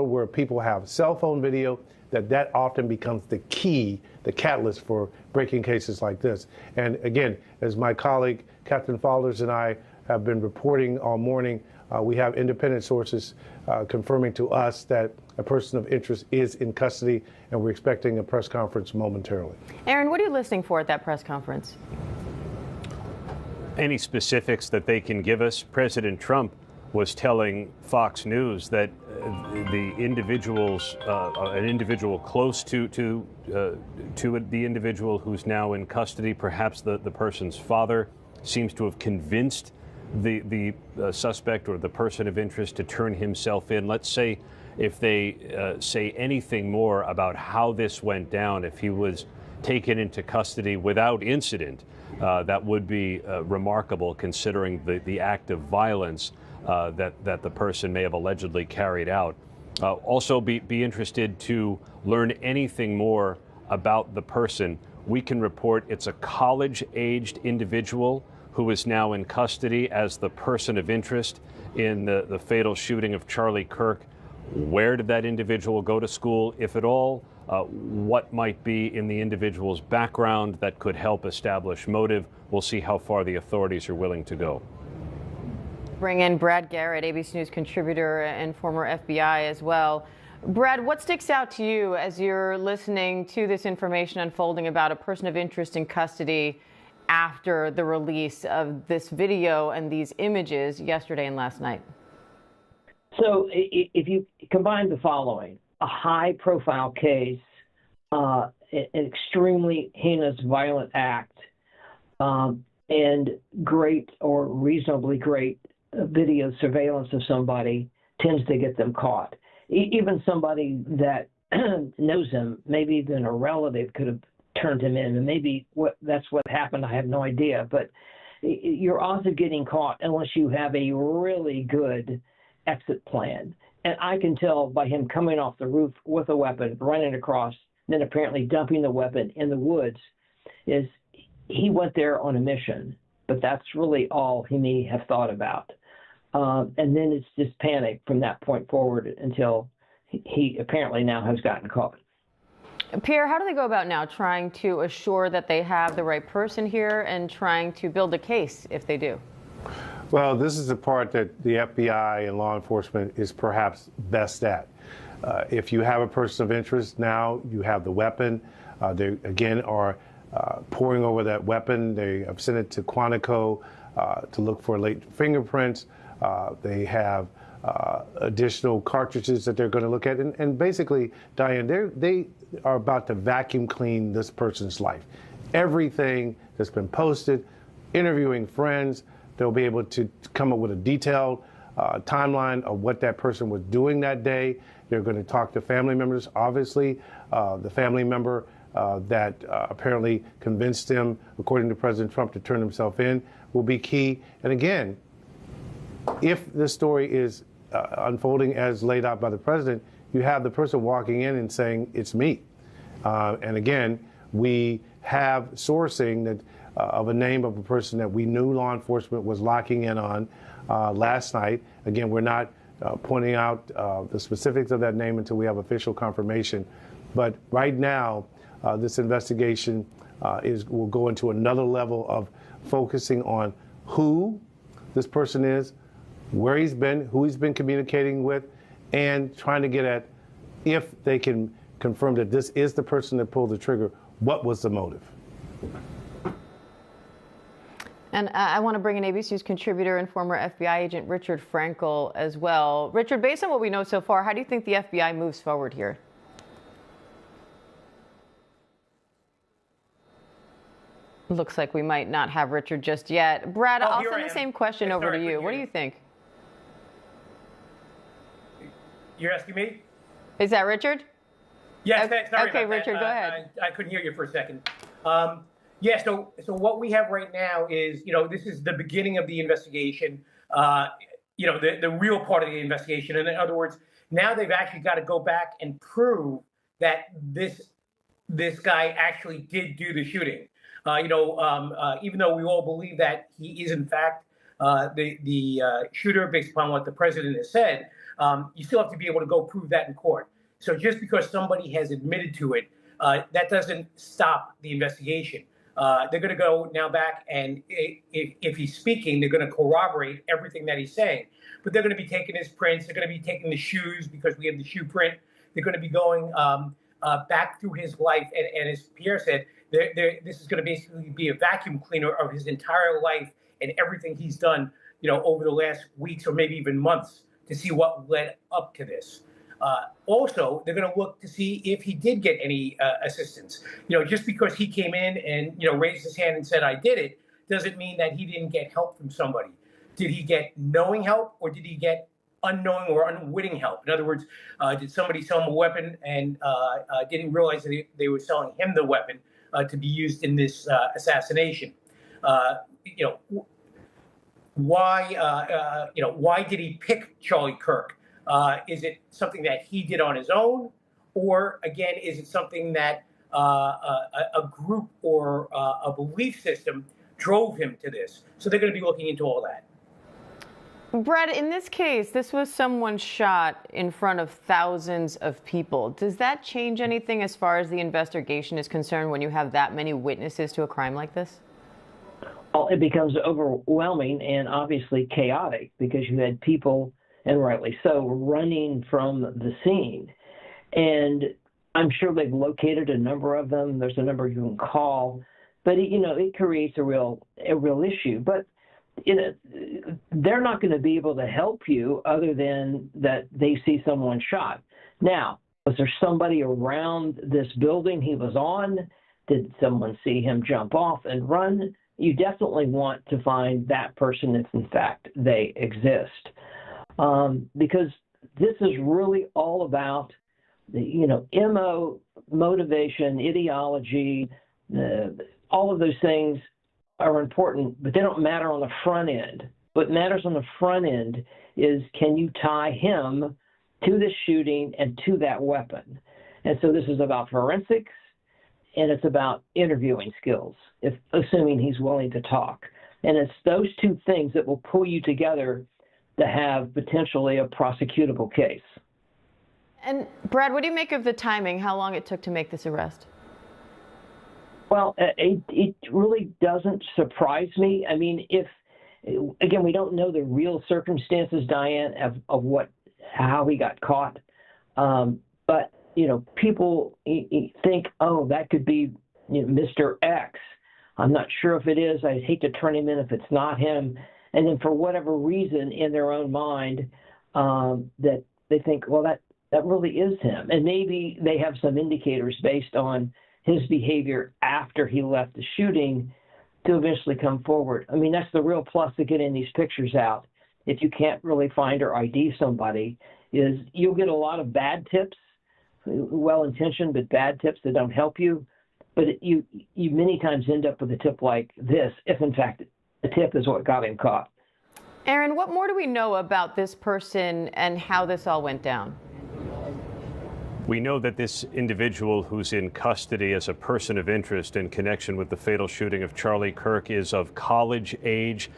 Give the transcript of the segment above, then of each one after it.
world where people have cell phone video, that often becomes the key, the catalyst for breaking cases like this. And again, as my colleague, Captain Fowlers, and I have been reporting all morning, we have independent sources confirming to us that a person of interest is in custody, and we're expecting a press conference momentarily. Aaron, what are you listening for at that press conference? Any specifics that they can give us? President Trump was telling Fox News that the individuals, an individual close to the individual who's now in custody, perhaps the person's father, seems to have convinced the suspect or the person of interest to turn himself in. Let's say if they say anything more about how this went down, if he was taken into custody without incident, that would be remarkable considering the act of violence that the person may have allegedly carried out. Also be interested to learn anything more about the person. We can report it's a college-aged individual who is now in custody as the person of interest in the fatal shooting of Charlie Kirk. Where did that individual go to school, if at all? What might be in the individual's background that could help establish motive? We'll see how far the authorities are willing to go. Bring in Brad Garrett, ABC News contributor and former FBI as well. Brad, what sticks out to you as you're listening to this information unfolding about a person of interest in custody after the release of this video and these images yesterday and last night? So if you combine the following, a high-profile case, an extremely heinous violent act, and great or reasonably great video surveillance of somebody tends to get them caught. Even somebody that knows him, maybe even a relative could have turned him in, and maybe that's what happened. I have no idea. But your odds of getting caught unless you have a really good exit plan. And I can tell by him coming off the roof with a weapon, running across, then apparently dumping the weapon in the woods, is he went there on a mission. But that's really all he may have thought about. And then it's just panic from that point forward until he apparently now has gotten caught. Pierre, how do they go about now trying to assure that they have the right person here and trying to build a case if they do? Well, this is the part that the FBI and law enforcement is perhaps best at. If you have a person of interest, now you have the weapon. They, again, are poring over that weapon. They have sent it to Quantico to look for latent fingerprints. They have additional cartridges that they're going to look at. And basically, Diane, they are about to vacuum clean this person's life. Everything that's been posted, interviewing friends, they'll be able to come up with a detailed timeline of what that person was doing that day. They're going to talk to family members. Obviously, the family member that apparently convinced him, according to President Trump, to turn himself in will be key. And again, if this story is unfolding as laid out by the president, you have the person walking in and saying, it's me. And again, we have sourcing that of a name of a person that we knew law enforcement was locking in on last night. Again, we're not pointing out the specifics of that name until we have official confirmation. But right now, this investigation will go into another level of focusing on who this person is, where he's been, who he's been communicating with, and trying to get at, if they can confirm that this is the person that pulled the trigger, what was the motive? And I want to bring in ABC News contributor and former FBI agent Richard Frankel as well. Richard, based on what we know so far, how do you think the FBI moves forward here? Looks like we might not have Richard just yet. Brad, I'll send the same question over to you. What do you think? You're asking me? Is that Richard? Yes. Sorry okay, about Richard, that. go ahead. I couldn't hear you for a second. Yeah, so what we have right now is, this is the beginning of the investigation, the real part of the investigation. And in other words, now they've actually got to go back and prove that this guy actually did do the shooting. Even though we all believe that he is in fact the shooter based upon what the president has said, you still have to be able to go prove that in court. So just because somebody has admitted to it, that doesn't stop the investigation. They're going to go now back, and if he's speaking, they're going to corroborate everything that he's saying. But they're going to be taking his prints. They're going to be taking the shoes because we have the shoe print. They're going to be going back through his life. And as Pierre said, this is going to basically be a vacuum cleaner of his entire life and everything he's done, over the last weeks or maybe even months to see what led up to this. Also, they're going to look to see if he did get any assistance. Just because he came in and, raised his hand and said, I did it, doesn't mean that he didn't get help from somebody. Did he get knowing help, or did he get unknowing or unwitting help? In other words, did somebody sell him a weapon and didn't realize that they were selling him the weapon to be used in this assassination? Why did he pick Charlie Kirk? Is it something that he did on his own, or again, is it something that a group or a belief system drove him to this? So they're going to be looking into all that. Brad, in this case, this was someone shot in front of thousands of people. Does that change anything as far as the investigation is concerned when you have that many witnesses to a crime like this? Well, it becomes overwhelming and obviously chaotic because you had people, and rightly so, running from the scene. And I'm sure they've located a number of them. There's a number you can call. But, it creates a real issue. But they're not going to be able to help you other than that they see someone shot. Now, was there somebody around this building he was on? Did someone see him jump off and run? You definitely want to find that person if, in fact, they exist. Because this is really all about MO, motivation, ideology, all of those things are important, but they don't matter on the front end. What matters on the front end is, can you tie him to this shooting and to that weapon? And so this is about forensics, and it's about interviewing skills, assuming he's willing to talk. And it's those two things that will pull you together to have potentially a prosecutable case. And Brad, what do you make of the timing, how long it took to make this arrest? Well, it really doesn't surprise me. I mean, again, we don't know the real circumstances, Diane, of how he got caught. But, people think, oh, that could be Mr. X. I'm not sure if it is. I'd hate to turn him in if it's not him. And then for whatever reason in their own mind, that they think, well, that really is him. And maybe they have some indicators based on his behavior after he left the shooting to eventually come forward. I mean, that's the real plus to getting these pictures out. If you can't really find or ID somebody, is you'll get a lot of bad tips, well-intentioned, but bad tips that don't help you. But you many times end up with a tip like this, if in fact the tip is what got him caught. Aaron, what more do we know about this person and how this all went down? We know that this individual who's in custody as a person of interest in connection with the fatal shooting of Charlie Kirk is of college age.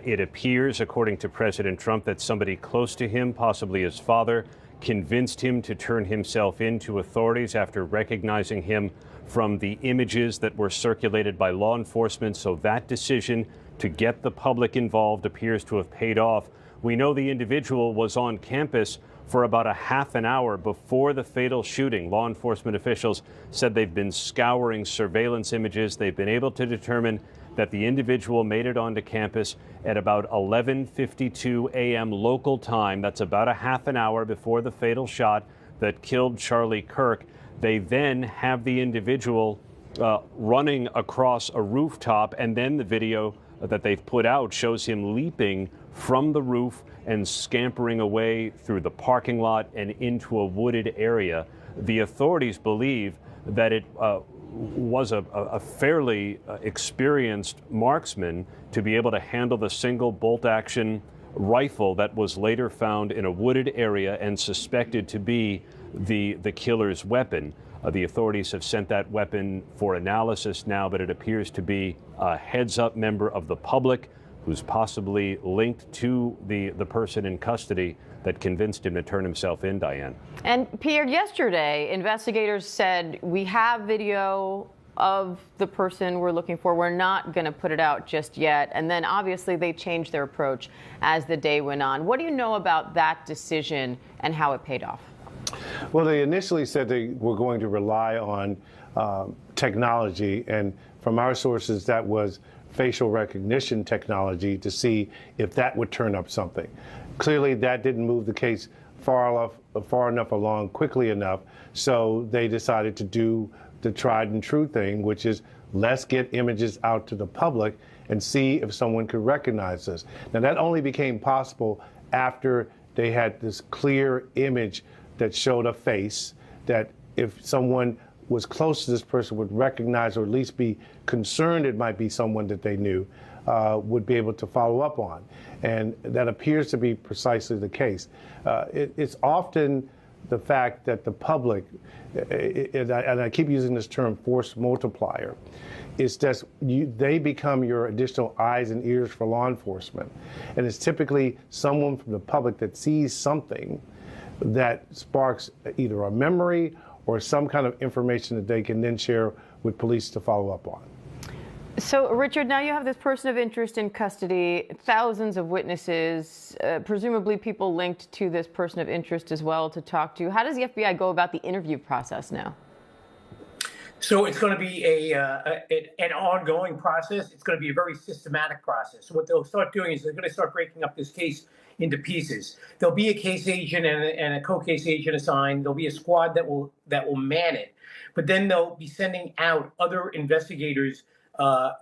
It appears, according to President Trump, that somebody close to him, possibly his father, convinced him to turn himself in to authorities after recognizing him from the images that were circulated by law enforcement. So that decision to get the public involved appears to have paid off. We know the individual was on campus for about a half an hour before the fatal shooting. Law enforcement officials said they've been scouring surveillance images. They've been able to determine that the individual made it onto campus at about 11:52 a.m. local time. That's about a half an hour before the fatal shot that killed Charlie Kirk. They then have the individual running across a rooftop, and then the video that they've put out shows him leaping from the roof and scampering away through the parking lot and into a wooded area. The authorities believe that it was a fairly experienced marksman to be able to handle the single bolt-action rifle that was later found in a wooded area and suspected to be the killer's weapon. The authorities have sent that weapon for analysis now, but it appears to be a heads-up member of the public who's possibly linked to the person in custody that convinced him to turn himself in, Diane. And Pierre, yesterday, investigators said, we have video of the person we're looking for. We're not going to put it out just yet. And then obviously they changed their approach as the day went on. What do you know about that decision and how it paid off? Well, they initially said they were going to rely on technology, and from our sources, that was facial recognition technology to see if that would turn up something. Clearly, that didn't move the case far enough along quickly enough, so they decided to do the tried and true thing, which is let's get images out to the public and see if someone could recognize us. Now, that only became possible after they had this clear image that showed a face that if someone was close to this person would recognize or at least be concerned it might be someone that they knew, would be able to follow up on. And that appears to be precisely the case. It's often the fact that the public, and I keep using this term force multiplier, it's just they become your additional eyes and ears for law enforcement. And it's typically someone from the public that sees something that sparks either a memory or some kind of information that they can then share with police to follow up on. So, Richard, now you have this person of interest in custody, thousands of witnesses, presumably people linked to this person of interest as well to talk to. How does the FBI go about the interview process now? So it's going to be an ongoing process. It's going to be a very systematic process. So what they'll start doing is they're going to start breaking up this case into pieces. There'll be a case agent and a co-case agent assigned. There'll be a squad that will man it. But then they'll be sending out other investigators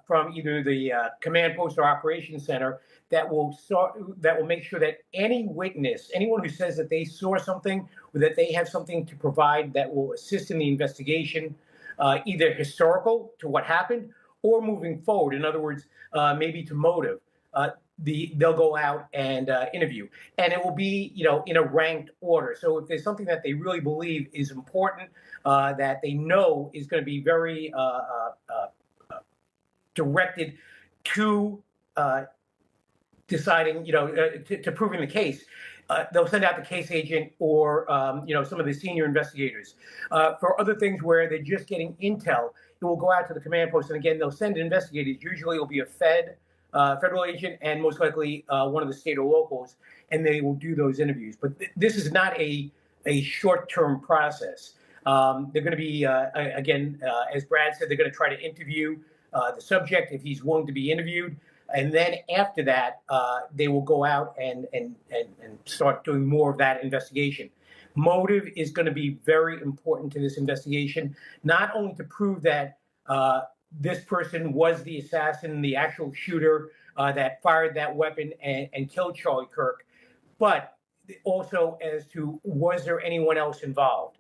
from either the command post or operations center that will make sure that any witness, anyone who says that they saw something or that they have something to provide that will assist in the investigation, either historical to what happened or moving forward. In other words, maybe to motive. They'll go out and interview, and it will be, in a ranked order. So if there's something that they really believe is important, that they know is going to be very directed to deciding, to proving the case, they'll send out the case agent or, some of the senior investigators. For other things where they're just getting intel, it will go out to the command post, and again, they'll send investigators. Usually, it'll be a federal agent, and most likely one of the state or locals, and they will do those interviews. But this is not a short-term process. They're going to be, again, as Brad said, they're going to try to interview the subject if he's willing to be interviewed. And then after that, they will go out and start doing more of that investigation. Motive is going to be very important to this investigation, not only to prove that this person was the assassin, the actual shooter that fired that weapon and killed Charlie Kirk, but also as to was there anyone else involved?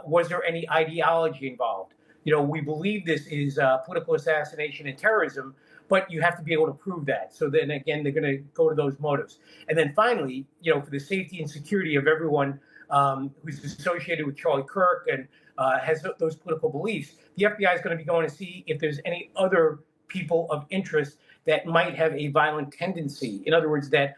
Was there any ideology involved? We believe this is political assassination and terrorism, but you have to be able to prove that. So then again, they're going to go to those motives. And then finally, for the safety and security of everyone who's associated with Charlie Kirk and has those political beliefs, the FBI is going to be going to see if there's any other people of interest that might have a violent tendency. In other words, that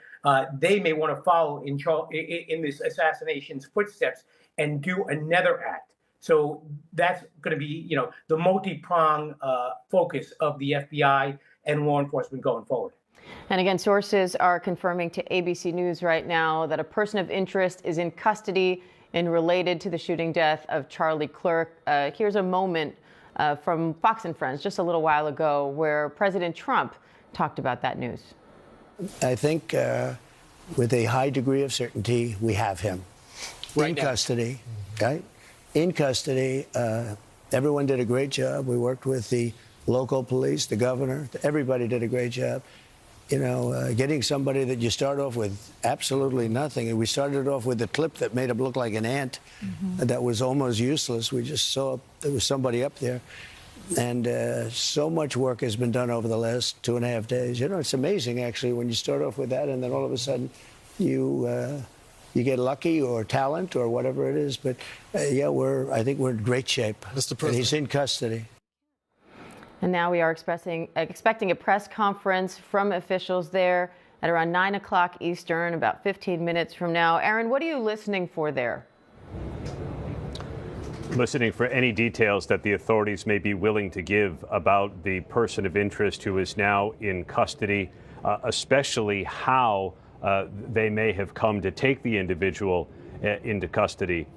they may want to follow in this assassination's footsteps and do another act. So that's going to be, the multi-pronged focus of the FBI and law enforcement going forward. And again, sources are confirming to ABC News right now that a person of interest is in custody and related to the shooting death of Charlie Kirk. Here's a moment from Fox and Friends just a little while ago where President Trump talked about that news. I think with a high degree of certainty, we have him in custody, right? In custody. Everyone did a great job. We worked with the local police, the governor. Everybody did a great job. Getting somebody that you start off with absolutely nothing. And we started off with a clip that made him look like an ant that was almost useless. We just saw there was somebody up there. And so much work has been done over the last 2.5 days. It's amazing, actually, when you start off with that and then all of a sudden you get lucky or talent or whatever it is. But, I think we're in great shape. Mr. President. And he's in custody. And now we are expecting a press conference from officials there at around 9 o'clock Eastern, about 15 minutes from now. Aaron, what are you listening for there? Listening for any details that the authorities may be willing to give about the person of interest who is now in custody, especially how they may have come to take the individual into custody.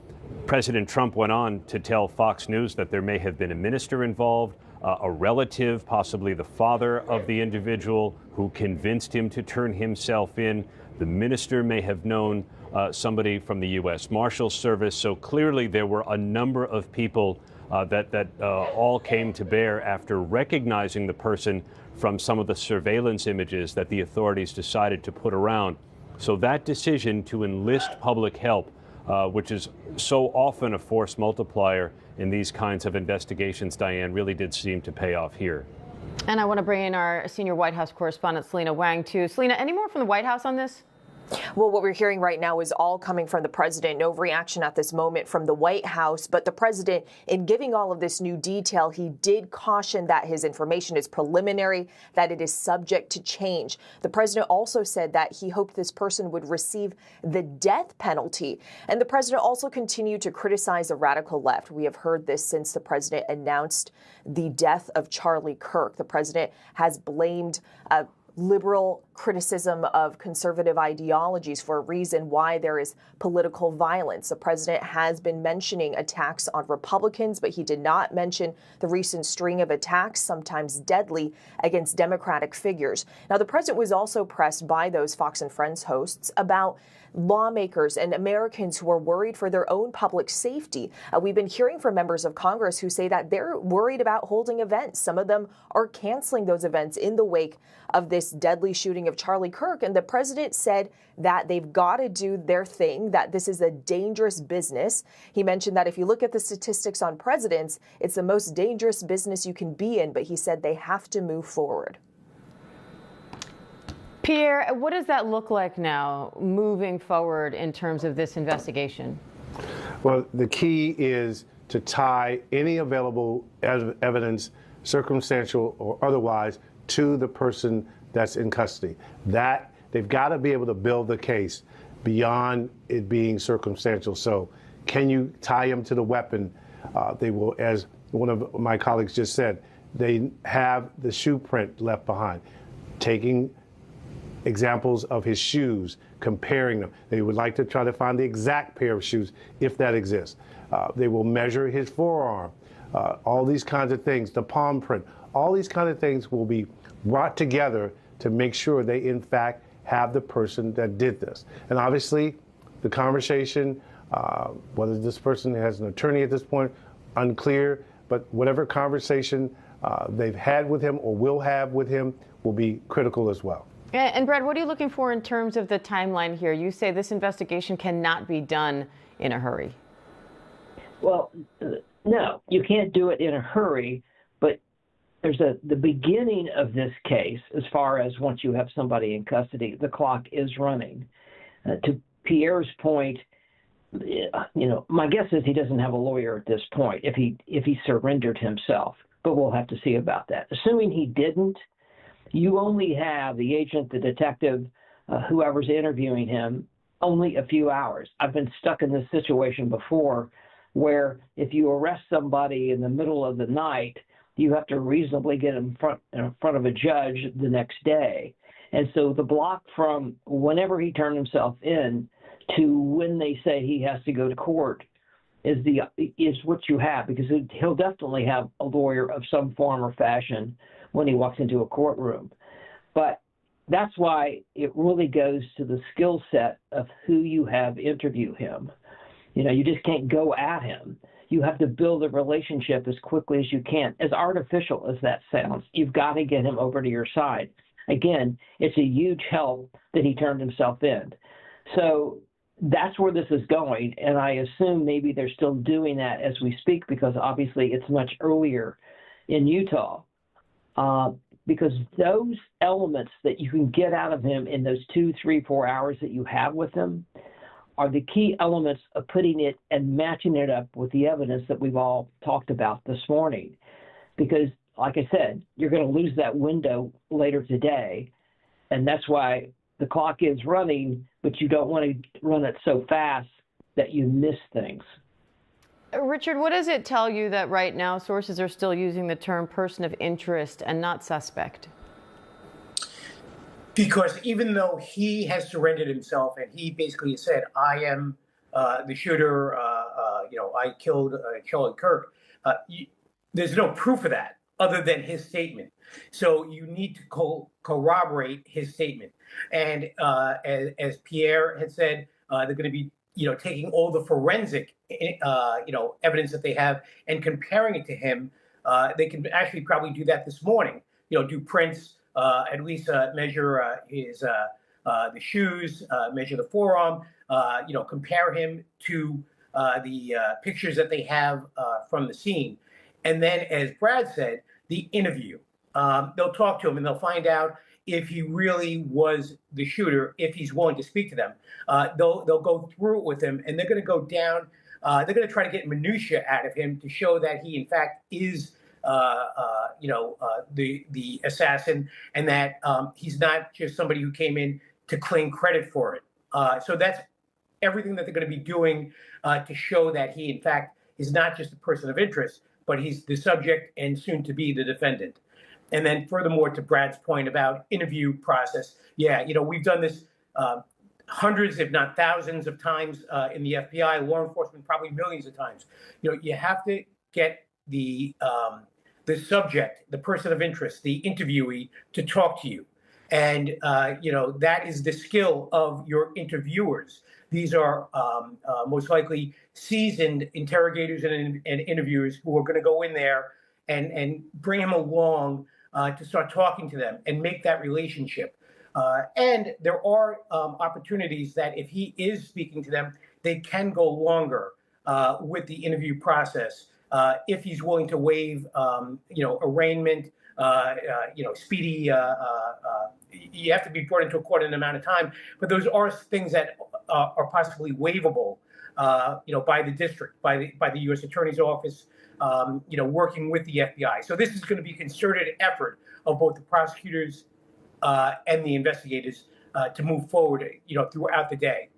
President Trump went on to tell Fox News that there may have been a minister involved, a relative, possibly the father of the individual, who convinced him to turn himself in. The minister may have known somebody from the U.S. Marshals Service. So clearly there were a number of people that all came to bear after recognizing the person from some of the surveillance images that the authorities decided to put around. So that decision to enlist public help, which is so often a force multiplier in these kinds of investigations, Diane, really did seem to pay off here. And I want to bring in our senior White House correspondent, Selena Wang, too. Selena, any more from the White House on this? Well, what we're hearing right now is all coming from the president. No reaction at this moment from the White House. But the president, in giving all of this new detail, he did caution that his information is preliminary, that it is subject to change. The president also said that he hoped this person would receive the death penalty. And the president also continued to criticize the radical left. We have heard this since the president announced the death of Charlie Kirk. The president has blamed liberal criticism of conservative ideologies for a reason why there is political violence. The president has been mentioning attacks on Republicans, but he did not mention the recent string of attacks, sometimes deadly, against Democratic figures. Now, the president was also pressed by those Fox and Friends hosts about lawmakers and Americans who are worried for their own public safety. We've been hearing from members of Congress who say that they're worried about holding events. Some of them are canceling those events in the wake of this deadly shooting of Charlie Kirk. And the president said that they've got to do their thing, that this is a dangerous business. He mentioned that if you look at the statistics on presidents, it's the most dangerous business you can be in. But he said they have to move forward. Pierre, what does that look like now, moving forward in terms of this investigation? Well, the key is to tie any available evidence, circumstantial or otherwise, to the person that's in custody. That they've got to be able to build the case beyond it being circumstantial. So can you tie him to the weapon? They will, as one of my colleagues just said, they have the shoe print left behind. Taking examples of his shoes, comparing them. They would like to try to find the exact pair of shoes, if that exists. They will measure his forearm, all these kinds of things, the palm print, all these kinds of things will be brought together to make sure they, in fact, have the person that did this. And obviously, the conversation, whether this person has an attorney at this point, unclear, but whatever conversation they've had with him or will have with him will be critical as well. And Brad, what are you looking for in terms of the timeline here? You say this investigation cannot be done in a hurry. Well, no, you can't do it in a hurry, but there's the beginning of this case, as far as once you have somebody in custody, the clock is running. To Pierre's point, my guess is he doesn't have a lawyer at this point if he surrendered himself, but we'll have to see about that. Assuming he didn't, you only have the agent, the detective, whoever's interviewing him, only a few hours. I've been stuck in this situation before where if you arrest somebody in the middle of the night, you have to reasonably get in front of a judge the next day. And so the block from whenever he turned himself in to when they say he has to go to court is what you have, because he'll definitely have a lawyer of some form or fashion when he walks into a courtroom. But that's why it really goes to the skill set of who you have interview him. You just can't go at him. You have to build a relationship as quickly as you can. As artificial as that sounds, you've got to get him over to your side. Again, it's a huge help that he turned himself in. So that's where this is going, and I assume maybe they're still doing that as we speak, because obviously it's much earlier in Utah. Because those elements that you can get out of him in those 2, 3, 4 hours that you have with him are the key elements of putting it and matching it up with the evidence that we've all talked about this morning. Because like I said, you're going to lose that window later today. And that's why the clock is running, but you don't want to run it so fast that you miss things. Richard, what does it tell you that right now sources are still using the term person of interest and not suspect? Because even though he has surrendered himself and he basically said, I am the shooter, I killed Charlie Kirk, there's no proof of that other than his statement. So you need to corroborate his statement. And as Pierre had said, they're going to be, taking all the forensic, evidence that they have and comparing it to him. They can actually probably do that this morning. Do prints, at least measure his the shoes, measure the forearm, compare him to the pictures that they have from the scene. And then, as Brad said, the interview. They'll talk to him and they'll find out if he really was the shooter, if he's willing to speak to them. They'll go through it with him, and they're going to go down. They're going to try to get minutia out of him to show that he, in fact, is the assassin, and that he's not just somebody who came in to claim credit for it. So that's everything that they're going to be doing to show that he, in fact, is not just a person of interest, but he's the subject and soon to be the defendant. And then furthermore, to Brad's point about interview process, we've done this hundreds, if not thousands of times in the FBI, law enforcement, probably millions of times. You have to get the subject, the person of interest, the interviewee, to talk to you. And, that is the skill of your interviewers. These are most likely seasoned interrogators and interviewers who are going to go in there and bring him along to start talking to them and make that relationship. And there are opportunities that if he is speaking to them, they can go longer with the interview process. If he's willing to waive, arraignment, speedy, you have to be brought into a court in an amount of time. But those are things that are possibly waivable, by the district, by the U.S. Attorney's Office, working with the FBI. So this is going to be a concerted effort of both the prosecutors and the investigators to move forward, throughout the day.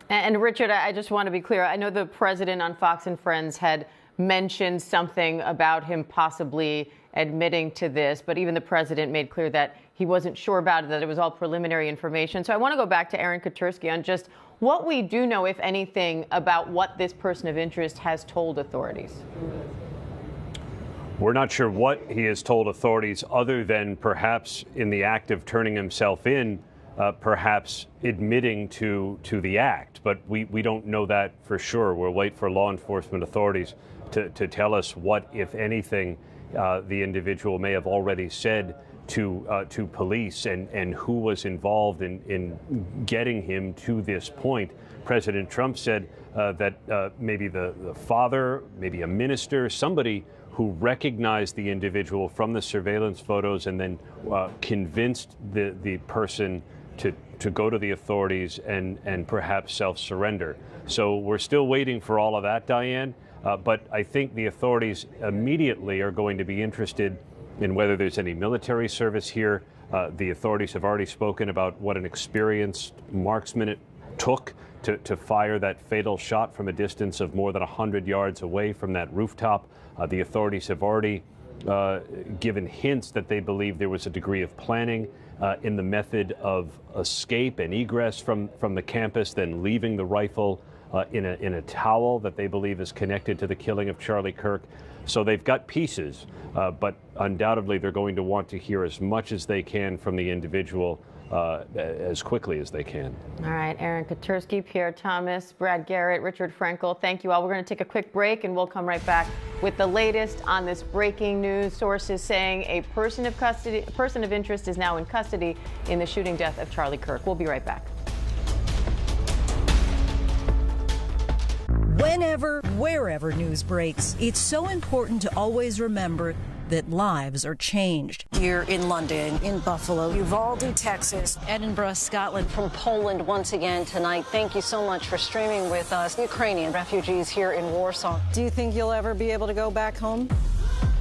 And Richard, I just want to be clear. I know the president on Fox and Friends had mentioned something about him possibly admitting to this, but even the president made clear that he wasn't sure about it, that it was all preliminary information. So I want to go back to Aaron Katersky on just what we do know, if anything, about what this person of interest has told authorities. We're not sure what he has told authorities other than perhaps in the act of turning himself in, perhaps admitting to the act. But we don't know that for sure. We'll wait for law enforcement authorities to tell us what, if anything, the individual may have already said to police and who was involved in getting him to this point. President Trump said that maybe the father, maybe a minister, somebody who recognized the individual from the surveillance photos and then convinced the person to go to the authorities and perhaps self-surrender. So we're still waiting for all of that, Diane. But I think the authorities immediately are going to be interested in whether there's any military service here. The authorities have already spoken about what an experienced marksman it took to fire that fatal shot from a distance of more than 100 yards away from that rooftop. The authorities have already given hints that they believe there was a degree of planning in the method of escape and egress from the campus, then leaving the rifle in a towel that they believe is connected to the killing of Charlie Kirk. So they've got pieces, but undoubtedly they're going to want to hear as much as they can from the individual as quickly as they can. All right, Aaron Katersky, Pierre Thomas, Brad Garrett, Richard Frankel, thank you all. We're going to take a quick break and we'll come right back with the latest on this breaking news. Sources saying a person of interest is now in custody in the shooting death of Charlie Kirk. We'll be right back. Whenever, wherever news breaks, it's so important to always remember that lives are changed. Here in London, in Buffalo, Uvalde, Texas, Edinburgh, Scotland, from Poland once again tonight. Thank you so much for streaming with us. Ukrainian refugees here in Warsaw. Do you think you'll ever be able to go back home?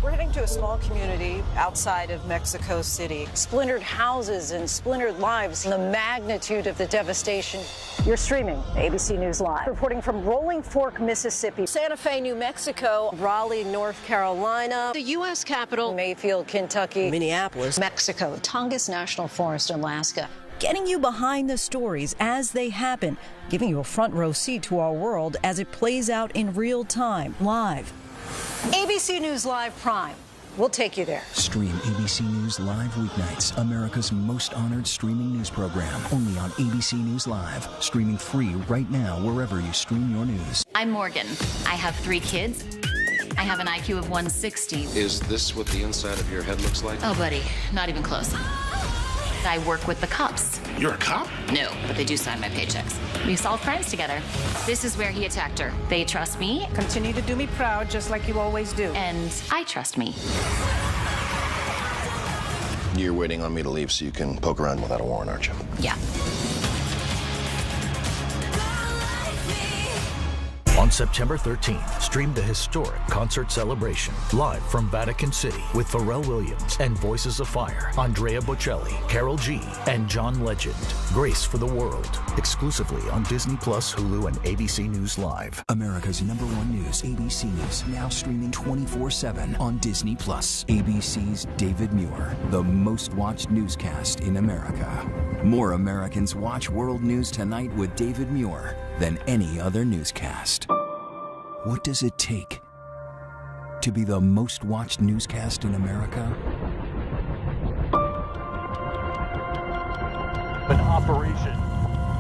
We're heading to a small community outside of Mexico City. Splintered houses and splintered lives, and the magnitude of the devastation. You're streaming ABC News Live. Reporting from Rolling Fork, Mississippi. Santa Fe, New Mexico. Raleigh, North Carolina. The U.S. Capitol. Mayfield, Kentucky. Minneapolis. Mexico. Tongass National Forest, Alaska. Getting you behind the stories as they happen, giving you a front row seat to our world as it plays out in real time, live. ABC News Live Prime. We'll take you there. Stream ABC News Live weeknights, America's most honored streaming news program, only on ABC News Live. Streaming free right now wherever you stream your news. I'm Morgan. I have 3 kids. I have an IQ of 160. Is this what the inside of your head looks like? Oh, buddy, not even close. I work with the cops. You're a cop? No, but they do sign my paychecks. We solve crimes together. This is where he attacked her. They trust me. Continue to do me proud, just like you always do. And I trust me. You're waiting on me to leave so you can poke around without a warrant, aren't you? Yeah. On September 13th, stream the historic concert celebration live from Vatican City with Pharrell Williams and Voices of Fire, Andrea Bocelli, Karol G, and John Legend. Grace for the World, exclusively on Disney+, Hulu, and ABC News Live. America's #1 news, ABC News, now streaming 24/7 on Disney+. ABC's David Muir, the most watched newscast in America. More Americans watch World News Tonight with David Muir than any other newscast. What does it take to be the most watched newscast in America? An operation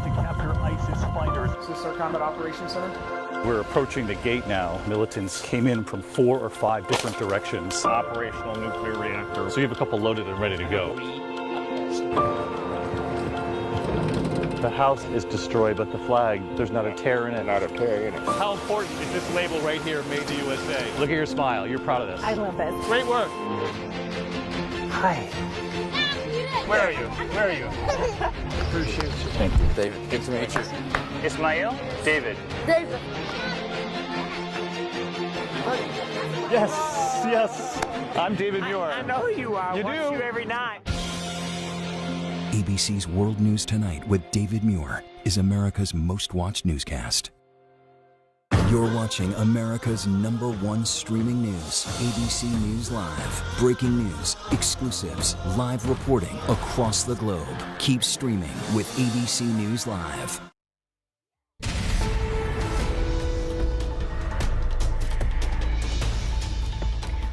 to capture ISIS fighters. Is this our Combat Operations Center? We're approaching the gate now. Militants came in from 4 or 5 different directions. Operational nuclear reactor. So you have a couple loaded and ready to go. The house is destroyed, but the flag, there's not a tear in it. Not a tear in it. How important is this label right here, Made in the USA? Look at your smile. You're proud of this. I love this. Great work. Hi. Where are you? Where are you? Appreciate you. Thank you. David, good to meet you. Ismail? David. David! Yes, yes. I'm David Muir. I know who you are. You I watch do? you every night. ABC's World News Tonight with David Muir is America's most watched newscast. You're watching America's #1 streaming news, ABC News Live. Breaking news, exclusives, live reporting across the globe. Keep streaming with ABC News Live.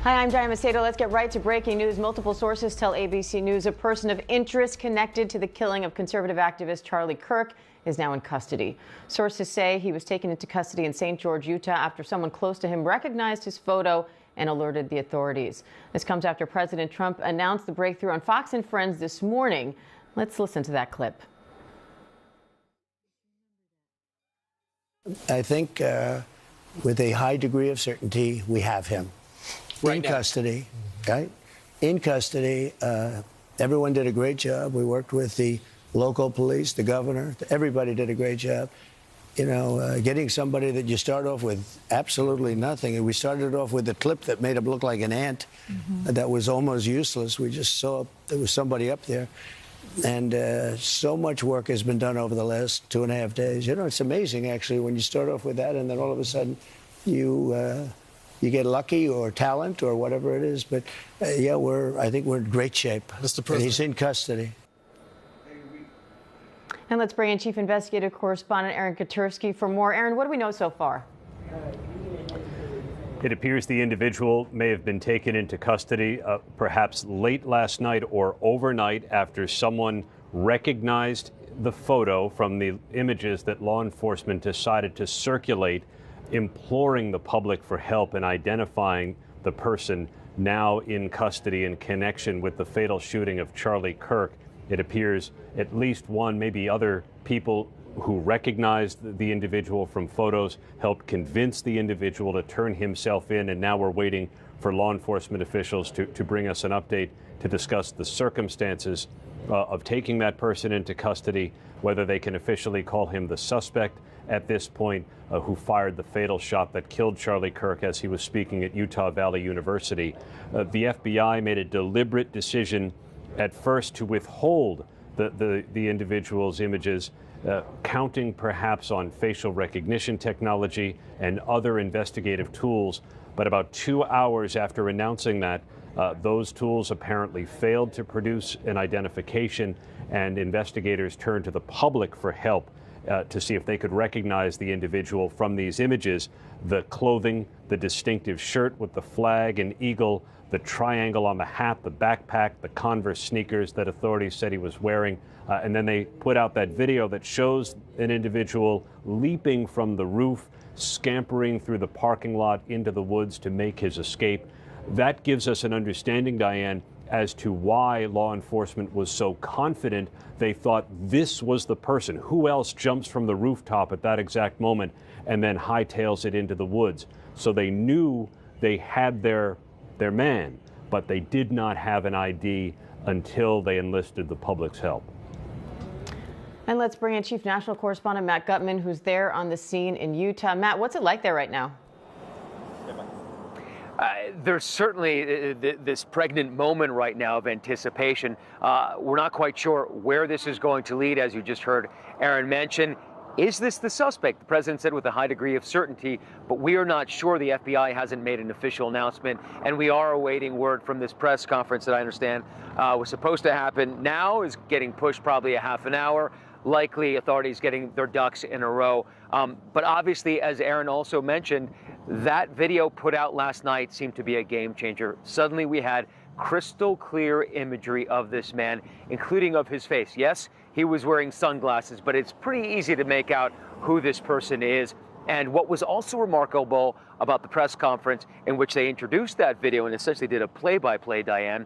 Hi, I'm Diana Macedo. Let's get right to breaking news. Multiple sources tell ABC News a person of interest connected to the killing of conservative activist Charlie Kirk is now in custody. Sources say he was taken into custody in St. George, Utah, after someone close to him recognized his photo and alerted the authorities. This comes after President Trump announced the breakthrough on Fox and Friends this morning. Let's listen to that clip. I think with a high degree of certainty, we have him. In custody, right? In custody. Everyone did a great job. We worked with the local police, the governor. Everybody did a great job. You know, getting somebody that you start off with absolutely nothing. And we started off with a clip that made him look like an ant. That was almost useless. We just saw there was somebody up there. And so much work has been done over the last 2.5 days. You know, it's amazing, actually, when you start off with that and then all of a sudden you get lucky or talent or whatever it is. But, yeah, I think we're in great shape. Mr. President. And he's in custody. And let's bring in Chief Investigative Correspondent Aaron Katersky for more. Aaron, what do we know so far? It appears the individual may have been taken into custody perhaps late last night or overnight after someone recognized the photo from the images that law enforcement decided to circulate, imploring the public for help in identifying the person now in custody in connection with the fatal shooting of Charlie Kirk. It appears at least one, maybe other people who recognized the individual from photos helped convince the individual to turn himself in, and now we're waiting for law enforcement officials to bring us an update to discuss the circumstances of taking that person into custody, whether they can officially call him the suspect, at this point who fired the fatal shot that killed Charlie Kirk as he was speaking at Utah Valley University. The FBI made a deliberate decision at first to withhold the individual's images, counting perhaps on facial recognition technology and other investigative tools. But about 2 hours after announcing that, those tools apparently failed to produce an identification, and investigators turned to the public for help to see if they could recognize the individual from these images. The clothing, the distinctive shirt with the flag and eagle, the triangle on the hat, the backpack, the Converse sneakers that authorities said he was wearing. And then they put out that video that shows an individual leaping from the roof, scampering through the parking lot into the woods to make his escape. That gives us an understanding, Diane, as to why law enforcement was so confident they thought this was the person. Who else jumps from the rooftop at that exact moment and then hightails it into the woods? So they knew they had their man, but they did not have an ID until they enlisted the public's help. And let's bring in Chief National Correspondent Matt Gutman, who's there on the scene in Utah. Matt, what's it like there right now? There's certainly this pregnant moment right now of anticipation. We're not quite sure where this is going to lead, as you just heard Aaron mention. Is this the suspect? The president said with a high degree of certainty, but we are not sure. The FBI hasn't made an official announcement, and we are awaiting word from this press conference that I understand was supposed to happen now, is getting pushed probably a half an hour. Likely authorities getting their ducks in a row. But obviously, as Aaron also mentioned, that video put out last night seemed to be a game changer. Suddenly we had crystal clear imagery of this man, including of his face. Yes, he was wearing sunglasses, but it's pretty easy to make out who this person is. And what was also remarkable about the press conference in which they introduced that video and essentially did a play-by-play, Diane,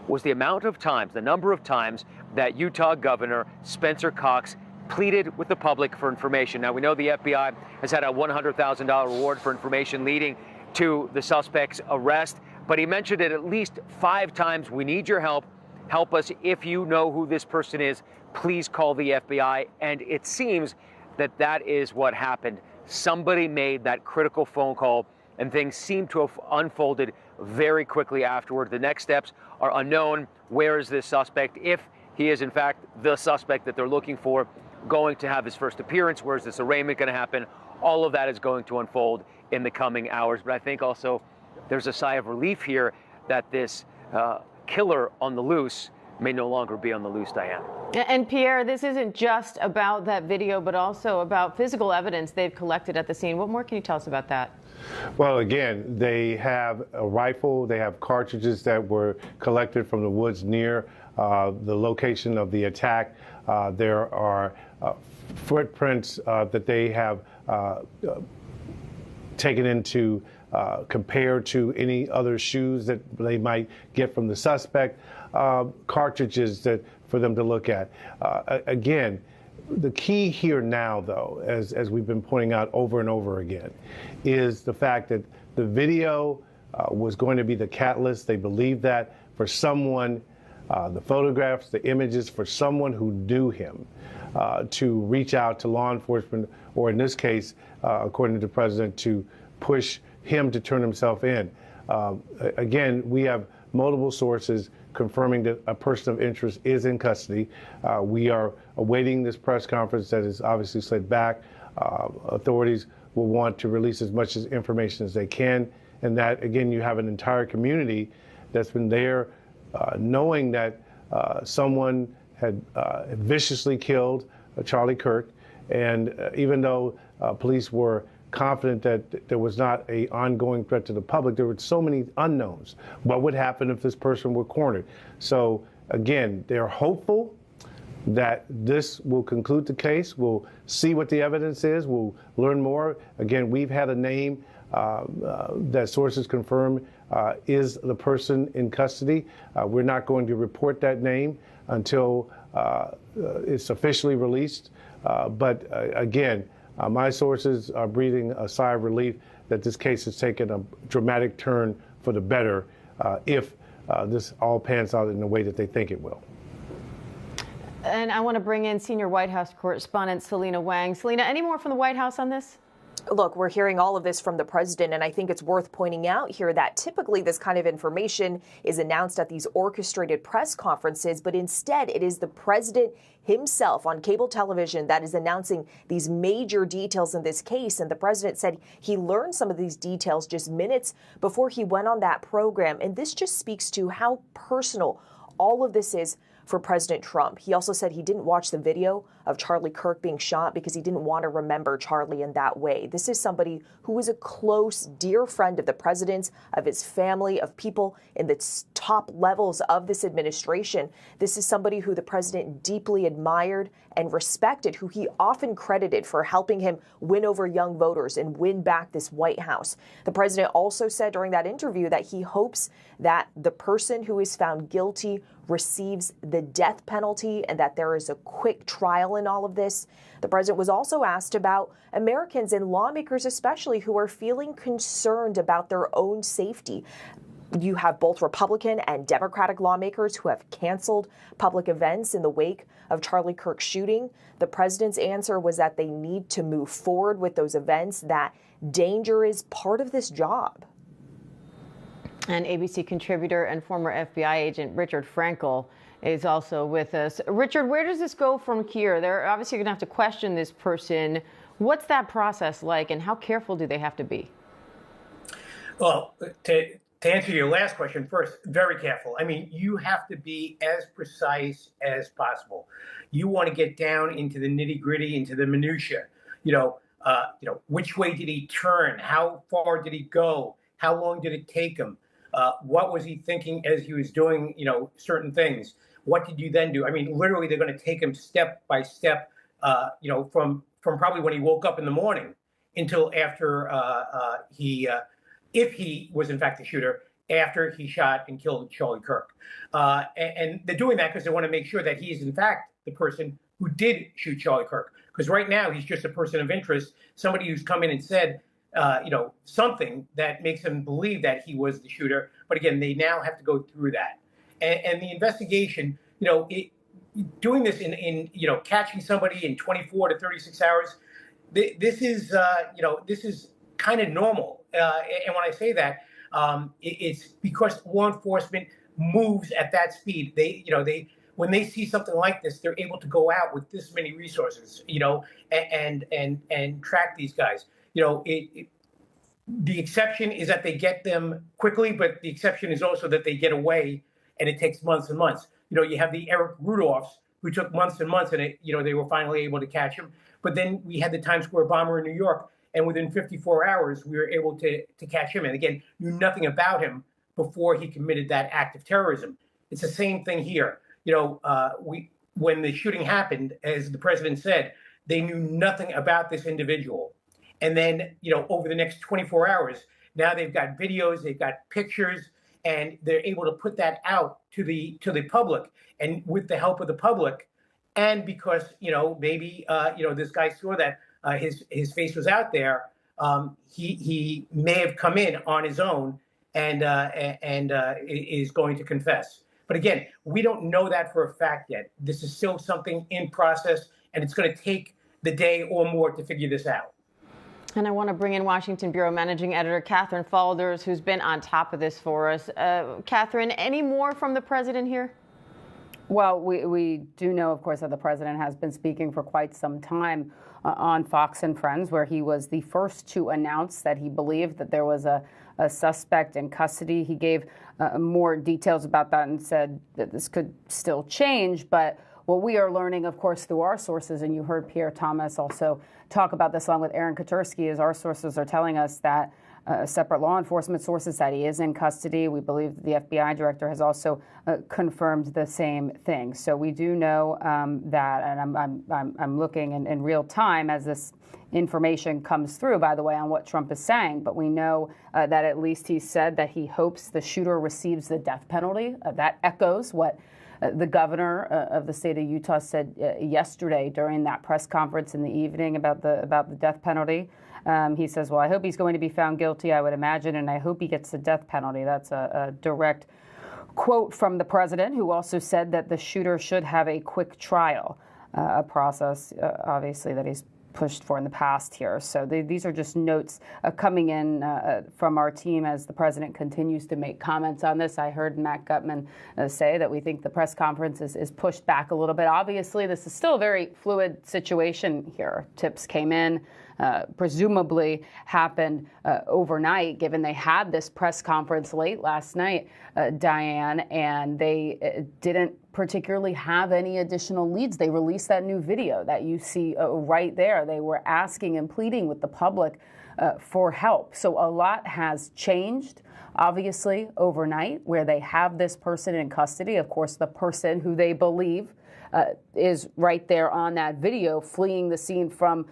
was the amount of times, the number of times that Utah Governor Spencer Cox pleaded with the public for information. Now, we know the FBI has had a $100,000 reward for information leading to the suspect's arrest, but he mentioned it at least 5 times. We need your help. Help us. If you know who this person is, please call the FBI. And it seems that that is what happened. Somebody made that critical phone call, and things seem to have unfolded very quickly afterward. The next steps are unknown. Where is this suspect? If he is, in fact, the suspect that they're looking for, going to have his first appearance? Where is this arraignment going to happen? All of that is going to unfold in the coming hours. But I think also there's a sigh of relief here that this killer on the loose may no longer be on the loose, Diane. And Pierre, this isn't just about that video, but also about physical evidence they've collected at the scene. What more can you tell us about that? Well, again, they have a rifle. They have cartridges that were collected from the woods near the location of the attack. There are footprints that they have taken into compared to any other shoes that they might get from the suspect, cartridges that for them to look at. Again, the key here now, though, as we've been pointing out over and over again, is the fact that the video was going to be the catalyst. They believe that for someone, the photographs, the images, for someone who knew him to reach out to law enforcement, or in this case, according to the president, to push him to turn himself in. Again, we have multiple sources confirming that a person of interest is in custody. We are awaiting this press conference that is obviously slid back. Authorities will want to release as much information as they can. And that, again, you have an entire community that's been there knowing that someone had viciously killed Charlie Kirk. And even though police were confident that there was not an ongoing threat to the public, there were so many unknowns. What would happen if this person were cornered? So again, they're hopeful that this will conclude the case. We'll see what the evidence is. We'll learn more. Again, we've had a name that sources confirm is the person in custody. We're not going to report that name until it's officially released. But again, my sources are breathing a sigh of relief that this case has taken a dramatic turn for the better if this all pans out in the way that they think it will. And I want to bring in senior White House correspondent Selena Wang. Selena, any more from the White House on this? Look, we're hearing all of this from the president, and I think it's worth pointing out here that typically this kind of information is announced at these orchestrated press conferences, but instead it is the president himself on cable television that is announcing these major details in this case. And the president said he learned some of these details just minutes before he went on that program. And this just speaks to how personal all of this is for President Trump. He also said he didn't watch the video of Charlie Kirk being shot because he didn't want to remember Charlie in that way. This is somebody who is a close, dear friend of the president's, of his family, of people in the top levels of this administration. This is somebody who the president deeply admired and respected, who he often credited for helping him win over young voters and win back this White House. The president also said during that interview that he hopes that the person who is found guilty receives the death penalty and that there is a quick trial in all of this. The president was also asked about Americans and lawmakers especially who are feeling concerned about their own safety. You have both Republican and Democratic lawmakers who have canceled public events in the wake of Charlie Kirk's shooting. The president's answer was that they need to move forward with those events, that danger is part of this job. And ABC contributor and former FBI agent Richard Frankel is also with us. Richard, where does this go from here? They're obviously going to have to question this person. What's that process like, and how careful do they have to be? Well, to answer your last question first, very careful. I mean, you have to be as precise as possible. You want to get down into the nitty-gritty, into the minutia. Which way did he turn? How far did he go? How long did it take him? What was he thinking as he was doing, certain things? What did you then do? I mean, literally, they're going to take him step by step, from probably when he woke up in the morning until after if he was in fact the shooter, after he shot and killed Charlie Kirk. And they're doing that because they want to make sure that he is in fact the person who did shoot Charlie Kirk. Because right now he's just a person of interest, somebody who's come in and said, something that makes them believe that he was the shooter. But again, they now have to go through that. And the investigation, doing this in catching somebody in 24 to 36 hours, this is kind of normal. And when I say that, it's because law enforcement moves at that speed. When they see something like this, they're able to go out with this many resources, and track these guys. The exception is that they get them quickly, but the exception is also that they get away and it takes months and months. You have the Eric Rudolphs who took months and months and they were finally able to catch him. But then we had the Times Square bomber in New York, and within 54 hours, we were able to catch him. And again, knew nothing about him before he committed that act of terrorism. It's the same thing here. When the shooting happened, as the president said, they knew nothing about this individual. And then, over the next 24 hours, now they've got videos, they've got pictures, and they're able to put that out to the public. And with the help of the public, and because, maybe, this guy saw that his face was out there, he may have come in on his own and is going to confess. But again, we don't know that for a fact yet. This is still something in process, and it's going to take the day or more to figure this out. And I want to bring in Washington Bureau Managing Editor Catherine Faulders, who's been on top of this for us. Catherine, any more from the president here? Well, we do know, of course, that the president has been speaking for quite some time on Fox and Friends, where he was the first to announce that he believed that there was a suspect in custody. He gave more details about that and said that this could still change. But what we are learning, of course, through our sources, and you heard Pierre Thomas also talk about this along with Aaron Katursky, is our sources are telling us that separate law enforcement sources that he is in custody. We believe the FBI director has also confirmed the same thing. So we do know that, and I'm looking in real time as this information comes through, by the way, on what Trump is saying. But we know that at least he said that he hopes the shooter receives the death penalty. That echoes what the governor of the state of Utah said yesterday during that press conference in the evening about the death penalty. He says, well, I hope he's going to be found guilty, I would imagine, and I hope he gets the death penalty. That's a direct quote from the president, who also said that the shooter should have a quick trial, a process, obviously, that he's pushed for in the past here. So these are just notes coming in from our team as the president continues to make comments on this. I heard Matt Gutman say that we think the press conference is pushed back a little bit. Obviously, this is still a very fluid situation here. Tips came in, presumably happened overnight, given they had this press conference late last night, Diane, and they didn't particularly have any additional leads. They released that new video that you see right there. They were asking and pleading with the public for help. So a lot has changed, obviously, overnight, where they have this person in custody. Of course, the person who they believe is right there on that video, fleeing the scene from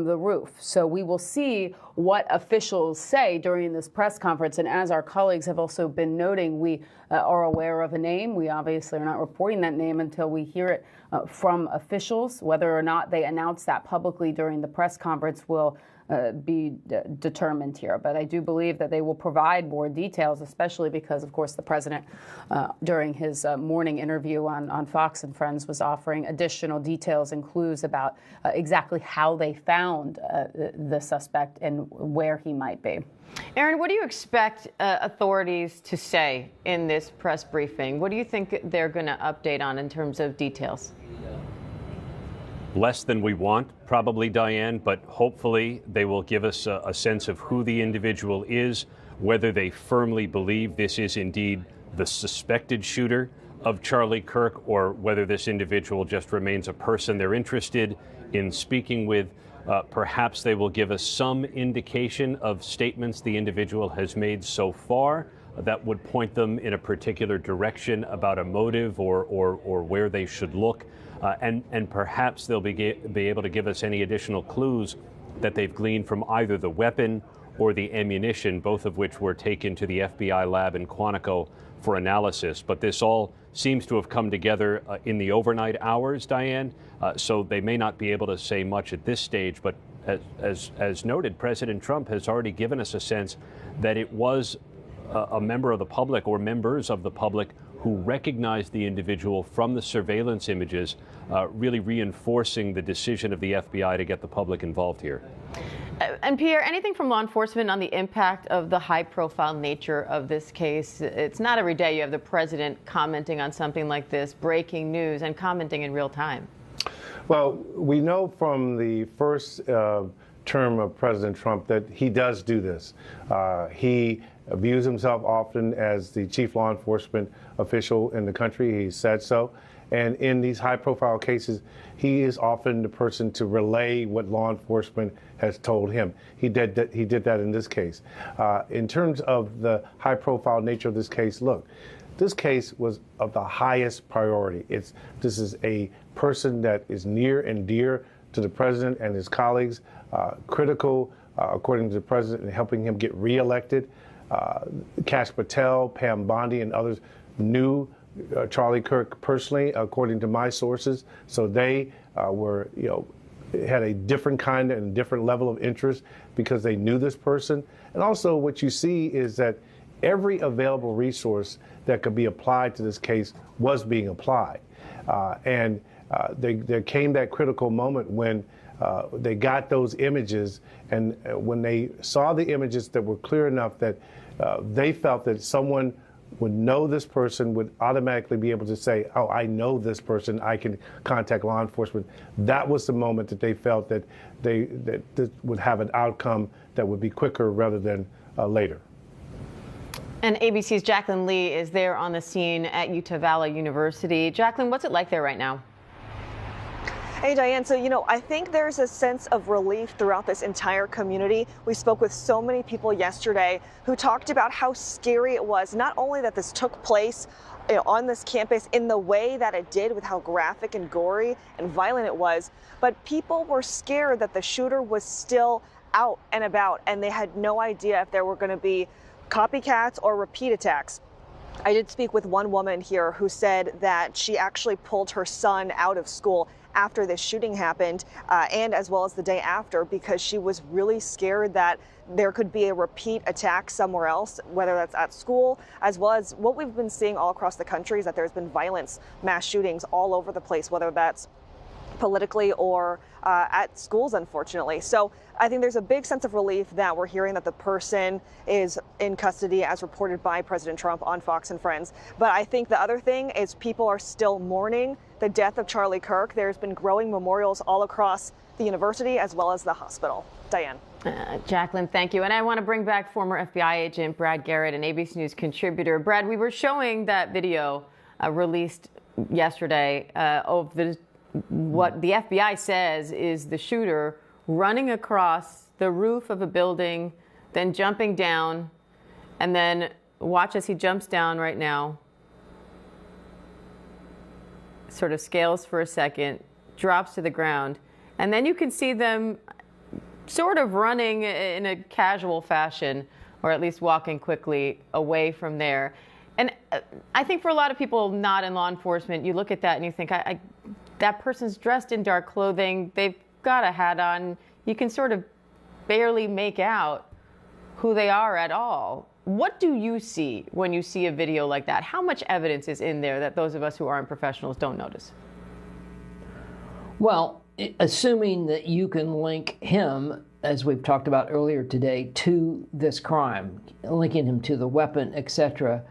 the roof. So we will see what officials say during this press conference. And as our colleagues have also been noting, we are aware of a name. We obviously are not reporting that name until we hear it from officials. Whether or not they announce that publicly during the press conference will be determined here. But I do believe that they will provide more details, especially because, of course, the president, during his morning interview on Fox and Friends, was offering additional details and clues about exactly how they found the suspect and where he might be. Aaron, what do you expect authorities to say in this press briefing? What do you think they're going to update on in terms of details? Less than we want, probably, Diane, but hopefully they will give us a sense of who the individual is, whether they firmly believe this is indeed the suspected shooter of Charlie Kirk, or whether this individual just remains a person they're interested in speaking with. Perhaps they will give us some indication of statements the individual has made so far that would point them in a particular direction about a motive or where they should look. And perhaps they'll be able to give us any additional clues that they've gleaned from either the weapon or the ammunition, both of which were taken to the FBI lab in Quantico for analysis. But this all seems to have come together in the overnight hours, Diane, so they may not be able to say much at this stage. But as noted, President Trump has already given us a sense that it was a member of the public or members of the public who recognized the individual from the surveillance images, really reinforcing the decision of the FBI to get the public involved here. And Pierre, anything from law enforcement on the impact of the high-profile nature of this case? It's not every day you have the president commenting on something like this, breaking news, and commenting in real time. Well, we know from the first term of President Trump that he does do this. He views himself often as the chief law enforcement official in the country. He said so. And in these high-profile cases, he is often the person to relay what law enforcement has told him. He did that in this case. In terms of the high-profile nature of this case, look, this case was of the highest priority. This is a person that is near and dear to the president and his colleagues, critical, according to the president, in helping him get reelected. Kash Patel, Pam Bondi, and others knew Charlie Kirk personally, according to my sources. So they were, had a different kind and different level of interest because they knew this person. And also what you see is that every available resource that could be applied to this case was being applied. There came that critical moment when they got those images, and when they saw the images that were clear enough that they felt that someone would know this person, would automatically be able to say, oh, I know this person, I can contact law enforcement. That was the moment that they felt that this would have an outcome that would be quicker rather than later. And ABC's Jacqueline Lee is there on the scene at Utah Valley University. Jacqueline, what's it like there right now? Hey, Diane. So, I think there's a sense of relief throughout this entire community. We spoke with so many people yesterday who talked about how scary it was, not only that this took place on this campus in the way that it did, with how graphic and gory and violent it was, but people were scared that the shooter was still out and about, and they had no idea if there were going to be copycats or repeat attacks. I did speak with one woman here who said that she actually pulled her son out of school after this shooting happened, and as well as the day after, because she was really scared that there could be a repeat attack somewhere else, whether that's at school, as well as what we've been seeing all across the country is that there's been violence, mass shootings all over the place, whether that's politically or at schools, unfortunately. So I think there's a big sense of relief that we're hearing that the person is in custody as reported by President Trump on Fox and Friends. But I think the other thing is people are still mourning the death of Charlie Kirk. There's been growing memorials all across the university as well as the hospital. Diane. Jacqueline, thank you. And I want to bring back former FBI agent Brad Garrett, an ABC News contributor. Brad, we were showing that video released yesterday of what the FBI says is the shooter running across the roof of a building, then jumping down, and then watch as he jumps down right now, sort of scales for a second, drops to the ground, and then you can see them sort of running in a casual fashion, or at least walking quickly away from there. And I think for a lot of people not in law enforcement, you look at that and you think, that person's dressed in dark clothing, they've got a hat on, you can sort of barely make out who they are at all. What do you see when you see a video like that? How much evidence is in there that those of us who aren't professionals don't notice? Well, assuming that you can link him, as we've talked about earlier today, to this crime, linking him to the weapon, etc.,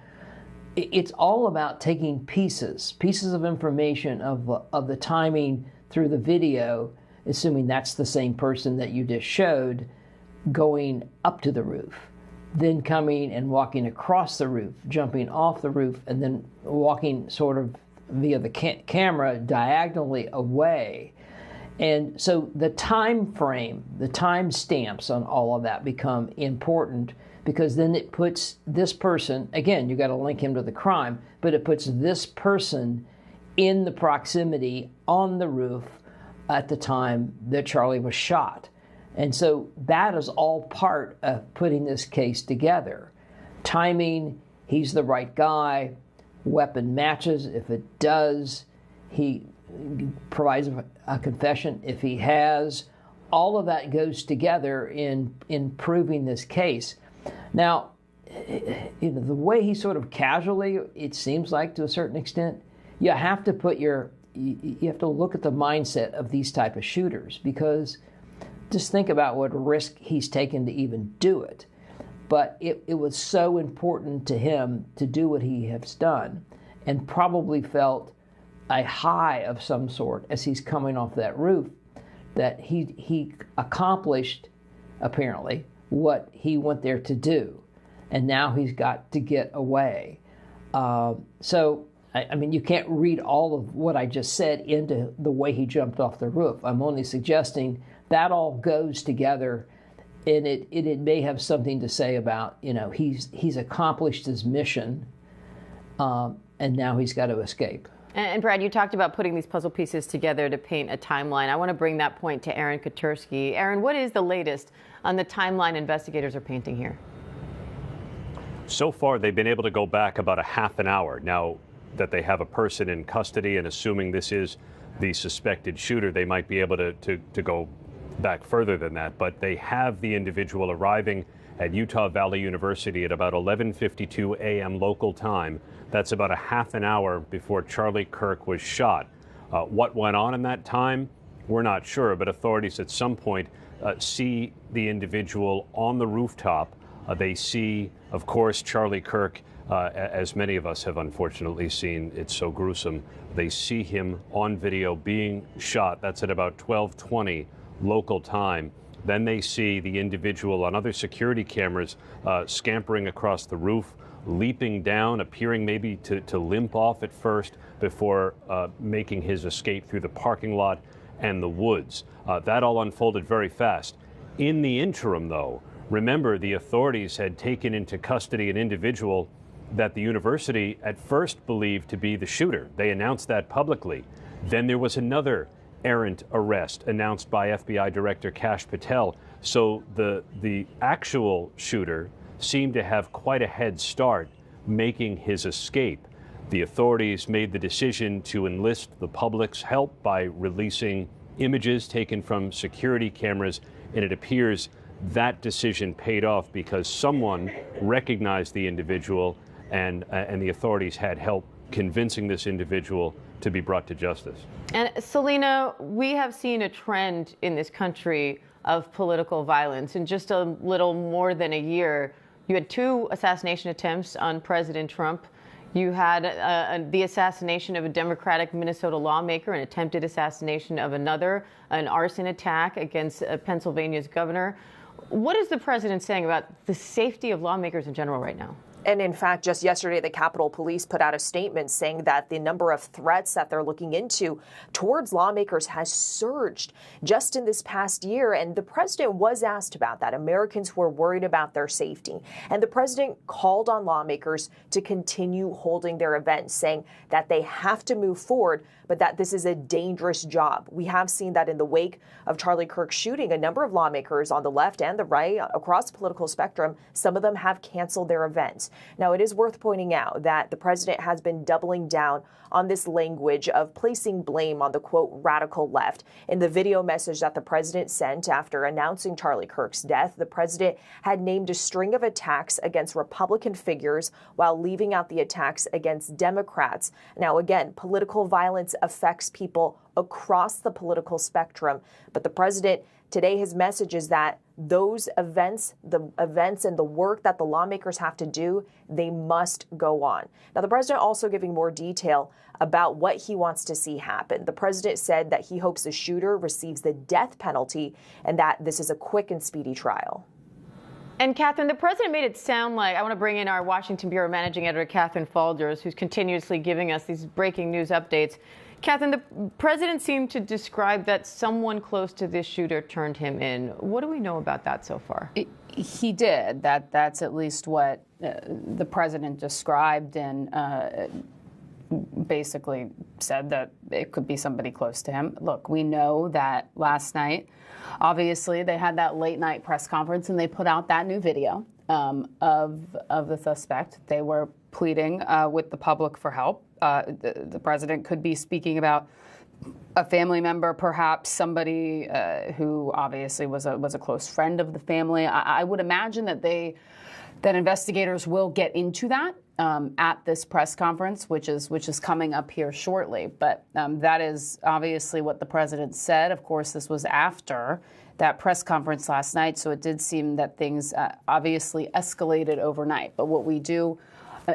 it's all about taking pieces of information of the timing through the video, assuming that's the same person that you just showed, going up to the roof, then coming and walking across the roof, jumping off the roof, and then walking sort of via the camera diagonally away. And so the time frame, the time stamps on all of that become important, because then it puts this person, again, you got to link him to the crime, but it puts this person in the proximity on the roof at the time that Charlie was shot. And so that is all part of putting this case together. Timing, he's the right guy, weapon matches. If it does, he provides a confession if he has. All of that goes together in proving this case. Now, the way he sort of casually, it seems like to a certain extent, you have to look at the mindset of these type of shooters, because just think about what risk he's taken to even do it. But it was so important to him to do what he has done, and probably felt a high of some sort as he's coming off that roof, that he accomplished, apparently, what he went there to do. And now he's got to get away. So, I mean, you can't read all of what I just said into the way he jumped off the roof. I'm only suggesting that all goes together, and it may have something to say about, he's accomplished his mission, and now he's got to escape. And Brad, you talked about putting these puzzle pieces together to paint a timeline. I want to bring that point to Aaron Katersky. Aaron, what is the latest on the timeline investigators are painting here? So far, they've been able to go back about a half an hour. Now that they have a person in custody, and assuming this is the suspected shooter, they might be able to go back further than that. But they have the individual arriving at Utah Valley University at about 11:52 a.m. local time. That's about a half an hour before Charlie Kirk was shot. What went on in that time, we're not sure, but authorities at some point see the individual on the rooftop. They see, of course, Charlie Kirk, as many of us have unfortunately seen. It's so gruesome. They see him on video being shot. That's at about 12:20 local time. Then they see the individual on other security cameras scampering across the roof, leaping down, appearing maybe to limp off at first before making his escape through the parking lot and the woods. That all unfolded very fast. In the interim, though, remember, the authorities had taken into custody an individual that the university at first believed to be the shooter. They announced that publicly. Then there was another errant arrest announced by FBI Director Kash Patel. So the actual shooter seemed to have quite a head start making his escape. The authorities made the decision to enlist the public's help by releasing images taken from security cameras, and it appears that decision paid off because someone recognized the individual, and the authorities had help convincing this individual to be brought to justice. And Selena, we have seen a trend in this country of political violence. In just a little more than a year, you had 2 assassination attempts on President Trump. You had the assassination of a Democratic Minnesota lawmaker, an attempted assassination of another, an arson attack against Pennsylvania's governor. What is the president saying about the safety of lawmakers in general right now? And in fact, just yesterday, the Capitol Police put out a statement saying that the number of threats that they're looking into towards lawmakers has surged just in this past year. And the president was asked about that. Americans were worried about their safety. And the president called on lawmakers to continue holding their events, saying that they have to move forward, but that this is a dangerous job. We have seen that in the wake of Charlie Kirk shooting, a number of lawmakers on the left and the right across the political spectrum, some of them have canceled their events. Now, it is worth pointing out that the president has been doubling down on this language of placing blame on the, quote, radical left. In the video message that the president sent after announcing Charlie Kirk's death, the president had named a string of attacks against Republican figures while leaving out the attacks against Democrats. Now, again, political violence affects people across the political spectrum, but the president today, his message is that those events, and the work that the lawmakers have to do, they must go on. Now, the president also giving more detail about what he wants to see happen. The president said that he hopes the shooter receives the death penalty and that this is a quick and speedy trial. And Catherine, the president made it sound like, I want to bring in our Washington Bureau Managing Editor, Catherine Falders, who's continuously giving us these breaking news updates. Catherine, the president seemed to describe that someone close to this shooter turned him in. What do we know about that so far? He did. That's at least what the president described, and basically said that it could be somebody close to him. Look, we know that last night, obviously, they had that late night press conference and they put out that new video of the suspect. They were pleading with the public for help. The president could be speaking about a family member, perhaps somebody who obviously was a close friend of the family. I would imagine that investigators will get into that at this press conference, which is coming up here shortly. But that is obviously what the president said. Of course, this was after that press conference last night, so it did seem that things obviously escalated overnight. But what we do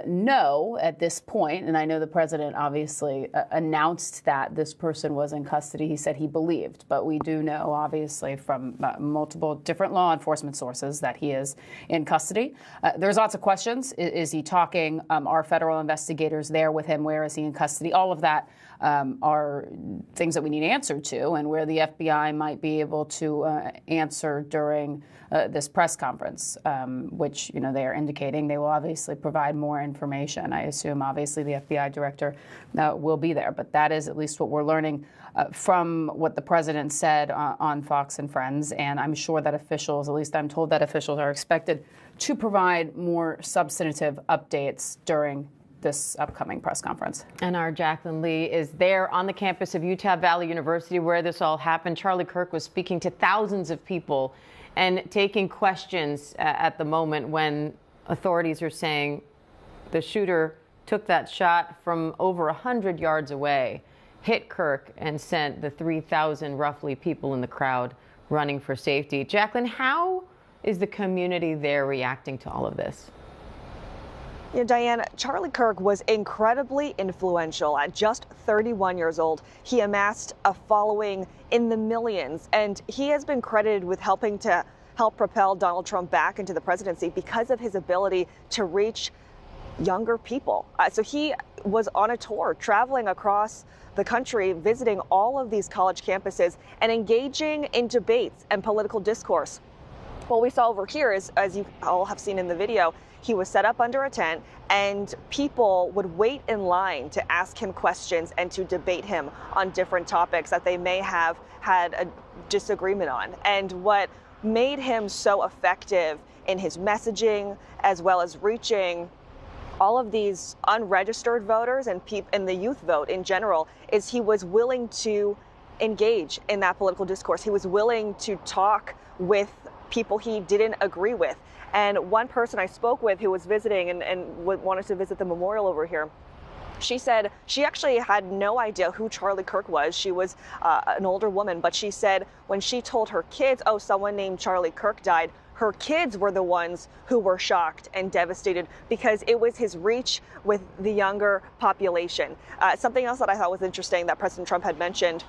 know at this point, and I know the president obviously announced that this person was in custody. He said he believed, but we do know obviously from multiple different law enforcement sources that he is in custody. There's lots of questions. Is he talking? Are federal investigators there with him? Where is he in custody? All of that are things that we need answered to, and where the FBI might be able to answer during this press conference, which they are indicating they will obviously provide more information. I assume obviously the FBI director will be there, but that is at least what we're learning from what the president said on Fox and Friends. And I'm sure that officials, at least I'm told that officials are expected to provide more substantive updates during this upcoming press conference. And our Jacqueline Lee is there on the campus of Utah Valley University where this all happened. Charlie Kirk was speaking to thousands of people and taking questions at the moment when authorities are saying the shooter took that shot from over 100 yards away, hit Kirk, and sent the 3,000 roughly people in the crowd running for safety. Jacqueline, how is the community there reacting to all of this? Diane, Charlie Kirk was incredibly influential. At just 31 years old, he amassed a following in the millions, and he has been credited with helping to propel Donald Trump back into the presidency because of his ability to reach younger people. So he was on a tour, traveling across the country, visiting all of these college campuses and engaging in debates and political discourse. What we saw over here is, as you all have seen in the video, he was set up under a tent and people would wait in line to ask him questions and to debate him on different topics that they may have had a disagreement on. And what made him so effective in his messaging, as well as reaching all of these unregistered voters and the youth vote in general is he was willing to engage in that political discourse. He was willing to talk with people he didn't agree with. And one person I spoke with who was visiting and wanted to visit the memorial over here, she said she actually had no idea who Charlie Kirk was. She was an older woman, but she said when she told her kids, oh, someone named Charlie Kirk died, her kids were the ones who were shocked and devastated because it was his reach with the younger population. Something else that I thought was interesting that President Trump had mentioned,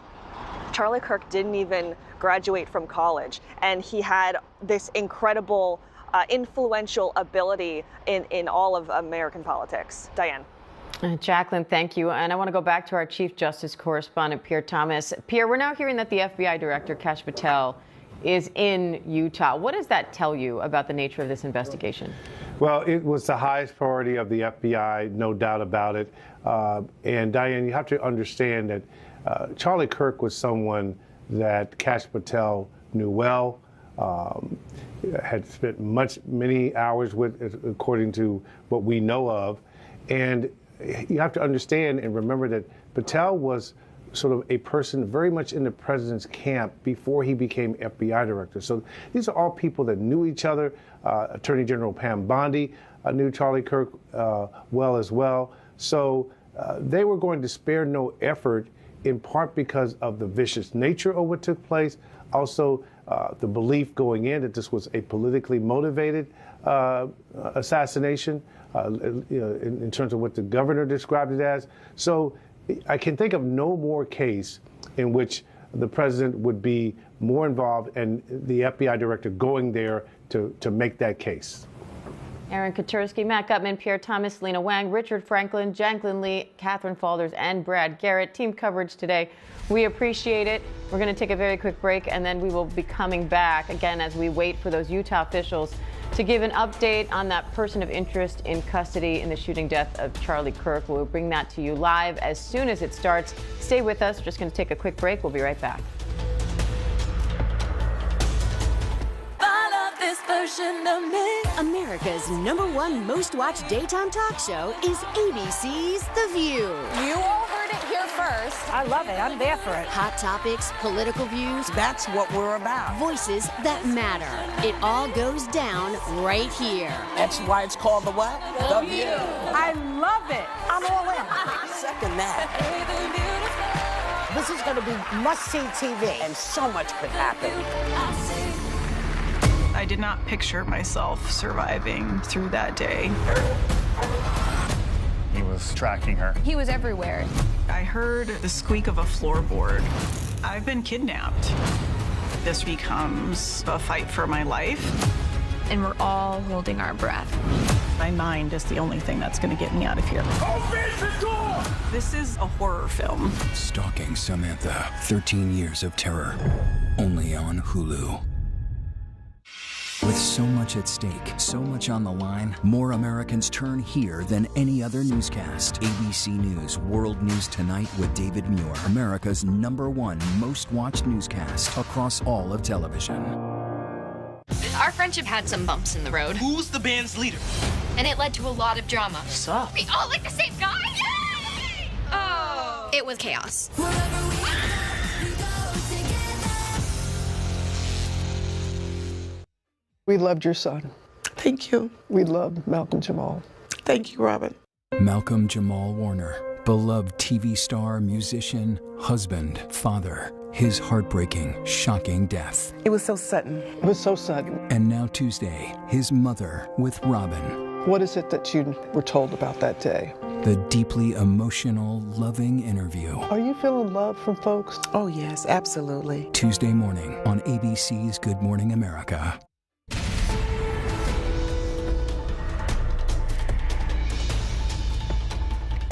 Charlie Kirk didn't even graduate from college, and he had this incredible influential ability in all of American politics. Diane. Jacqueline, thank you. And I want to go back to our Chief Justice correspondent, Pierre Thomas. Pierre, we're now hearing that the FBI Director, Kash Patel, is in Utah. What does that tell you about the nature of this investigation? Well, it was the highest priority of the FBI, no doubt about it. And Diane, you have to understand that Charlie Kirk was someone that Kash Patel knew well, had spent many hours with, according to what we know of. And you have to understand and remember that Patel was sort of a person very much in the president's camp before he became FBI director. So these are all people that knew each other. Attorney General Pam Bondi knew Charlie Kirk well as well. So they were going to spare no effort, in part because of the vicious nature of what took place. Also, the belief going in that this was a politically motivated assassination, in terms of what the governor described it as. So I can think of no more case in which the president would be more involved and the FBI director going there to make that case. Aaron Katursky, Matt Gutman, Pierre Thomas, Lena Wang, Richard Franklin, Jacqueline Lee, Catherine Falders, and Brad Garrett. Team coverage today. We appreciate it. We're going to take a very quick break, and then we will be coming back again as we wait for those Utah officials to give an update on that person of interest in custody in the shooting death of Charlie Kirk. We'll bring that to you live as soon as it starts. Stay with us. We're just going to take a quick break. We'll be right back. This version of me. America's #1 most watched daytime talk show is ABC's The View. You all heard it here first. I love it. I'm there for it. Hot topics, political views. That's what we're about. Voices that matter. It all goes down right here. That's why it's called the what? The View. I love it. I'm all in. Second that. This is going to be must-see TV, and so much could happen. I did not picture myself surviving through that day. He was tracking her. He was everywhere. I heard the squeak of a floorboard. I've been kidnapped. This becomes a fight for my life. And we're all holding our breath. My mind is the only thing that's going to get me out of here. This is a horror film. Stalking Samantha, 13 years of terror, only on Hulu. With so much at stake, so much on the line, more Americans turn here than any other newscast. ABC News World News Tonight with David Muir, America's #1 most watched newscast across all of television. Our friendship had some bumps in the road. Who's the band's leader? And it led to a lot of drama. Sup? We all like the same guy? Yay! Oh. It was chaos. We loved your son. Thank you. We loved Malcolm Jamal. Thank you, Robin. Malcolm Jamal Warner, beloved TV star, musician, husband, father. His heartbreaking, shocking death. It was so sudden. It was so sudden. And now Tuesday, his mother with Robin. What is it that you were told about that day? The deeply emotional, loving interview. Are you feeling love from folks? Oh, yes, absolutely. Tuesday morning on ABC's Good Morning America.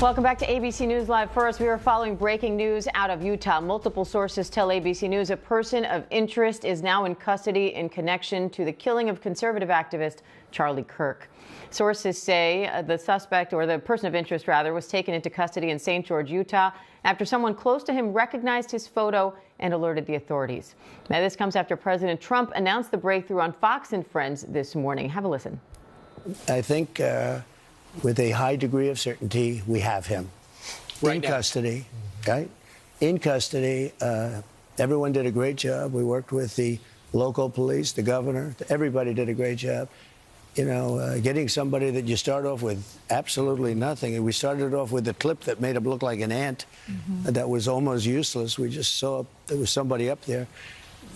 Welcome back to ABC News Live. First, we are following breaking news out of Utah. Multiple sources tell ABC News a person of interest is now in custody in connection to the killing of conservative activist Charlie Kirk. Sources say the suspect, or the person of interest rather, was taken into custody in St. George, Utah, after someone close to him recognized his photo and alerted the authorities. Now, this comes after President Trump announced the breakthrough on Fox and Friends this morning. Have a listen. I think with a high degree of certainty, we have him in custody, right? In custody. Everyone did a great job. We worked with the local police, the governor. Everybody did a great job. You know, getting somebody that you start off with absolutely nothing. And we started off with a clip that made him look like an ant that was almost useless. We just saw there was somebody up there.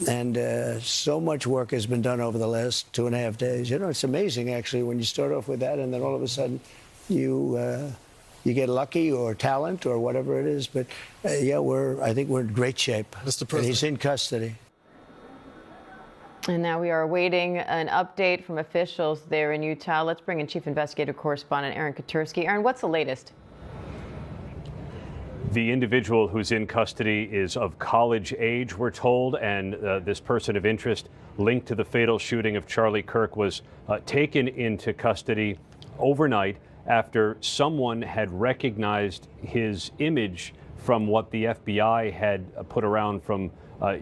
And so much work has been done over the last 2.5 days. You know, it's amazing, actually, when you start off with that and then all of a sudden you get lucky or talent or whatever it is. But, yeah, I think we're in great shape. Mr. President. And he's in custody. And now we are awaiting an update from officials there in Utah. Let's bring in Chief Investigative Correspondent Aaron Katersky. Aaron, what's the latest? The individual who's in custody is of college age, we're told, and this person of interest linked to the fatal shooting of Charlie Kirk was taken into custody overnight after someone had recognized his image from what the FBI had put around from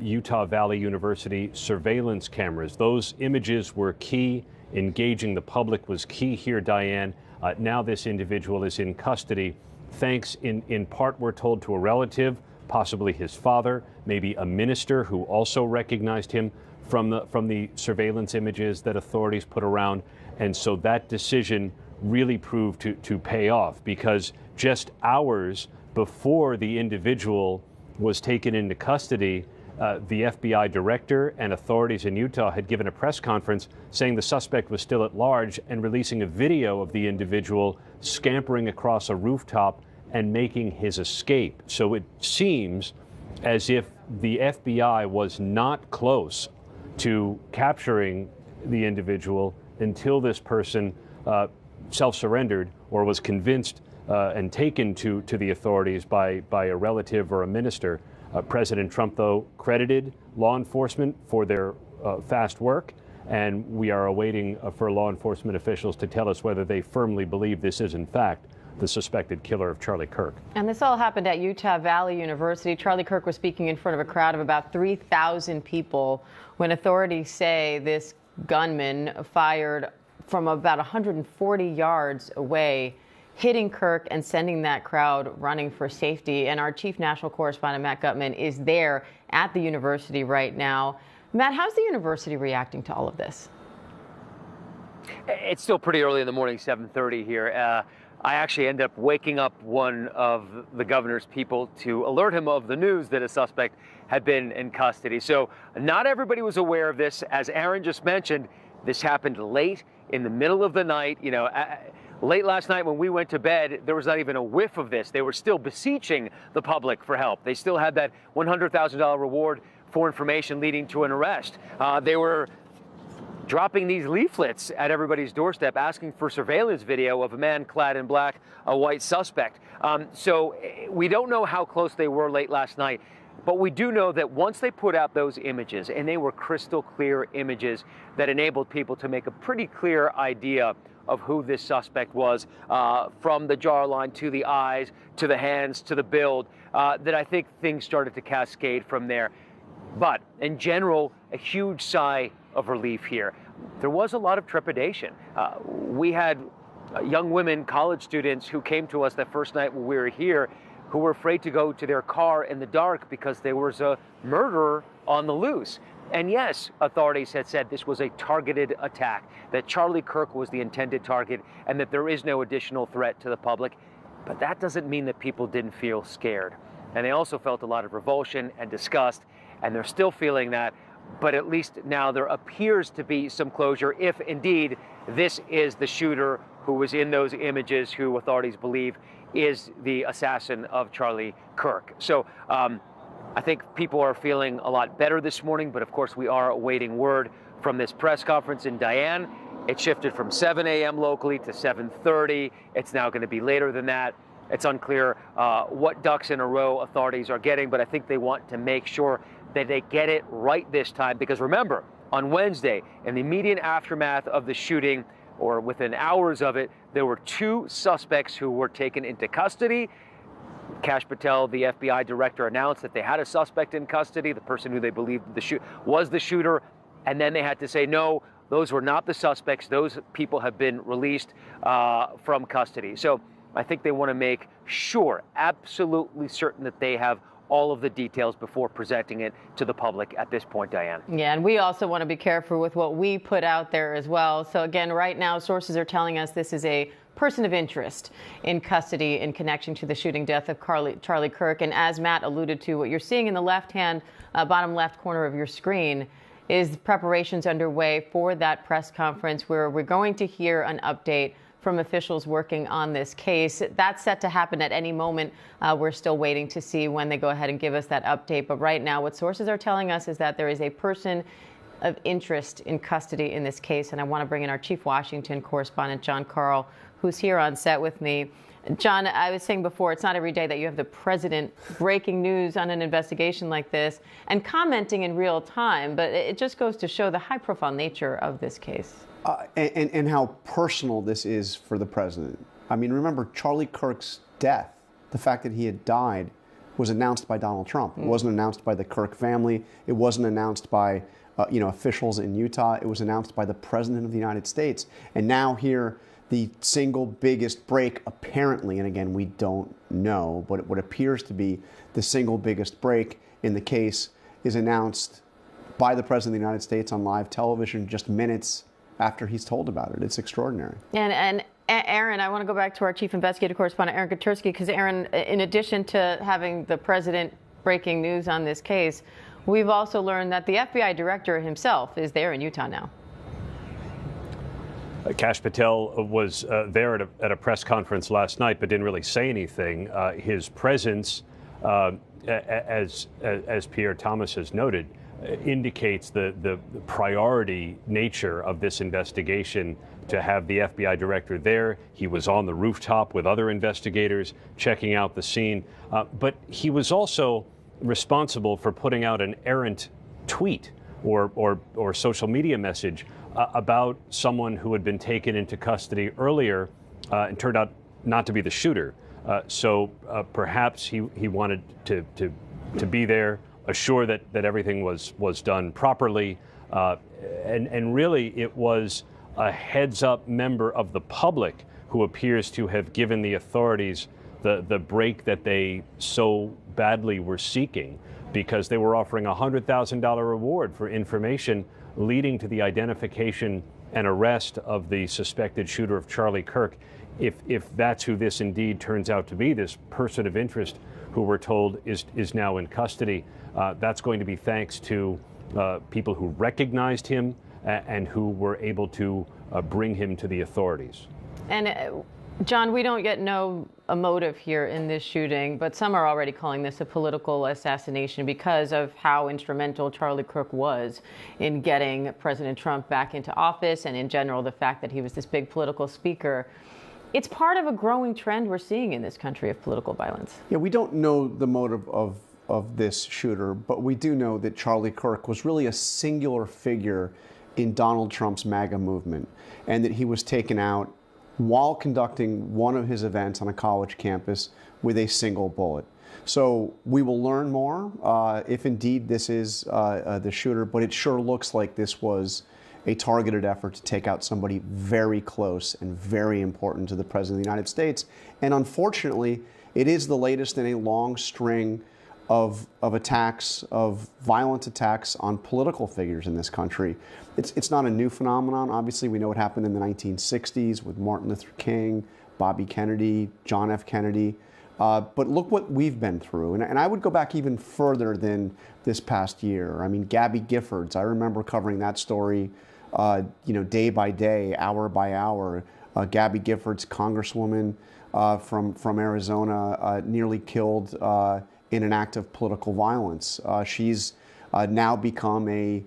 Utah Valley University surveillance cameras. Those images were key. Engaging the public was key here, Diane. Now this individual is in custody, thanks in part, we're told, to a relative, possibly his father, maybe a minister who also recognized him from the surveillance images that authorities put around. And so that decision really proved to pay off, because just hours before the individual was taken into custody, the FBI director and authorities in Utah had given a press conference saying the suspect was still at large and releasing a video of the individual scampering across a rooftop and making his escape. So it seems as if the FBI was not close to capturing the individual until this person self-surrendered or was convinced and taken to the authorities by a relative or a minister. President Trump, though, credited law enforcement for their fast work, and we are awaiting for law enforcement officials to tell us whether they firmly believe this is, in fact, the suspected killer of Charlie Kirk. And this all happened at Utah Valley University. Charlie Kirk was speaking in front of a crowd of about 3,000 people when authorities say this gunman fired from about 140 yards away, hitting Kirk and sending that crowd running for safety. And our chief national correspondent, Matt Gutman, is there at the university right now. Matt, how's the university reacting to all of this? It's still pretty early in the morning, 7:30 here. I actually ended up waking up one of the governor's people to alert him of the news that a suspect had been in custody. So not everybody was aware of this. As Aaron just mentioned, this happened late in the middle of the night. You know, late last night when we went to bed, there was not even a whiff of this. They were still beseeching the public for help. They still had that $100,000 reward for information leading to an arrest. They were dropping these leaflets at everybody's doorstep asking for surveillance video of a man clad in black, a white suspect. So we don't know how close they were late last night, but we do know that once they put out those images, and they were crystal clear images that enabled people to make a pretty clear idea of who this suspect was, from the jawline to the eyes, to the hands, to the build, that I think things started to cascade from there. But in general, a huge sigh of relief here. There was a lot of trepidation. We had young women, college students, who came to us that first night when we were here, who were afraid to go to their car in the dark because there was a murderer on the loose. And yes, authorities had said this was a targeted attack, that Charlie Kirk was the intended target, and that there is no additional threat to the public. But that doesn't mean that people didn't feel scared. And they also felt a lot of revulsion and disgust, and they're still feeling that. But at least now there appears to be some closure if indeed this is the shooter who was in those images, who authorities believe is the assassin of Charlie Kirk. So I think people are feeling a lot better this morning, but of course we are awaiting word from this press conference in Diane. It shifted from 7 a.m. locally to 7:30. It's now going to be later than that. It's unclear what ducks in a row authorities are getting, but I think they want to make sure that they get it right this time. Because remember, on Wednesday, in the immediate aftermath of the shooting, or within hours of it, there were 2 suspects who were taken into custody. Kash Patel, the FBI director, announced that they had a suspect in custody, the person who they believed was the shooter, and then they had to say, no, those were not the suspects. Those people have been released from custody. So I think they want to make sure, absolutely certain, that they have all of the details before presenting it to the public at this point, Diane. Yeah, and we also want to be careful with what we put out there as well. So again, right now, sources are telling us this is a person of interest in custody in connection to the shooting death of Charlie Kirk. And as Matt alluded to, what you're seeing in the left-hand, bottom left corner of your screen is preparations underway for that press conference where we're going to hear an update from officials working on this case. That's set to happen at any moment. We're still waiting to see when they go ahead and give us that update. But right now, what sources are telling us is that there is a person of interest in custody in this case. And I want to bring in our Chief Washington correspondent, John Carl, who's here on set with me. John, I was saying before, it's not every day that you have the president breaking news on an investigation like this and commenting in real time. But it just goes to show the high-profile nature of this case. And how personal this is for the president. I mean, remember, Charlie Kirk's death, the fact that he had died, was announced by Donald Trump. It wasn't announced by the Kirk family. It wasn't announced by officials in Utah. It was announced by the President of the United States. And now here, the single biggest break, apparently, and again, we don't know, but what appears to be the single biggest break in the case is announced by the President of the United States on live television just minutes after he's told about it. It's extraordinary. And Aaron, I want to go back to our chief investigative correspondent, Aaron Katersky, because Aaron, in addition to having the president breaking news on this case, we've also learned that the FBI director himself is there in Utah now. Kash Patel was there at a press conference last night, but didn't really say anything. His presence, as Pierre Thomas has noted, indicates the priority nature of this investigation to have the FBI director there. He was on the rooftop with other investigators checking out the scene. But he was also responsible for putting out an errant tweet or social media message about someone who had been taken into custody earlier and turned out not to be the shooter. So perhaps he wanted to be there, assure that everything was done properly. And really, it was a heads-up member of the public who appears to have given the authorities the break that they so badly were seeking, because they were offering a $100,000 reward for information leading to the identification and arrest of the suspected shooter of Charlie Kirk. If that's who this indeed turns out to be, this person of interest who we're told is now in custody, that's going to be thanks to people who recognized him and who were able to bring him to the authorities. And John, we don't yet know a motive here in this shooting, but some are already calling this a political assassination because of how instrumental Charlie Kirk was in getting President Trump back into office, and in general, the fact that he was this big political speaker. It's part of a growing trend we're seeing in this country of political violence. Yeah, we don't know the motive of this shooter, but we do know that Charlie Kirk was really a singular figure in Donald Trump's MAGA movement, and that he was taken out while conducting one of his events on a college campus with a single bullet. So we will learn more if indeed this is the shooter, but it sure looks like this was a targeted effort to take out somebody very close and very important to the President of the United States. And unfortunately, it is the latest in a long string of attacks, of violent attacks on political figures in this country. It's not a new phenomenon. Obviously, we know what happened in the 1960s with Martin Luther King, Bobby Kennedy, John F. Kennedy. But look what we've been through. And I would go back even further than this past year. I mean, Gabby Giffords, I remember covering that story, day by day, hour by hour. Gabby Giffords, Congresswoman from Arizona, nearly killed in an act of political violence. She's now become a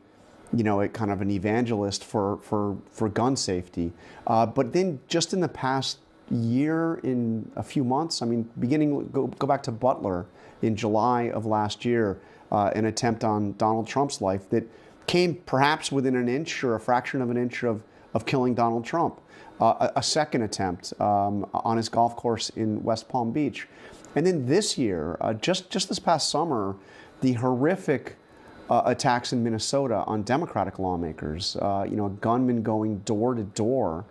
kind of an evangelist for gun safety. But then just in the past year, in a few months, I mean, go back to Butler in July of last year, an attempt on Donald Trump's life that came perhaps within an inch or a fraction of an inch of killing Donald Trump. A second attempt on his golf course in West Palm Beach. And then this year, just this past summer, the horrific attacks in Minnesota on Democratic lawmakers. A gunman going door to door,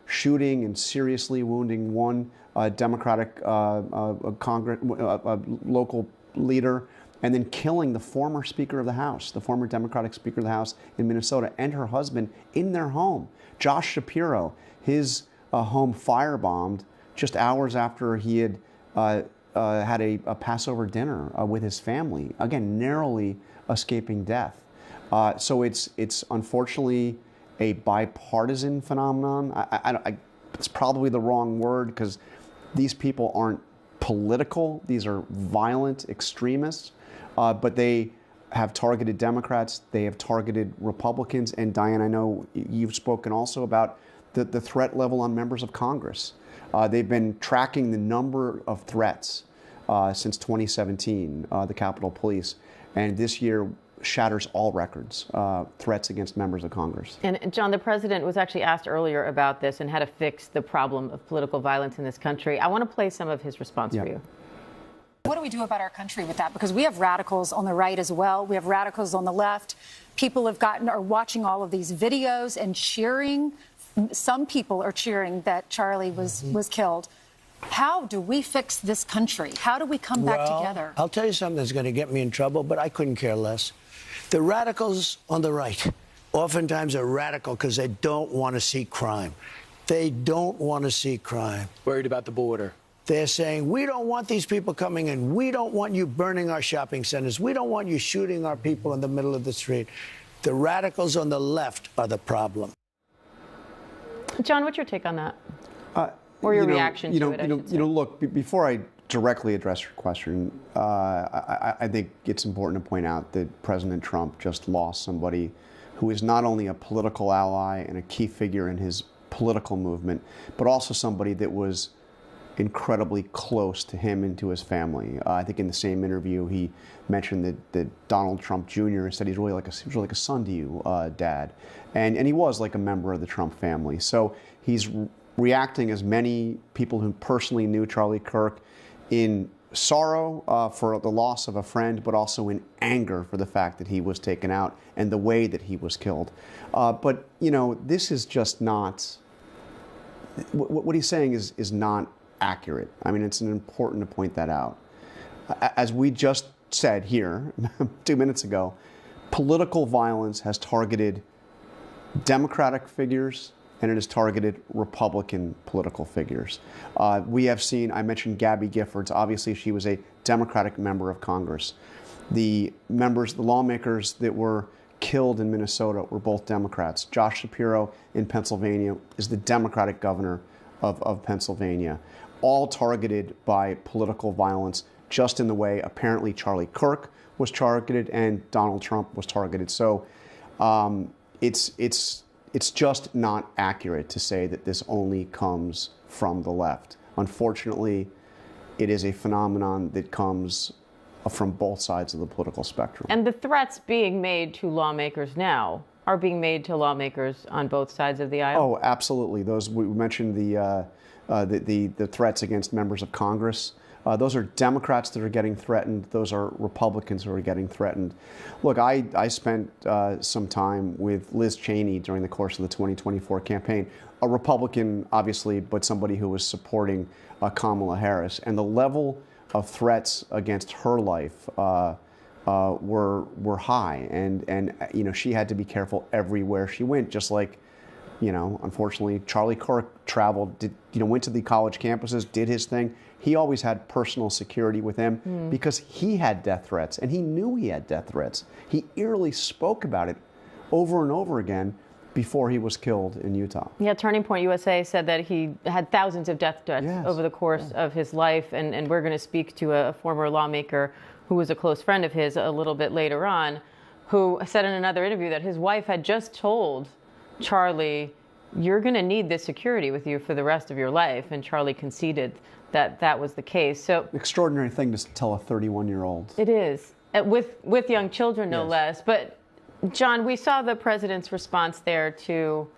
shooting and seriously wounding one Democratic Congress local leader, and then killing the former Speaker of the House, the former Democratic Speaker of the House in Minnesota, and her husband in their home. Josh Shapiro, his home firebombed just hours after he had had a Passover dinner with his family. Again, narrowly escaping death. So it's unfortunately a bipartisan phenomenon. It's probably the wrong word because these people aren't political. These are violent extremists, but they have targeted Democrats. They have targeted Republicans. And Diane, I know you've spoken also about the threat level on members of Congress. They've been tracking the number of threats since 2017, the Capitol Police, and this year shatters all records, threats against members of Congress. And John, the president was actually asked earlier about this and how to fix the problem of political violence in this country. I want to play some of his response for you. What do we do about our country with that? Because we have radicals on the right as well. We have radicals on the left. People are watching all of these videos and cheering. Some people are cheering that Charlie was killed. How do we fix this country? How do we come back together? I'll tell you something that's going to get me in trouble, but I couldn't care less. The radicals on the right oftentimes are radical because they don't want to see crime. They don't want to see crime. Worried about the border. They're saying, we don't want these people coming in. We don't want you burning our shopping centers. We don't want you shooting our people in the middle of the street. The radicals on the left are the problem. John, what's your take on that? Or your reaction to it, I should say. Look, before I directly address your question, I think it's important to point out that President Trump just lost somebody who is not only a political ally and a key figure in his political movement, but also somebody that was incredibly close to him and to his family. I think in the same interview, he mentioned that Donald Trump Jr. said he's really like a son to you, Dad. And he was like a member of the Trump family. So he's reacting, as many people who personally knew Charlie Kirk, in sorrow for the loss of a friend, but also in anger for the fact that he was taken out and the way that he was killed. But, this is just not, what he's saying is not accurate. I mean, it's important to point that out. As we just said here 2 minutes ago, political violence has targeted Democratic figures and it has targeted Republican political figures. We have seen, I mentioned Gabby Giffords, obviously she was a Democratic member of Congress. The lawmakers that were killed in Minnesota were both Democrats. Josh Shapiro in Pennsylvania is the Democratic governor of Pennsylvania, all targeted by political violence, just in the way apparently Charlie Kirk was targeted and Donald Trump was targeted. So it's just not accurate to say that this only comes from the left. Unfortunately, it is a phenomenon that comes from both sides of the political spectrum. And the threats being made to lawmakers now are being made to lawmakers on both sides of the aisle? Oh, absolutely. Those, we mentioned the threats against members of Congress. Those are Democrats that are getting threatened. Those are Republicans who are getting threatened. Look, I spent some time with Liz Cheney during the course of the 2024 campaign, a Republican, obviously, but somebody who was supporting Kamala Harris. And the level of threats against her life were high. And she had to be careful everywhere she went, just like, unfortunately, Charlie Kirk traveled, went to the college campuses, did his thing. He always had personal security with him because he had death threats, and he knew he had death threats. He eerily spoke about it over and over again before he was killed in Utah. Yeah, Turning Point USA said that he had thousands of death threats over the course of his life, and we're going to speak to a former lawmaker who was a close friend of his a little bit later on, who said in another interview that his wife had just told Charlie, you're going to need this security with you for the rest of your life. And Charlie conceded that that was the case. So extraordinary thing to tell a 31-year-old. It is, with young children, no less. But John, we saw the president's response there to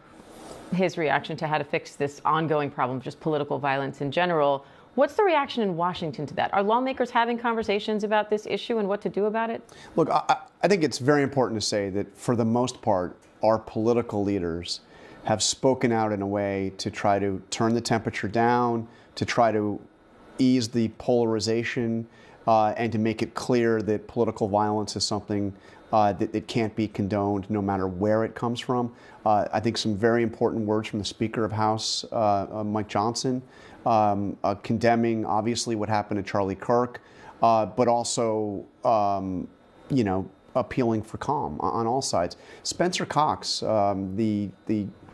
his reaction to how to fix this ongoing problem, just political violence in general. What's the reaction in Washington to that? Are lawmakers having conversations about this issue and what to do about it? Look, I think it's very important to say that for the most part, our political leaders have spoken out in a way to try to turn the temperature down, to try to ease the polarization, and to make it clear that political violence is something that can't be condoned no matter where it comes from. I think some very important words from the Speaker of House, Mike Johnson, condemning obviously what happened to Charlie Kirk, but also, appealing for calm on all sides. Spencer Cox, the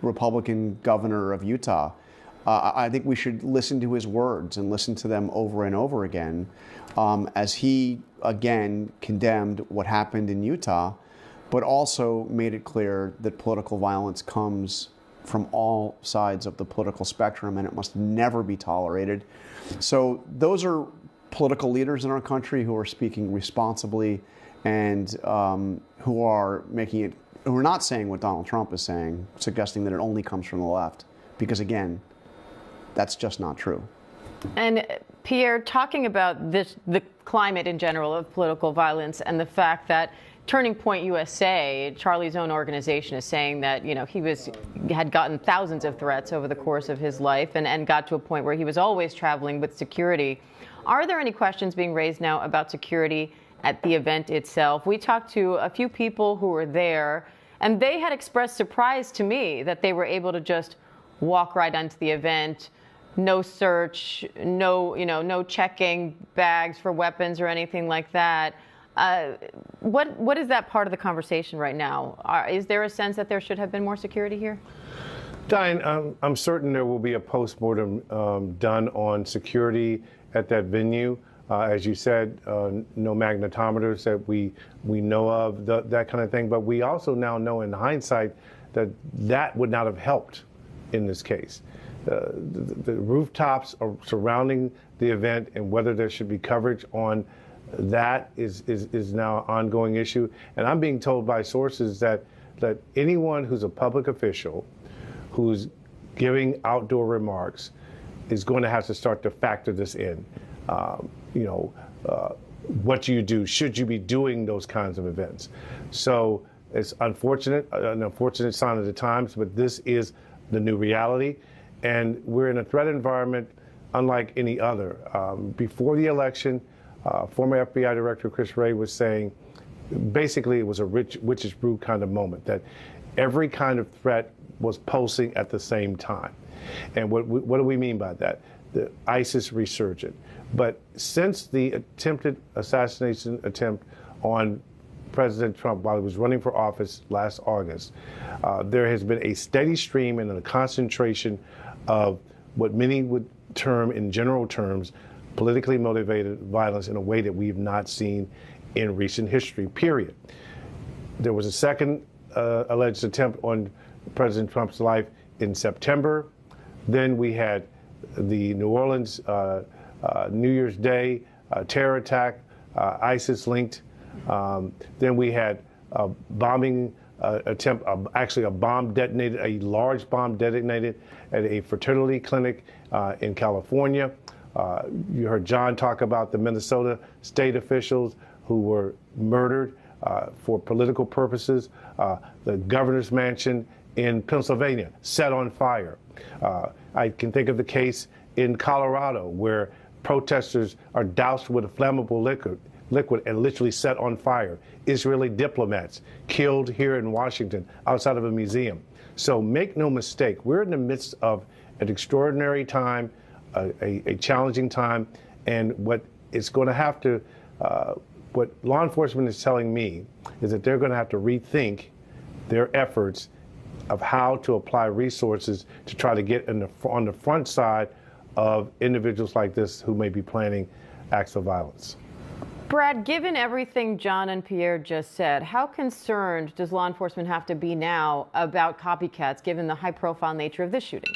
Republican governor of Utah, I think we should listen to his words and listen to them over and over again as he, again, condemned what happened in Utah, but also made it clear that political violence comes from all sides of the political spectrum and it must never be tolerated. So those are political leaders in our country who are speaking responsibly and who are not saying what Donald Trump is saying, suggesting that it only comes from the left. Because again, that's just not true. And Pierre, talking about the climate in general of political violence and the fact that Turning Point USA, Charlie's own organization, is saying that, he had gotten thousands of threats over the course of his life and got to a point where he was always traveling with security. Are there any questions being raised now about security at the event itself? We talked to a few people who were there, and they had expressed surprise to me that they were able to just walk right onto the event. No search, no checking bags for weapons or anything like that. What is that part of the conversation right now? Is there a sense that there should have been more security here? Diane, I'm certain there will be a postmortem done on security at that venue. As you said, no magnetometers that we know of, that kind of thing. But we also now know in hindsight that would not have helped in this case. The rooftops are surrounding the event, and whether there should be coverage on that is now an ongoing issue. And I'm being told by sources that anyone who's a public official who's giving outdoor remarks is going to have to start to factor this in. What do you do? Should you be doing those kinds of events? So it's an unfortunate sign of the times, but this is the new reality. And we're in a threat environment unlike any other. Before the election, former FBI Director Chris Wray was saying, basically it was a witch's brew kind of moment, that every kind of threat was pulsing at the same time. And what do we mean by that? The ISIS resurgent. But since the attempted assassination attempt on President Trump while he was running for office last August, there has been a steady stream and a concentration of what many would term, in general terms, politically motivated violence in a way that we've not seen in recent history, period. There was a second alleged attempt on President Trump's life in September. Then we had the New Orleans New Year's Day terror attack, ISIS-linked. Then we had a bombing attempt, actually a large bomb detonated at a fertility clinic in California. You heard John talk about the Minnesota state officials who were murdered for political purposes. The governor's mansion in Pennsylvania set on fire. I can think of the case in Colorado where protesters are doused with a flammable liquid and literally set on fire. Israeli diplomats killed here in Washington outside of a museum. So make no mistake, we're in the midst of an extraordinary time, a challenging time, and what law enforcement is telling me is that they're going to have to rethink their efforts of how to apply resources to try to get on the front side of individuals like this who may be planning acts of violence. Brad, given everything John and Pierre just said, how concerned does law enforcement have to be now about copycats, given the high-profile nature of this shooting?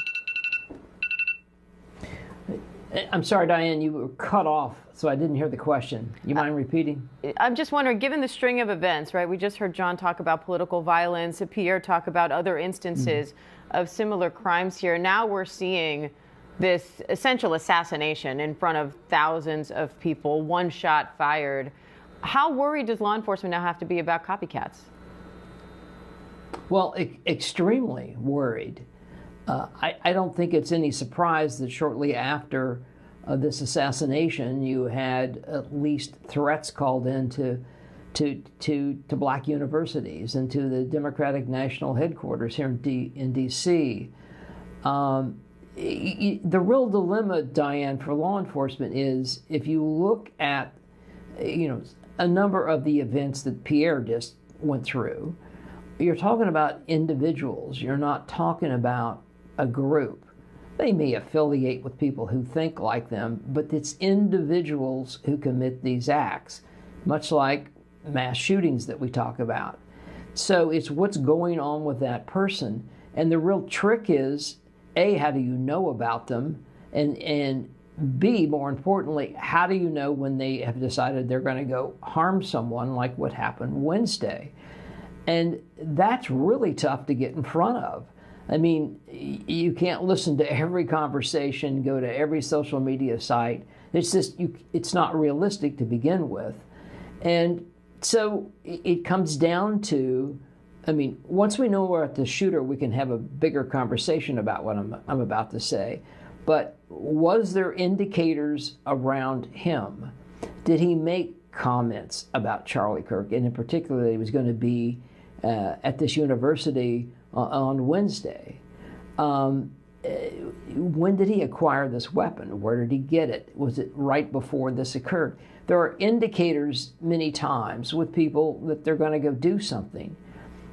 I'm sorry, Diane, you were cut off, so I didn't hear the question. You mind repeating? I'm just wondering, given the string of events, right? We just heard John talk about political violence, Pierre talk about other instances of similar crimes here. Now we're seeing this essential assassination in front of thousands of people, one shot fired. How worried does law enforcement now have to be about copycats? Well, extremely worried. I don't think it's any surprise that shortly after this assassination, you had at least threats called in to black universities and to the Democratic National Headquarters here in D.C. The real dilemma, Diane, for law enforcement is if you look at, a number of the events that Pierre just went through, you're talking about individuals. You're not talking about a group. They may affiliate with people who think like them, but it's individuals who commit these acts, much like mass shootings that we talk about. So it's what's going on with that person. And the real trick is, A, how do you know about them? And B, more importantly, how do you know when they have decided they're going to go harm someone, like what happened Wednesday? And that's really tough to get in front of. I mean, you can't listen to every conversation, go to every social media site. It's just, it's not realistic to begin with. And so it comes down to, once we know we're at the shooter, we can have a bigger conversation about what I'm about to say. But was there indicators around him? Did he make comments about Charlie Kirk, and in particular that he was going to be at this university on Wednesday? When did he acquire this weapon? Where did he get it? Was it right before this occurred? There are indicators many times with people that they're going to go do something.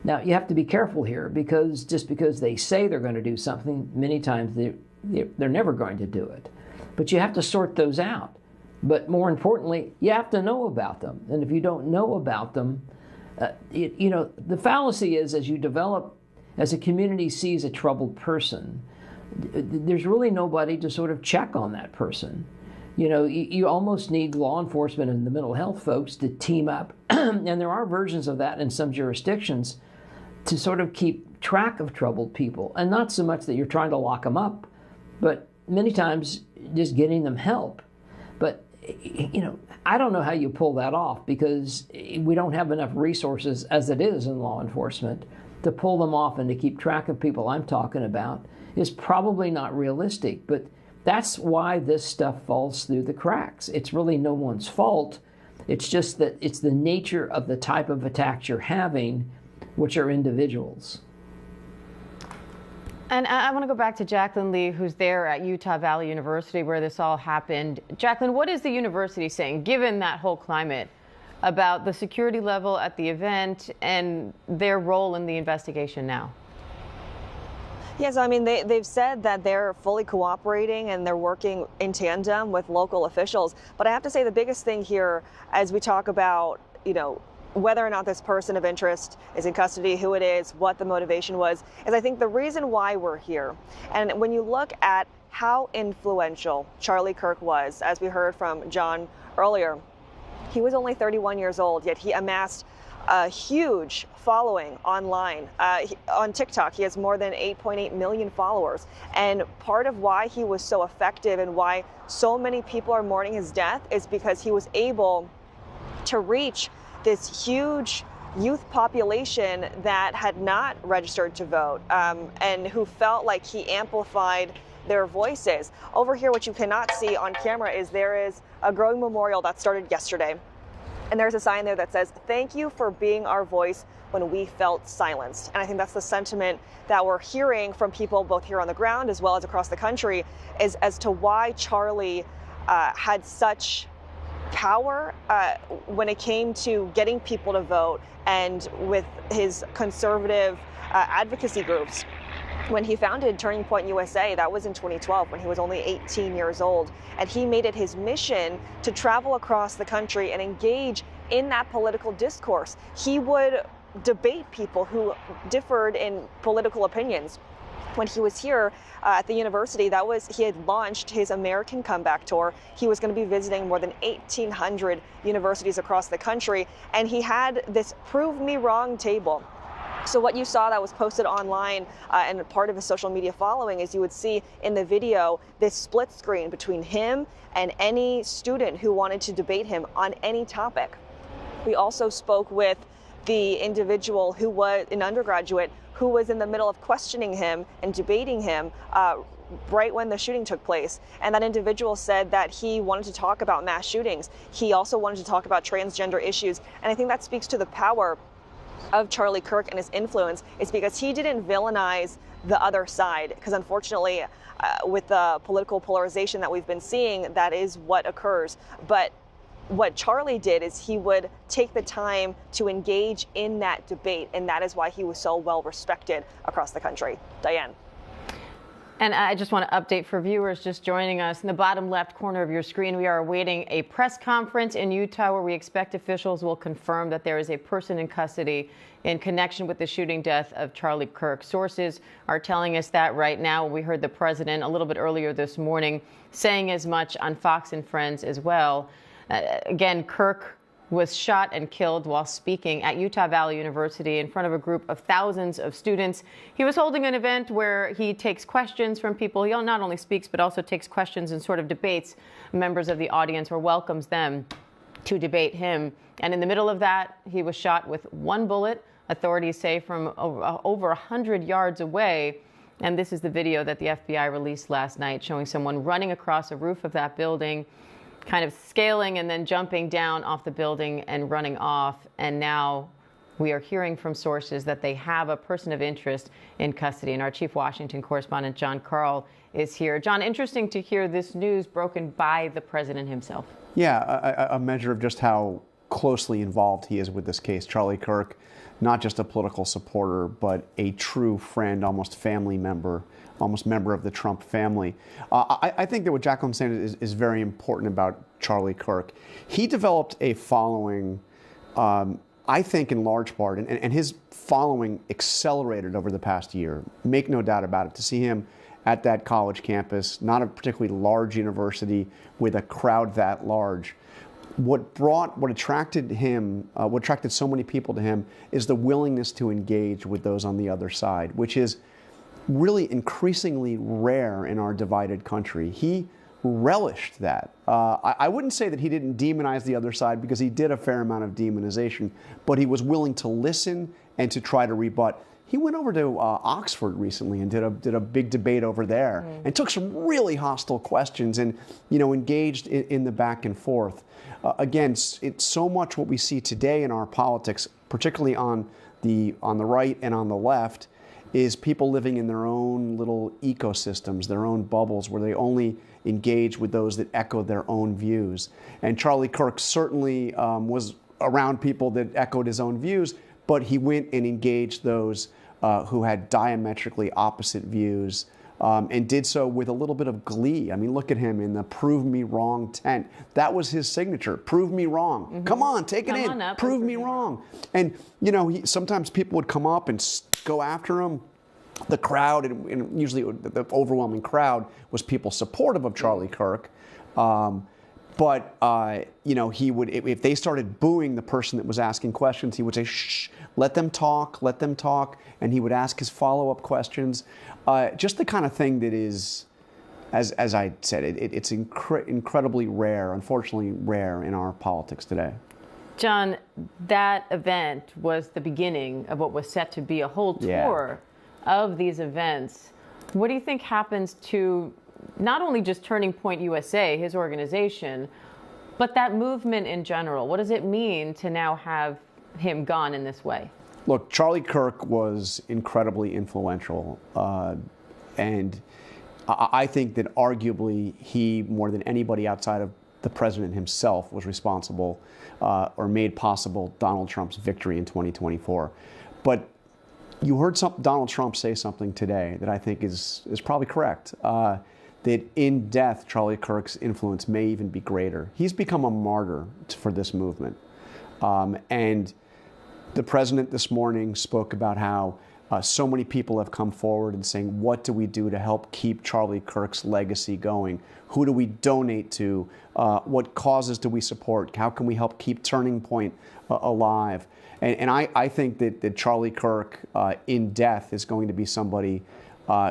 Now, you have to be careful here, because just because they say they're going to do something, many times they're never going to do it. But you have to sort those out. But more importantly, you have to know about them. And if you don't know about them, the fallacy is, as you develop, as a community sees a troubled person, there's really nobody to sort of check on that person. You almost need law enforcement and the mental health folks to team up. And there are versions of that in some jurisdictions to sort of keep track of troubled people. And not so much that you're trying to lock them up, but many times just getting them help. But, I don't know how you pull that off, because we don't have enough resources as it is in law enforcement to pull them off, and to keep track of people I'm talking about is probably not realistic. But that's why this stuff falls through the cracks. It's really no one's fault. It's just that it's the nature of the type of attacks you're having, which are individuals. And I want to go back to Jacqueline Lee, who's there at Utah Valley University where this all happened. Jacqueline, what is the university saying, given that whole climate, about the security level at the event and their role in the investigation now? Yes, they've said that they're fully cooperating and they're working in tandem with local officials. But I have to say the biggest thing here, as we talk about, whether or not this person of interest is in custody, who it is, what the motivation was, is I think the reason why we're here. And when you look at how influential Charlie Kirk was, as we heard from John earlier, he was only 31 years old, yet he amassed a huge following online. On TikTok, he has more than 8.8 million followers. And part of why he was so effective and why so many people are mourning his death is because he was able to reach this huge youth population that had not registered to vote, and who felt like he amplified their voices. Over here, what you cannot see on camera is there is a growing memorial that started yesterday. And there's a sign there that says, "Thank you for being our voice when we felt silenced." And I think that's the sentiment that we're hearing from people both here on the ground as well as across the country, is as to why Charlie had such power when it came to getting people to vote, and with his conservative advocacy groups. When he founded Turning Point USA, that was in 2012, when he was only 18 years old. And he made it his mission to travel across the country and engage in that political discourse. He would debate people who differed in political opinions. When he was here at the university, he had launched his American Comeback Tour. He was going to be visiting more than 1,800 universities across the country. And he had this Prove Me Wrong table So what you saw that was posted online and part of his social media following is you would see in the video this split screen between him and any student who wanted to debate him on any topic. We also spoke with the individual who was an undergraduate who was in the middle of questioning him and debating him right when the shooting took place. And that individual said that he wanted to talk about mass shootings. He also wanted to talk about transgender issues. And I think that speaks to the power of Charlie Kirk and his influence, is because he didn't villainize the other side. Because unfortunately, with the political polarization that we've been seeing, that is what occurs. But what Charlie did is he would take the time to engage in that debate, and that is why he was so well respected across the country. Diane. And I just want to update for viewers just joining us. In the bottom left corner of your screen, we are awaiting a press conference in Utah where we expect officials will confirm that there is a person in custody in connection with the shooting death of Charlie Kirk. Sources are telling us that right now. We heard the president a little bit earlier this morning saying as much on Fox and Friends as well. Again, Kirk was shot and killed while speaking at Utah Valley University in front of a group of thousands of students. He was holding an event where he takes questions from people. He not only speaks, but also takes questions and sort of debates members of the audience or welcomes them to debate him. And in the middle of that, he was shot with one bullet, authorities say from over 100 yards away. And this is the video that the FBI released last night showing someone running across a roof of that building, kind of scaling and then jumping down off the building and running off. And now we are hearing from sources that they have a person of interest in custody. And our chief Washington correspondent, John Karl, is here. John, interesting to hear this news broken by the president himself. Yeah, a measure of just how closely involved he is with this case. Charlie Kirk, not just a political supporter, but a true friend, almost family member, almost member of the Trump family. I think that what Jacqueline's saying is very important about Charlie Kirk. He developed a following, I think in large part, and his following accelerated over the past year. Make no doubt about it. To see him at that college campus, not a particularly large university with a crowd that large, what attracted him, what attracted so many people to him is the willingness to engage with those on the other side, which is really increasingly rare in our divided country. He relished that. I wouldn't say that he didn't demonize the other side, because he did a fair amount of demonization, but he was willing to listen and to try to rebut. He went over to Oxford recently and did a big debate over there and took some really hostile questions and engaged in the back and forth. Again, it's so much what we see today in our politics, particularly on the right and on the left, is people living in their own little ecosystems, their own bubbles, where they only engage with those that echo their own views. And Charlie Kirk certainly was around people that echoed his own views, but he went and engaged those who had diametrically opposite views, and did so with a little bit of glee. I mean, look at him in the "Prove Me Wrong" tent. That was his signature. Prove me wrong. Mm-hmm. Come on, take it in. Prove me wrong. And sometimes people would come up and go after him. The crowd, and usually the overwhelming crowd, was people supportive of Charlie Kirk. But he would, if they started booing the person that was asking questions, he would say, "Shh, let them talk," and he would ask his follow-up questions. Just the kind of thing that is, as I said, it's incredibly rare, unfortunately rare in our politics today. John, that event was the beginning of what was set to be a whole tour of these events. What do you think happens to not only just Turning Point USA, his organization, but that movement in general? What does it mean to now have him gone in this way? Look, Charlie Kirk was incredibly influential, and I think that arguably he, more than anybody outside of the president himself, was responsible or made possible Donald Trump's victory in 2024. But you heard Donald Trump say something today that I think is probably correct, that in death, Charlie Kirk's influence may even be greater. He's become a martyr for this movement. And the president this morning spoke about how So many people have come forward and saying, what do we do to help keep Charlie Kirk's legacy going? Who do we donate to? What causes do we support? How can we help keep Turning Point alive? And I think that Charlie Kirk in death is going to be somebody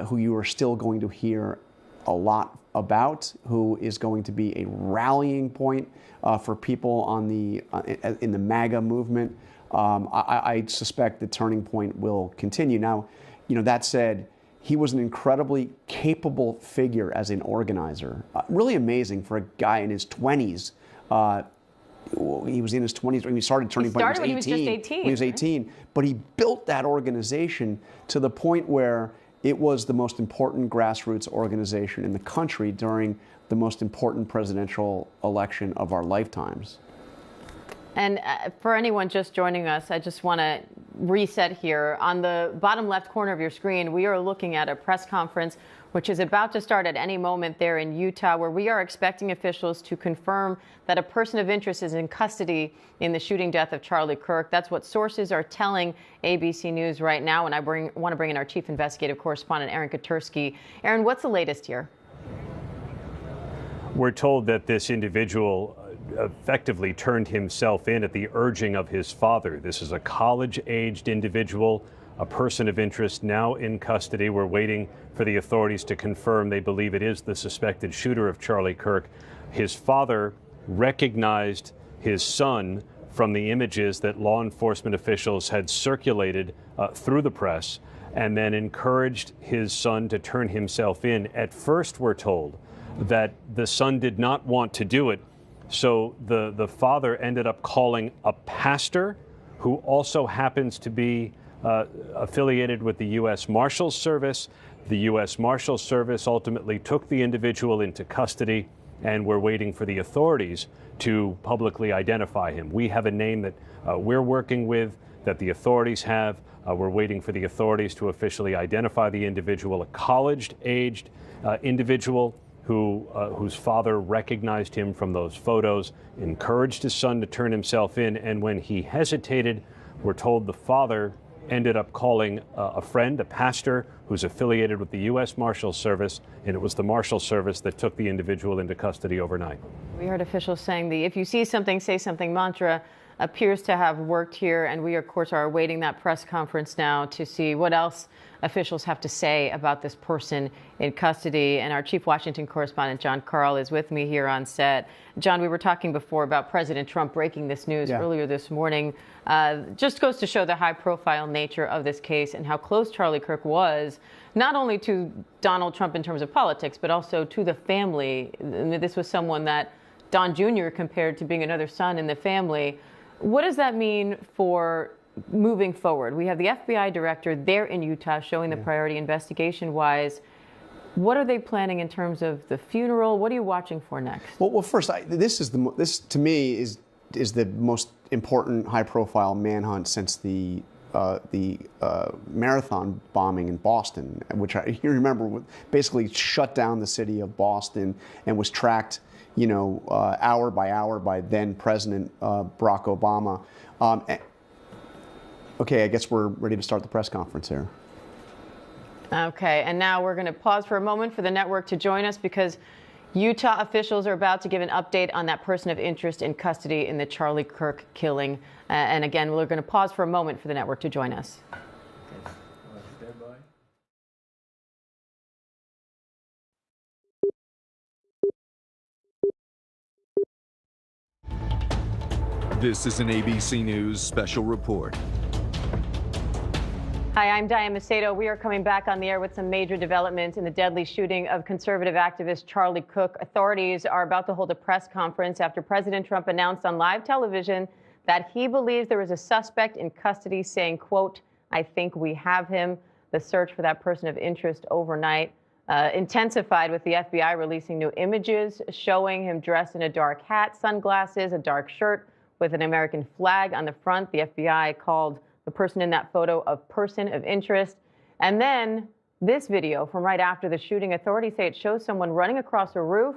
who you are still going to hear a lot about, who is going to be a rallying point for people on in the MAGA movement. I suspect the Turning Point will continue. Now, that said, he was an incredibly capable figure as an organizer. Really amazing for a guy in his 20s. He was in his 20s when he started Turning Point. He was just 18. He was 18. But he built that organization to the point where it was the most important grassroots organization in the country during the most important presidential election of our lifetimes. And for anyone just joining us, I just want to reset here. On the bottom left corner of your screen, we are looking at a press conference which is about to start at any moment there in Utah, where we are expecting officials to confirm that a person of interest is in custody in the shooting death of Charlie Kirk. That's what sources are telling ABC News right now. And I want to bring in our chief investigative correspondent, Aaron Katersky. Aaron, what's the latest here? We're told that this individual effectively turned himself in at the urging of his father. This is a college-aged individual, a person of interest, now in custody. We're waiting for the authorities to confirm they believe it is the suspected shooter of Charlie Kirk. His father recognized his son from the images that law enforcement officials had circulated through the press, and then encouraged his son to turn himself in. At first, we're told that the son did not want to do it, so the father ended up calling a pastor who also happens to be affiliated with the U.S. Marshals Service. The U.S. Marshals Service ultimately took the individual into custody, and we're waiting for the authorities to publicly identify him. We have a name that we're working with, that the authorities have. We're waiting for the authorities to officially identify the individual, a college-aged individual whose father recognized him from those photos, encouraged his son to turn himself in, and when he hesitated, we're told the father ended up calling a friend, a pastor, who's affiliated with the U.S. Marshals Service, and it was the Marshals Service that took the individual into custody overnight. We heard officials saying the "if you see something, say something" mantra appears to have worked here, and we, of course, are awaiting that press conference now to see what else officials have to say about this person in custody. And our chief Washington correspondent, John Karl, is with me here on set. John, we were talking before about President Trump breaking this news earlier this morning. Just goes to show the high-profile nature of this case and how close Charlie Kirk was, not only to Donald Trump in terms of politics, but also to the family. This was someone that Don Jr. compared to being another son in the family. What does that mean for moving forward? We have the FBI director there in Utah showing the priority investigation-wise. What are they planning in terms of the funeral? What are you watching for next? Well, first, this to me is the most important high-profile manhunt since the marathon bombing in Boston, which you remember basically shut down the city of Boston and was tracked, hour by hour by then President Barack Obama. Okay, I guess we're ready to start the press conference here. Okay, and now we're going to pause for a moment for the network to join us because Utah officials are about to give an update on that person of interest in custody in the Charlie Kirk killing. And again, we're going to pause for a moment for the network to join us. This is an ABC News special report. Hi, I'm Diane Macedo. We are coming back on the air with some major developments in the deadly shooting of conservative activist Charlie Kirk. Authorities are about to hold a press conference after President Trump announced on live television that he believes there is a suspect in custody, saying, quote, "I think we have him." The search for that person of interest overnight intensified with the FBI releasing new images showing him dressed in a dark hat, sunglasses, a dark shirt with an American flag on the front. The FBI called the person in that photo a person of interest. And then this video from right after the shooting, authorities say it shows someone running across a roof,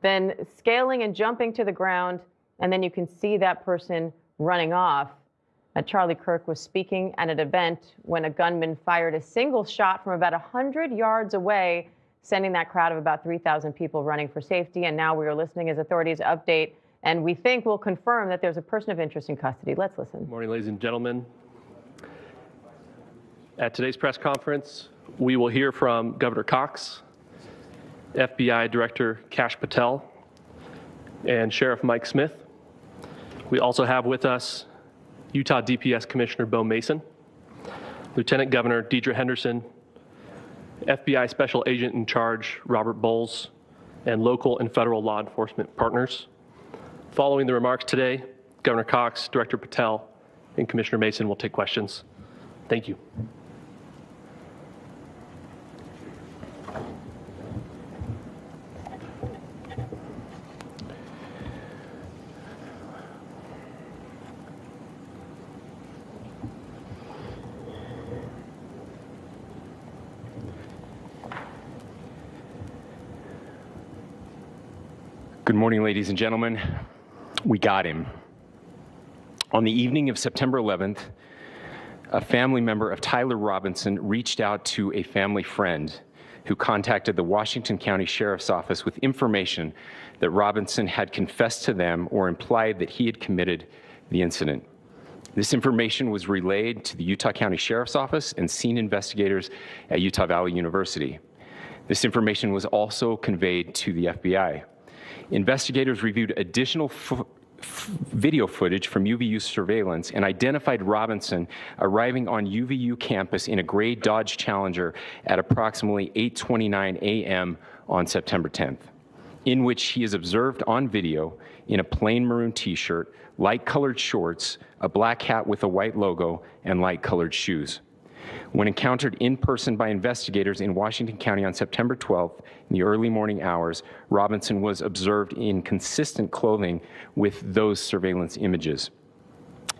then scaling and jumping to the ground, and then you can see that person running off. Charlie Kirk was speaking at an event when a gunman fired a single shot from about 100 yards away, sending that crowd of about 3,000 people running for safety. And now we are listening as authorities update, and we think will confirm that there's a person of interest in custody. Let's listen. Good morning, ladies and gentlemen. At today's press conference, we will hear from Governor Cox, FBI Director Kash Patel, and Sheriff Mike Smith. We also have with us Utah DPS Commissioner Bo Mason, Lieutenant Governor Deidre Henderson, FBI Special Agent in Charge Robert Bowles, and local and federal law enforcement partners. Following the remarks today, Governor Cox, Director Patel, and Commissioner Mason will take questions. Thank you. Good morning, ladies and gentlemen. We got him. On the evening of September 11th, a family member of Tyler Robinson reached out to a family friend who contacted the Washington County Sheriff's Office with information that Robinson had confessed to them or implied that he had committed the incident. This information was relayed to the Utah County Sheriff's Office and scene investigators at Utah Valley University. This information was also conveyed to the FBI. Investigators reviewed additional video footage from UVU surveillance and identified Robinson arriving on UVU campus in a gray Dodge Challenger at approximately 8:29 a.m. on September 10th, in which he is observed on video in a plain maroon t-shirt, light-colored shorts, a black hat with a white logo, and light-colored shoes. When encountered in person by investigators in Washington County on September 12th in the early morning hours, Robinson was observed in consistent clothing with those surveillance images.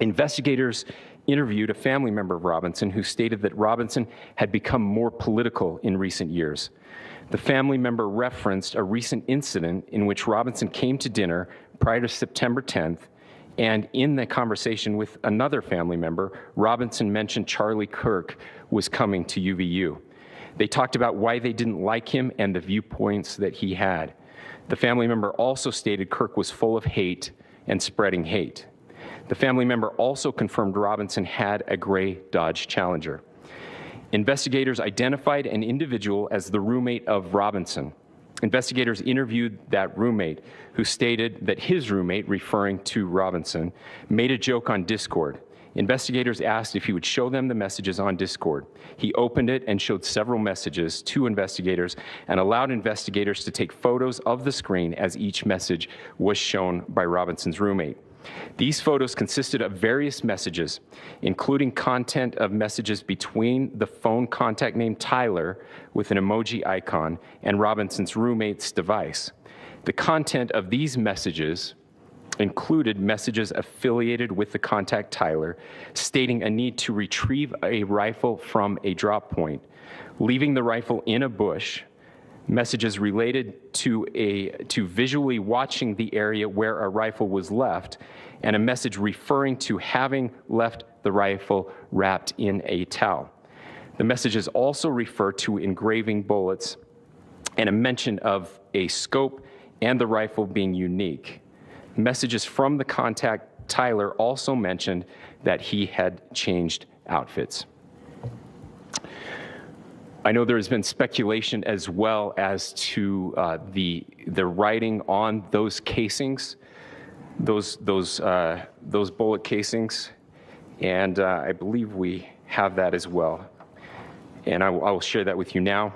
Investigators interviewed a family member of Robinson who stated that Robinson had become more political in recent years. The family member referenced a recent incident in which Robinson came to dinner prior to September 10th, and in the conversation with another family member, Robinson mentioned Charlie Kirk was coming to UVU. They talked about why they didn't like him and the viewpoints that he had. The family member also stated Kirk was full of hate and spreading hate. The family member also confirmed Robinson had a gray Dodge Challenger. Investigators identified an individual as the roommate of Robinson. Investigators interviewed that roommate, who stated that his roommate, referring to Robinson, made a joke on Discord. Investigators asked if he would show them the messages on Discord. He opened it and showed several messages to investigators and allowed investigators to take photos of the screen as each message was shown by Robinson's roommate. These photos consisted of various messages, including content of messages between the phone contact name Tyler with an emoji icon and Robinson's roommate's device. The content of these messages included messages affiliated with the contact Tyler, stating a need to retrieve a rifle from a drop point, leaving the rifle in a bush, messages related to visually watching the area where a rifle was left, and a message referring to having left the rifle wrapped in a towel. The messages also refer to engraving bullets and a mention of a scope and the rifle being unique. Messages from the contact Tyler also mentioned that he had changed outfits. I know there has been speculation as well as to the writing on those casings, those bullet casings, and I believe we have that as well. And I will share that with you now.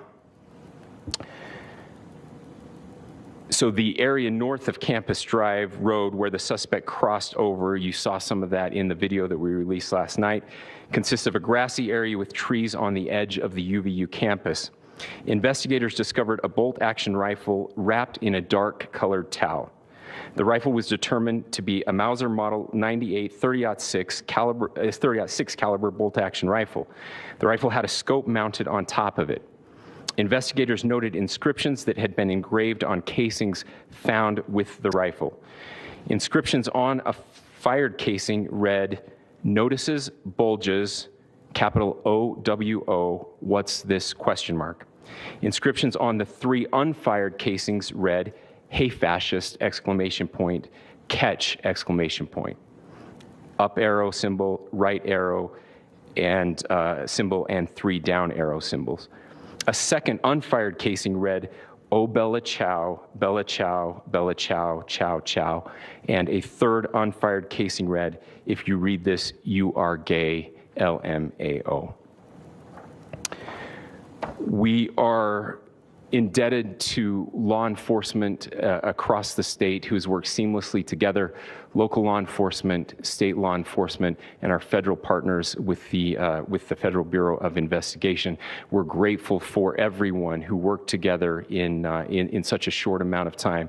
So the area north of Campus Drive Road where the suspect crossed over, you saw some of that in the video that we released last night, consists of a grassy area with trees on the edge of the UVU campus. Investigators discovered a bolt-action rifle wrapped in a dark-colored towel. The rifle was determined to be a Mauser Model 98 30-06 caliber bolt-action rifle. The rifle had a scope mounted on top of it. Investigators noted inscriptions that had been engraved on casings found with the rifle. Inscriptions on a fired casing read, Notices, bulges, capital OWO, what's this question mark? Inscriptions on the 3 unfired casings read, "Hey fascist!" exclamation point, "Catch!" exclamation point. Up arrow symbol, right arrow and symbol, and 3 down arrow symbols. A second unfired casing read, "Oh Bella Chow, Bella Chow, Bella Chow, Chow Chow," and a third unfired casing read, "If you read this, you are gay, LMAO." We are indebted to law enforcement across the state who's worked seamlessly together, local law enforcement, state law enforcement, and our federal partners with the Federal Bureau of Investigation. We're grateful for everyone who worked together in such a short amount of time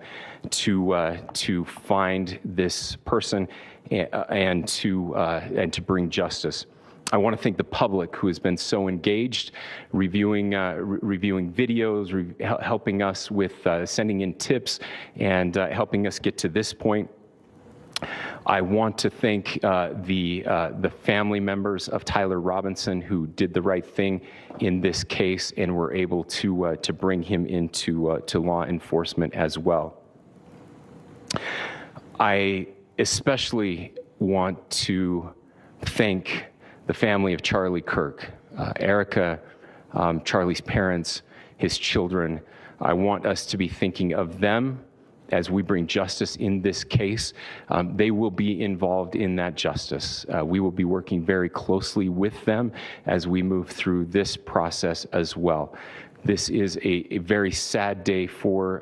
to find this person and to bring justice. I want to thank the public who has been so engaged, reviewing videos, helping us with sending in tips, and helping us get to this point. I want to thank the family members of Tyler Robinson who did the right thing in this case and were able to bring him into to law enforcement as well. I especially want to thank the family of Charlie Kirk, Erica, Charlie's parents, his children. I want us to be thinking of them as we bring justice in this case. They will be involved in that justice. We will be working very closely with them as we move through this process as well. This is a very sad day for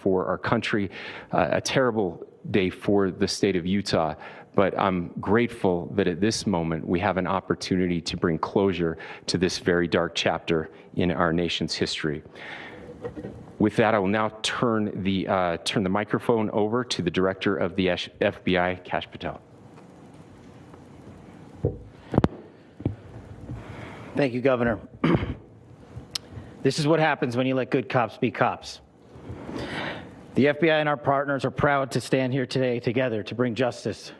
our country, a terrible day for the state of Utah. But I'm grateful that at this moment we have an opportunity to bring closure to this very dark chapter in our nation's history. With that, I will now turn the microphone over to the Director of the FBI, Kash Patel. Thank you, Governor. This is what happens when you let good cops be cops. The FBI and our partners are proud to stand here today together to bring justice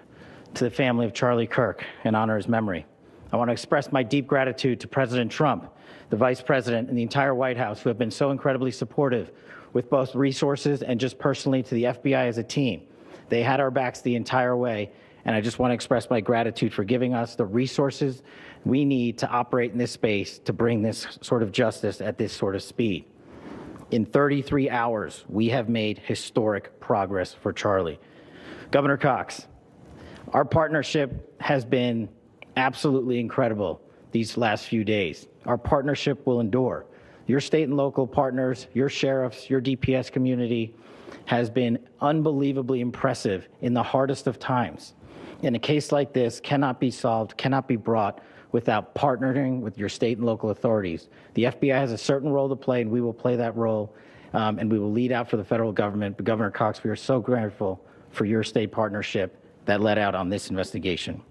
to the family of Charlie Kirk and honor his memory. I want to express my deep gratitude to President Trump, the Vice President, and the entire White House who have been so incredibly supportive with both resources and just personally to the FBI as a team. They had our backs the entire way, and I just want to express my gratitude for giving us the resources we need to operate in this space to bring this sort of justice at this sort of speed. In 33 hours, we have made historic progress for Charlie. Governor Cox, our partnership has been absolutely incredible these last few days. Our partnership will endure. Your state and local partners, your sheriffs, your DPS community has been unbelievably impressive in the hardest of times. And a case like this cannot be solved, cannot be brought without partnering with your state and local authorities. The FBI has a certain role to play, and we will play that role, and we will lead out for the federal government. But Governor Cox, we are so grateful for your state partnership that led out on this investigation.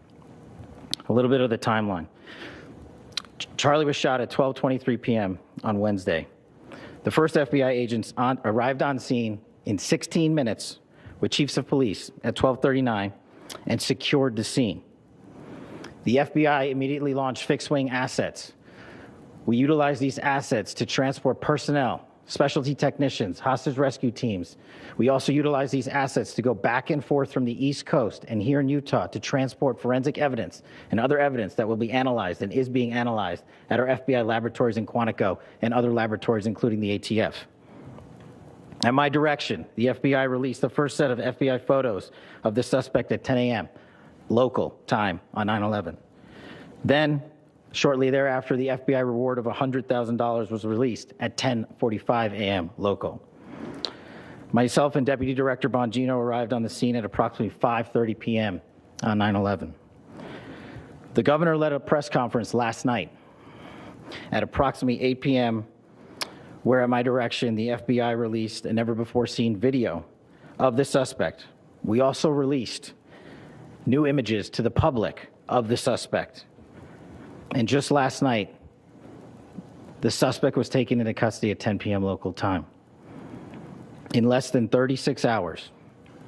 A little bit of the timeline. Charlie was shot at 12:23 p.m. on Wednesday. The first FBI agents arrived on scene in 16 minutes with chiefs of police at 12:39 and secured the scene. The FBI immediately launched fixed-wing assets. We utilized these assets to transport personnel, specialty technicians, hostage rescue teams. We also utilize these assets to go back and forth from the East Coast and here in Utah to transport forensic evidence and other evidence that will be analyzed and is being analyzed at our FBI laboratories in Quantico and other laboratories, including the ATF. At my direction, the FBI released the first set of FBI photos of the suspect at 10 a.m. local time on 9/11. Then, shortly thereafter, the FBI reward of $100,000 was released at 10:45 a.m. local. Myself and Deputy Director Bongino arrived on the scene at approximately 5:30 p.m. on 9/11. The governor led a press conference last night at approximately 8 p.m., where at my direction, the FBI released a never-before-seen video of the suspect. We also released new images to the public of the suspect. And just last night, the suspect was taken into custody at 10 p.m. local time. In less than 36 hours,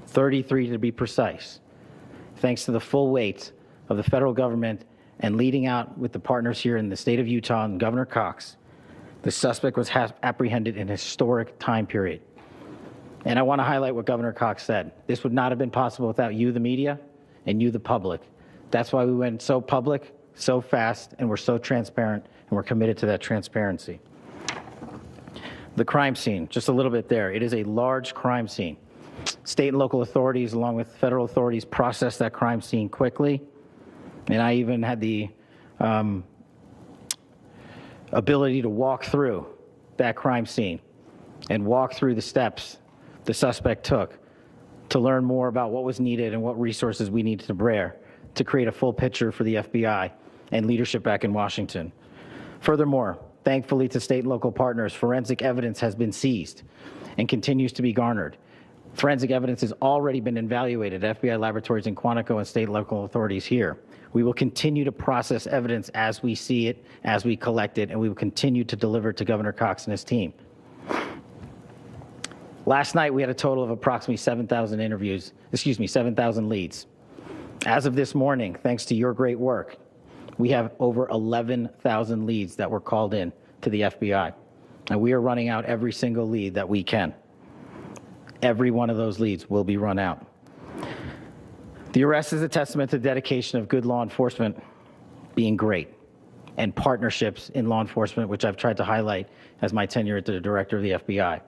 33 to be precise, thanks to the full weight of the federal government and leading out with the partners here in the state of Utah and Governor Cox, the suspect was apprehended in a historic time period. And I want to highlight what Governor Cox said. This would not have been possible without you, the media, and you, the public. That's why we went so public, so fast, and we're so transparent, and we're committed to that transparency. The crime scene, just a little bit there. It is a large crime scene. State and local authorities, along with federal authorities, processed that crime scene quickly. And I even had the ability to walk through that crime scene and walk through the steps the suspect took to learn more about what was needed and what resources we needed to bear to create a full picture for the FBI and leadership back in Washington. Furthermore, thankfully to state and local partners, forensic evidence has been seized and continues to be garnered. Forensic evidence has already been evaluated at FBI laboratories in Quantico and state and local authorities here. We will continue to process evidence as we see it, as we collect it, and we will continue to deliver to Governor Cox and his team. Last night, we had a total of approximately 7,000 leads. As of this morning, thanks to your great work, we have over 11,000 leads that were called in to the FBI. And we are running out every single lead that we can. Every one of those leads will be run out. The arrest is a testament to the dedication of good law enforcement being great and partnerships in law enforcement, which I've tried to highlight as my tenure as the director of the FBI.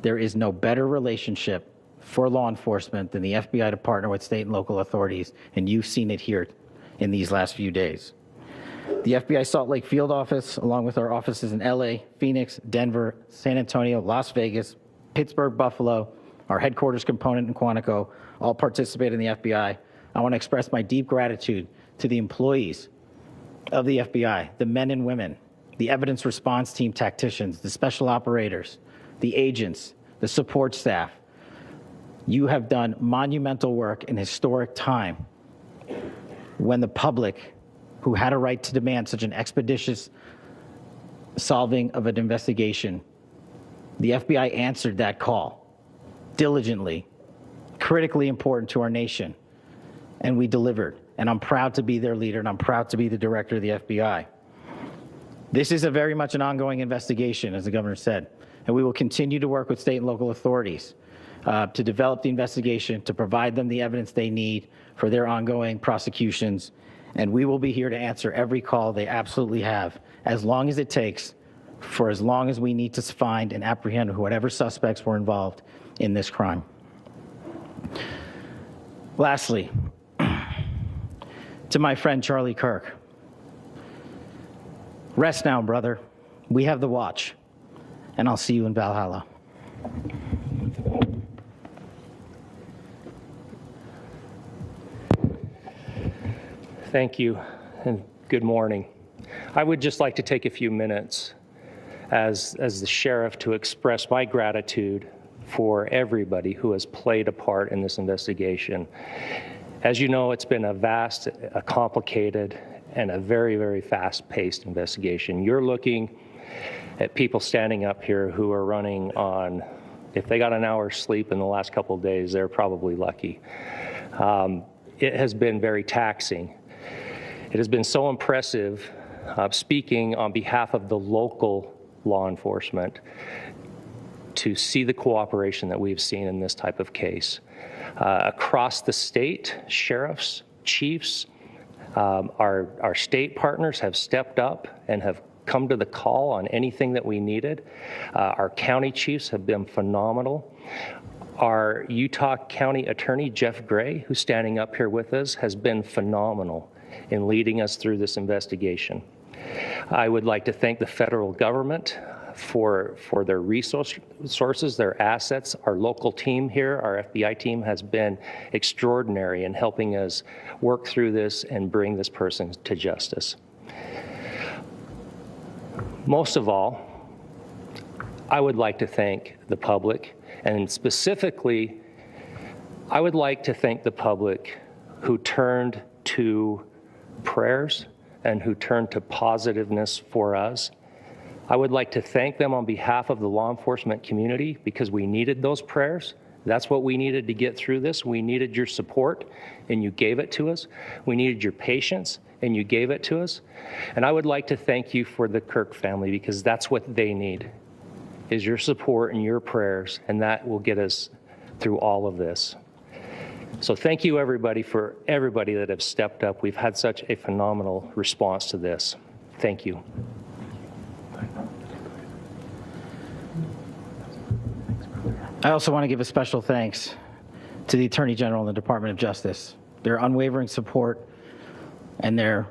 There is no better relationship for law enforcement than the FBI to partner with state and local authorities, and you've seen it here in these last few days. The FBI Salt Lake field office, along with our offices in LA, Phoenix, Denver, San Antonio, Las Vegas, Pittsburgh, Buffalo, our headquarters component in Quantico, all participate in the FBI. I want to express my deep gratitude to the employees of the FBI, the men and women, the evidence response team tacticians, the special operators, the agents, the support staff. You have done monumental work in historic time when the public, who had a right to demand such an expeditious solving of an investigation, the FBI answered that call diligently, critically important to our nation, and we delivered. And I'm proud to be their leader, and I'm proud to be the director of the FBI. This is a very much an ongoing investigation, as the governor said, and we will continue to work with state and local authorities to develop the investigation, to provide them the evidence they need for their ongoing prosecutions, and we will be here to answer every call they absolutely have, as long as it takes, for as long as we need to find and apprehend whatever suspects were involved in this crime. Lastly, to my friend Charlie Kirk, rest now, brother. We have the watch, and I'll see you in Valhalla. Thank you, and good morning. I would just like to take a few minutes as the sheriff to express my gratitude for everybody who has played a part in this investigation. As you know, it's been a vast, a complicated, and a very, very fast-paced investigation. You're looking at people standing up here who are running on, if they got an hour's sleep in the last couple of days, they're probably lucky. It has been very taxing. It has been so impressive, speaking on behalf of the local law enforcement, to see the cooperation that we've seen in this type of case. Across the state, sheriffs, chiefs, our state partners have stepped up and have come to the call on anything that we needed. Our county chiefs have been phenomenal. Our Utah County Attorney, Jeff Gray, who's standing up here with us, has been phenomenal in leading us through this investigation. I would like to thank the federal government for their resources, their assets. Our local team here, our FBI team, has been extraordinary in helping us work through this and bring this person to justice. Most of all, I would like to thank the public, and specifically, I would like to thank the public who turned to prayers and who turned to positiveness for us. I would like to thank them on behalf of the law enforcement community, because we needed those prayers That's what we needed to get through this. We needed your support, and you gave it to us. We needed your patience, and you gave it to us. And I would like to thank you for the Kirk family, because that's what they need, is your support and your prayers, and that will get us through all of this. So thank you, everybody, for everybody that have stepped up. We've had such a phenomenal response to this. Thank you. I also want to give a special thanks to the Attorney General and the Department of Justice. Their unwavering support and their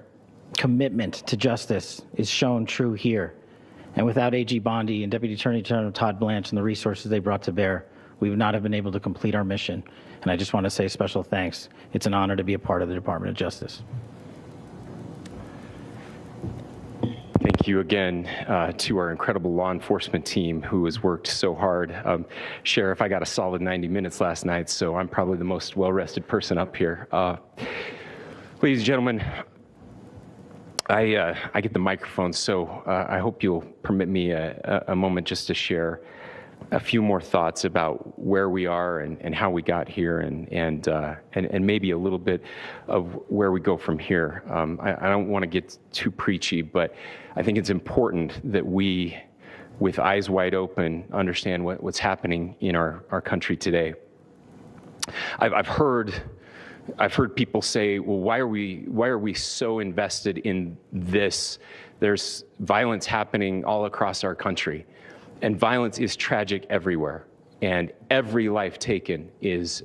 commitment to justice is shown true here. And without AG Bondi and Deputy Attorney General Todd Blanche and the resources they brought to bear, we would not have been able to complete our mission. And I just want to say special thanks. It's an honor to be a part of the Department of Justice. Thank you again to our incredible law enforcement team who has worked so hard. Sheriff, I got a solid 90 minutes last night, so I'm probably the most well-rested person up here. Ladies and gentlemen, I get the microphone, so I hope you'll permit me a moment just to share a few more thoughts about where we are and how we got here, and maybe a little bit of where we go from here. I don't want to get too preachy, but I think it's important that we, with eyes wide open, understand what's happening in our country today. I've heard people say, well, why are we so invested in this? There's violence happening all across our country, and violence is tragic everywhere. And every life taken is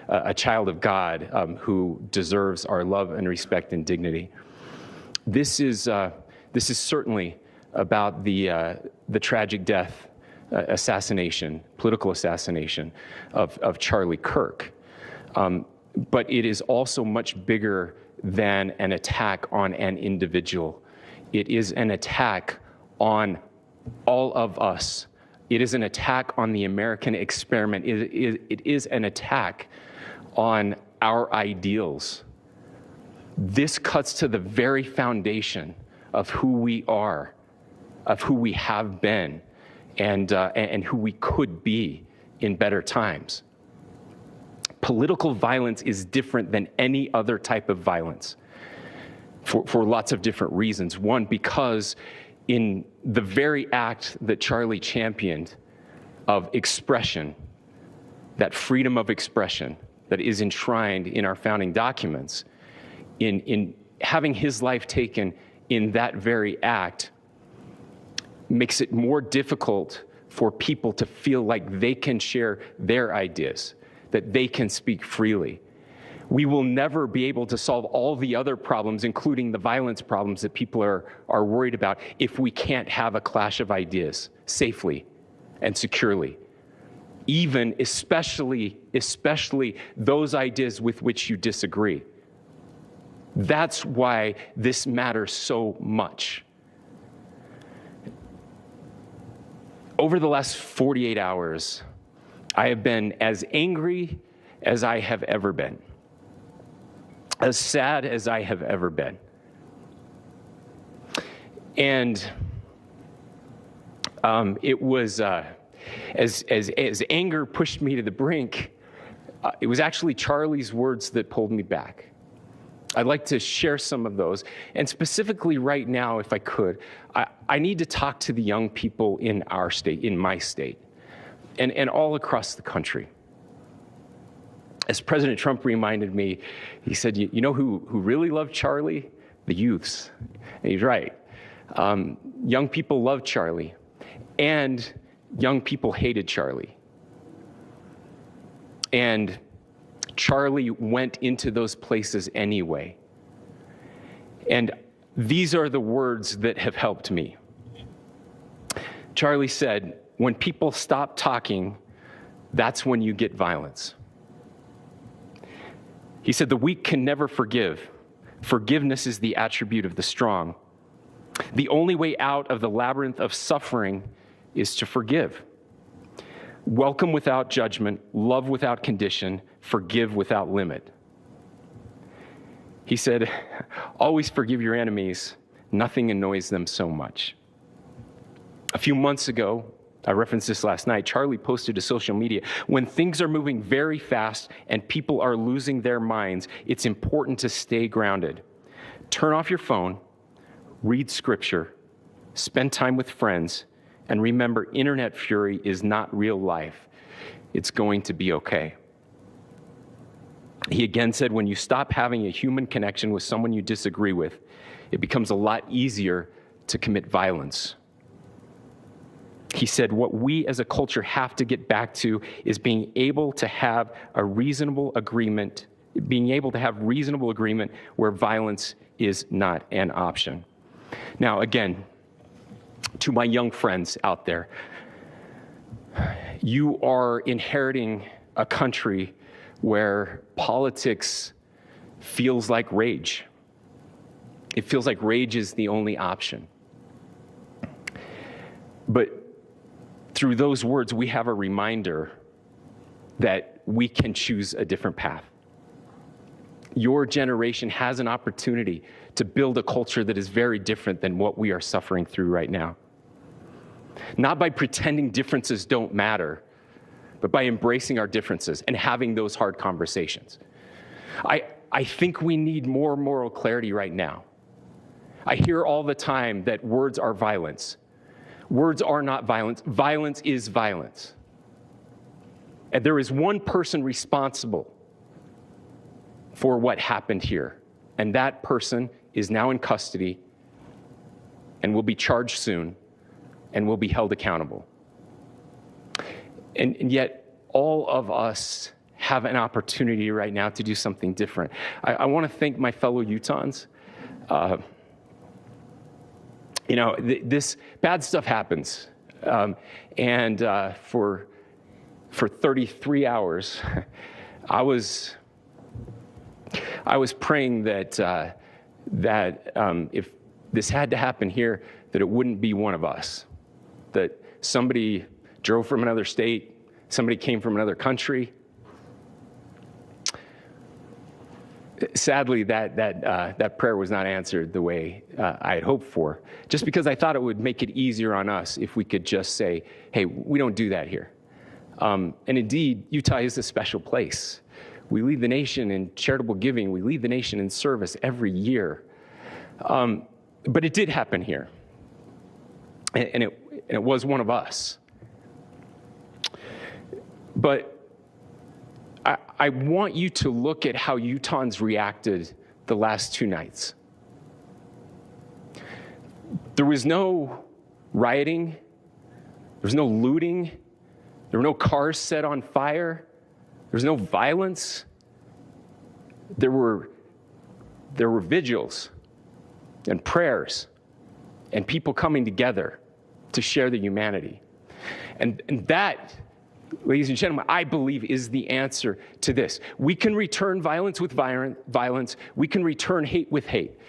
a child of God who deserves our love and respect and dignity. This is certainly about the tragic death, political assassination of Charlie Kirk. But it is also much bigger than an attack on an individual. It is an attack on all of us. It is an attack on the American experiment. It is an attack on our ideals. This cuts to the very foundation of who we are, of who we have been, and who we could be in better times. Political violence is different than any other type of violence for lots of different reasons. One, because in the very act that Charlie championed of expression, that freedom of expression that is enshrined in our founding documents, in having his life taken in that very act, makes it more difficult for people to feel like they can share their ideas, that they can speak freely. We will never be able to solve all the other problems, including the violence problems that people are worried about, if we can't have a clash of ideas safely and securely. Especially those ideas with which you disagree. That's why this matters so much. Over the last 48 hours, I have been as angry as I have ever been, as sad as I have ever been. And it was, as anger pushed me to the brink, it was actually Charlie's words that pulled me back. I'd like to share some of those. And specifically right now, if I could, I need to talk to the young people in our state, in my state, and all across the country. As President Trump reminded me, he said, you know who really loved Charlie? The youths. And he's right. Young people loved Charlie, and young people hated Charlie. And Charlie went into those places anyway. And these are the words that have helped me. Charlie said, when people stop talking, that's when you get violence. He said, the weak can never forgive. Forgiveness is the attribute of the strong. The only way out of the labyrinth of suffering is to forgive. Welcome without judgment, love without condition, forgive without limit. He said, always forgive your enemies. Nothing annoys them so much. A few months ago, I referenced this last night. Charlie posted to social media, when things are moving very fast and people are losing their minds, it's important to stay grounded. Turn off your phone, read scripture, spend time with friends, and remember, internet fury is not real life. It's going to be okay. He again said, when you stop having a human connection with someone you disagree with, it becomes a lot easier to commit violence. He said, what we as a culture have to get back to is being able to have a reasonable agreement, where violence is not an option. Now, again, to my young friends out there, you are inheriting a country where politics feels like rage. It feels like rage is the only option. But through those words, we have a reminder that we can choose a different path. Your generation has an opportunity to build a culture that is very different than what we are suffering through right now. Not by pretending differences don't matter, but by embracing our differences and having those hard conversations. I think we need more moral clarity right now. I hear all the time that words are violence. Words are not violence. Violence is violence. And there is one person responsible for what happened here. And that person is now in custody and will be charged soon and will be held accountable. And yet, all of us have an opportunity right now to do something different. I want to thank my fellow Utahns. This bad stuff happens. For 33 hours, I was praying that if this had to happen here, that it wouldn't be one of us. That somebody drove from another state, somebody came from another country. Sadly, that prayer was not answered the way I had hoped for, just because I thought it would make it easier on us if we could just say, hey, we don't do that here. And indeed, Utah is a special place. We lead the nation in charitable giving. We lead the nation in service every year. But it did happen here. And it was one of us. But I want you to look at how Utahns reacted the last 2 nights. There was no rioting. There was no looting. There were no cars set on fire. There was no violence. There were vigils and prayers and people coming together to share the humanity. And that, ladies and gentlemen, I believe is the answer to this. We can return violence with violence. We can return hate with hate.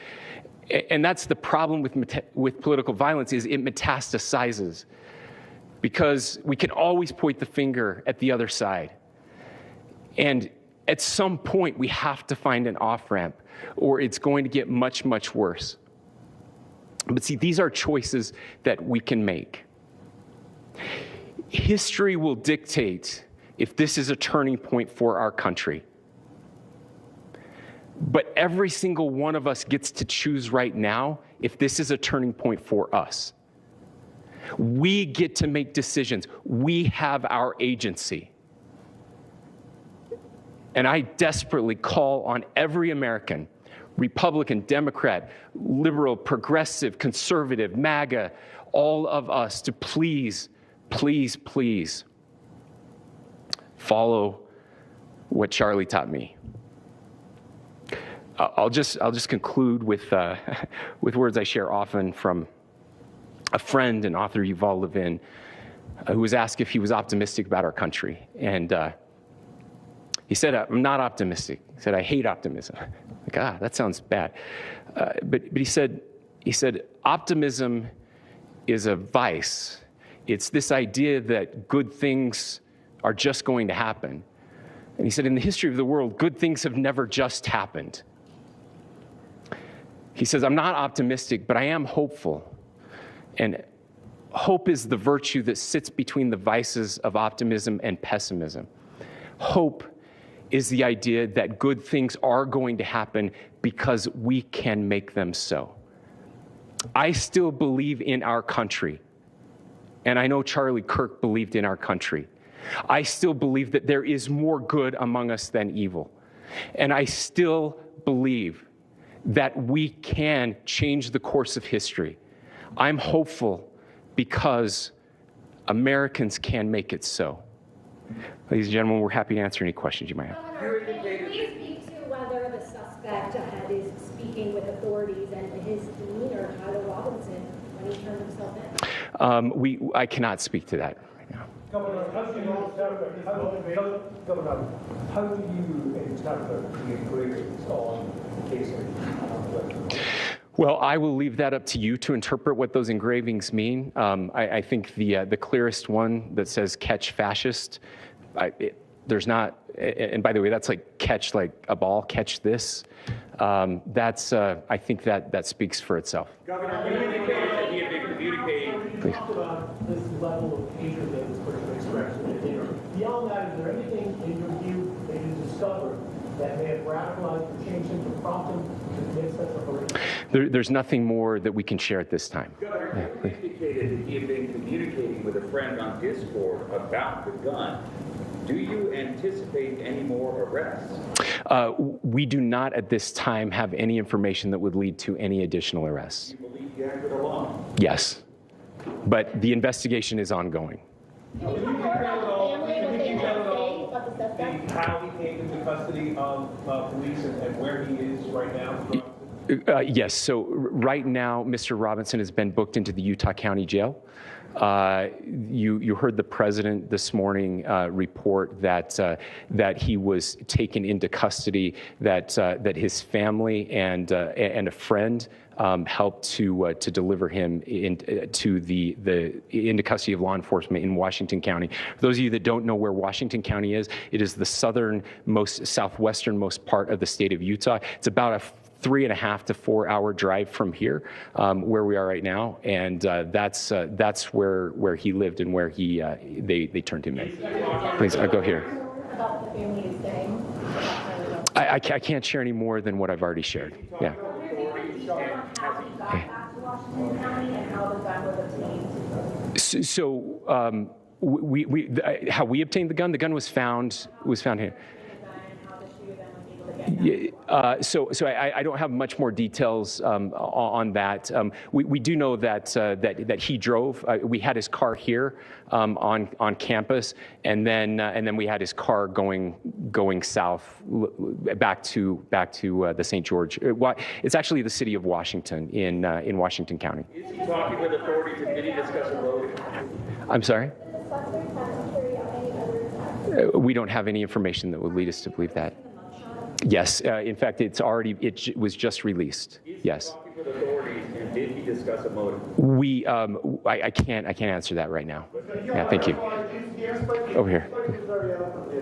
And that's the problem with political violence, is it metastasizes, because we can always point the finger at the other side. And at some point, we have to find an off-ramp, or it's going to get much, much worse. But see, these are choices that we can make. History will dictate if this is a turning point for our country. But every single one of us gets to choose right now if this is a turning point for us. We get to make decisions. We have our agency. And I desperately call on every American, Republican, Democrat, liberal, progressive, conservative, MAGA, all of us to please, please, please follow what Charlie taught me. I'll just conclude with words I share often from a friend and author, Yuval Levin, who was asked if he was optimistic about our country. And he said, I'm not optimistic. He said, I hate optimism. Like, that sounds bad. But he said, optimism is a vice. It's this idea that good things are just going to happen. And he said, in the history of the world, good things have never just happened. He says, I'm not optimistic, but I am hopeful. And Hope is the virtue that sits between the vices of optimism and pessimism. Hope is the idea that good things are going to happen because we can make them so. I still believe in our country, and I know Charlie Kirk believed in our country. I still believe that there is more good among us than evil. And I still believe that we can change the course of history. I'm hopeful because Americans can make it so. Ladies and gentlemen, we're happy to answer any questions you might have. Can you speak to whether the suspect is speaking with authorities and his demeanor, Tyler Robinson, when he turned himself in? I cannot speak to that right now. Governor, how do you interpret the agreements on casing? Well, I will leave that up to you to interpret what those engravings mean. I think the clearest one that says "catch fascist," there's not. And by the way, that's like catch like a ball, catch this. That's I think that speaks for itself. Governor, you indicated that he had been communicating. You talked about this level of hatred that this person expressed. Beyond that, is there anything in your view that you discovered that may have radicalized or changed him to prompt him to commit such a horrific? There's nothing more that we can share at this time. Governor, you indicated that he had been communicating with a friend on Discord about the gun. Do you anticipate any more arrests? We do not at this time have any information that would lead to any additional arrests. You believe he acted alone? Yes, but the investigation is ongoing. How he came into custody of police and where he is right now? Yes, so right now, Mr. Robinson has been booked into the Utah County Jail. You heard the president this morning report that he was taken into custody, that his family and a friend helped to deliver him into custody of law enforcement in Washington County. For those of you that don't know where Washington County is, it is the southwesternmost part of the state of Utah. It's about a 3.5 to 4 hour drive from here, where we are right now, and that's where he lived and where they turned him in. Please, go here. About the family is saying. I can't share any more than what I've already shared. Yeah. So how we obtained the gun was found here. So I don't have much more details on that. We do know that he drove. We had his car here on campus, and then we had his car going south back to the St. George. It's actually the city of Washington in Washington County. Is he talking with authorities, and did he discuss a road? I'm sorry? We don't have any information that would lead us to believe that. Yes, in fact, it was just released. Yes. Talking with authorities, and did he discuss a motive? I can't answer that right now. Yeah, thank you. Over here.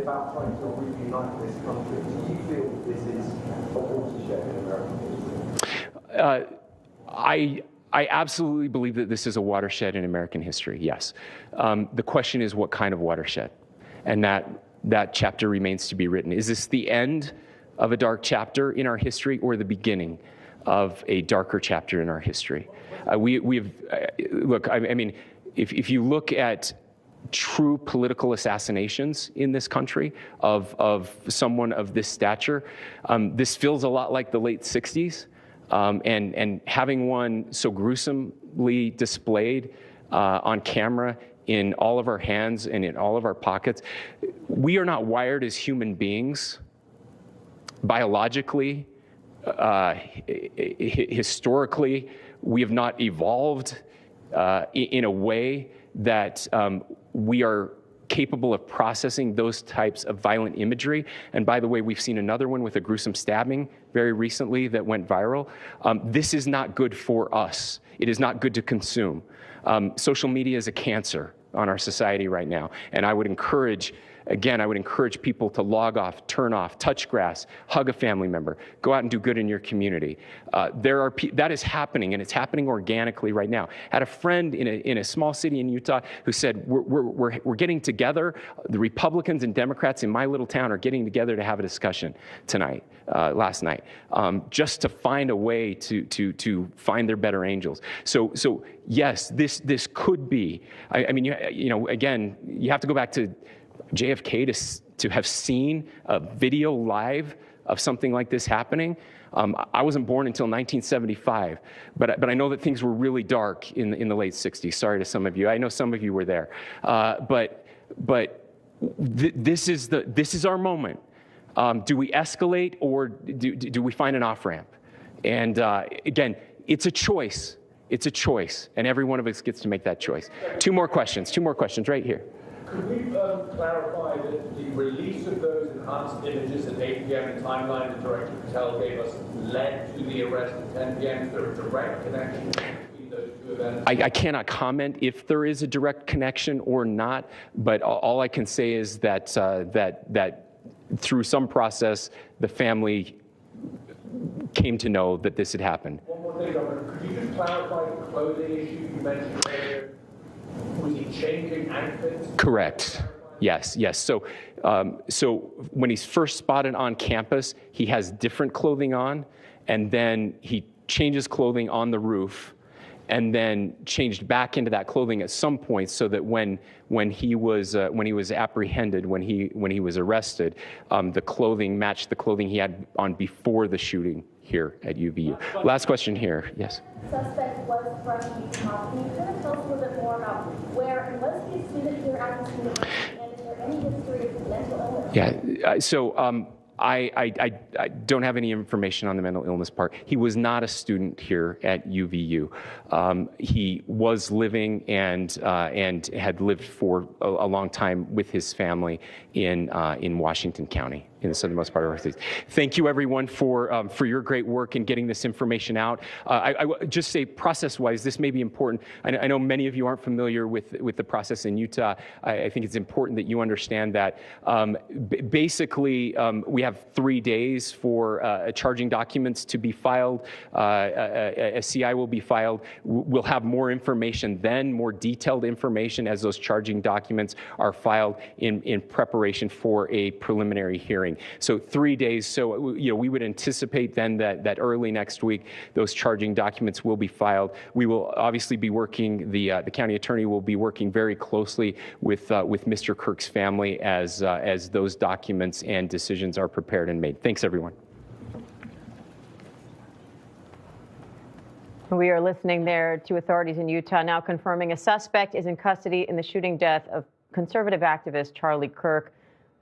About trying to reunite this country. Do you feel this is a watershed in American history? I absolutely believe that this is a watershed in American history. Yes. The question is, what kind of watershed? And that chapter remains to be written. Is this the end of a dark chapter in our history, or the beginning of a darker chapter in our history? Look, I mean, if you look at true political assassinations in this country of someone of this stature, this feels a lot like the late 60s, and having one so gruesomely displayed on camera in all of our hands and in all of our pockets. We are not wired as human beings biologically, historically. We have not evolved in a way that we are capable of processing those types of violent imagery. And by the way, we've seen another one with a gruesome stabbing very recently that went viral. This is not good for us. It is not good to consume. Social media is a cancer on our society right now. And I would encourage Again, I would encourage people to log off, turn off, touch grass, hug a family member, go out and do good in your community. That is happening, and it's happening organically right now. I had a friend in a small city in Utah who said, we're getting together. The Republicans and Democrats in my little town are getting together to have a discussion tonight, last night, just to find a way to find their better angels. So yes, this could be. I mean, you know, again, you have to go back to JFK to have seen a video live of something like this happening. I wasn't born until 1975, but I know that things were really dark in the late 60s. Sorry to some of you. I know some of you were there. But this is our moment. Do we escalate, or do we find an off-ramp? And again, it's a choice. It's a choice, and every one of us gets to make that choice. Two more questions right here. Could we clarify that the release of those enhanced images at 8 p.m. in Timeline that Director Patel gave us led to the arrest at 10 p.m.? Is there a direct connection between those two events? I cannot comment if there is a direct connection or not, but all I can say is that that through some process, the family came to know that this had happened. One more thing, Governor. Could you just clarify the clothing issue you mentioned earlier? Was he changing outfits? Correct. Yes. So when he's first spotted on campus, he has different clothing on, and then he changes clothing on the roof, and then changed back into that clothing at some point, so that when he was apprehended, when he was arrested, the clothing matched the clothing he had on before the shooting here at UVU. Last question here. Yes. Suspect was from Utah. Can you kind of tell us a little bit more about where, and was he a student here at the university, and is there any history of mental illness? Yeah. So I don't have any information on the mental illness part. He was not a student here at UVU. He was living and had lived for a long time with his family in Washington County, in the southernmost part of our state. Thank you, everyone, for your great work in getting this information out. I just say, process-wise, this may be important. I know many of you aren't familiar with the process in Utah. I think it's important that you understand that. Basically, we have 3 days for charging documents to be filed. A CI will be filed. We'll have more information then, more detailed information as those charging documents are filed in preparation for a preliminary hearing. So 3 days. So we would anticipate then that early next week those charging documents will be filed. We will obviously be working. The county attorney will be working very closely with Mr. Kirk's family as those documents and decisions are prepared and made. Thanks, everyone. We are listening there to authorities in Utah now confirming a suspect is in custody in the shooting death of conservative activist Charlie Kirk.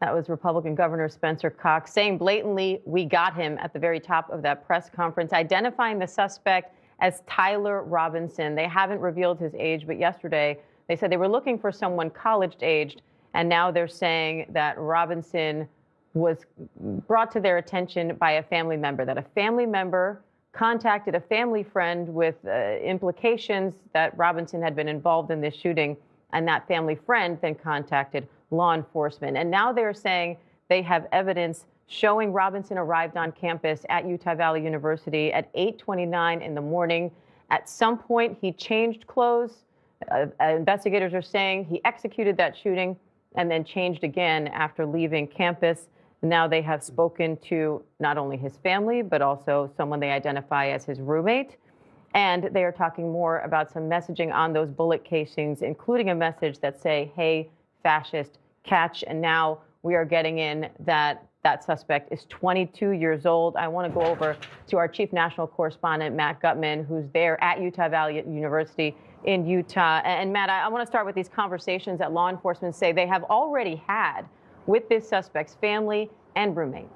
That was Republican Governor Spencer Cox saying blatantly, "We got him," at the very top of that press conference, identifying the suspect as Tyler Robinson. They haven't revealed his age, but yesterday they said they were looking for someone college-aged, and now they're saying that Robinson was brought to their attention by a family member, that a family member contacted a family friend with implications that Robinson had been involved in this shooting, and that family friend then contacted law enforcement. And now they're saying they have evidence showing Robinson arrived on campus at Utah Valley University at 8:29 in the morning. At some point, he changed clothes. Investigators are saying he executed that shooting and then changed again after leaving campus. Now they have spoken to not only his family, but also someone they identify as his roommate. And they are talking more about some messaging on those bullet casings, including a message that say, "Hey, fascist, catch." And now we are getting in that suspect is 22 years old. I want to go over to our chief national correspondent, Matt Gutman, who's there at Utah Valley University in Utah. And Matt, I want to start with these conversations that law enforcement say they have already had with this suspect's family and roommate.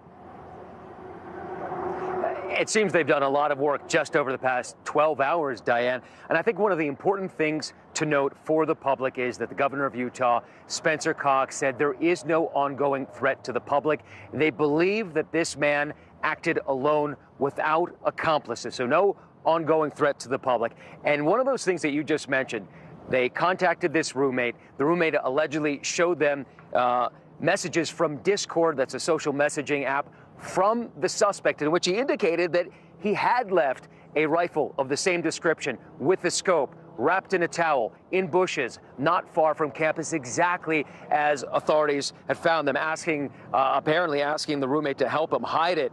It seems they've done a lot of work just over the past 12 hours, Diane. And I think one of the important things to note for the public is that the governor of Utah, Spencer Cox, said there is no ongoing threat to the public. They believe that this man acted alone without accomplices, so no ongoing threat to the public. And one of those things that you just mentioned, they contacted this roommate. The roommate allegedly showed them messages from Discord, that's a social messaging app, from the suspect, in which he indicated that he had left a rifle of the same description with the scope, wrapped in a towel, in bushes, not far from campus, exactly as authorities had found them, apparently asking the roommate to help him hide it.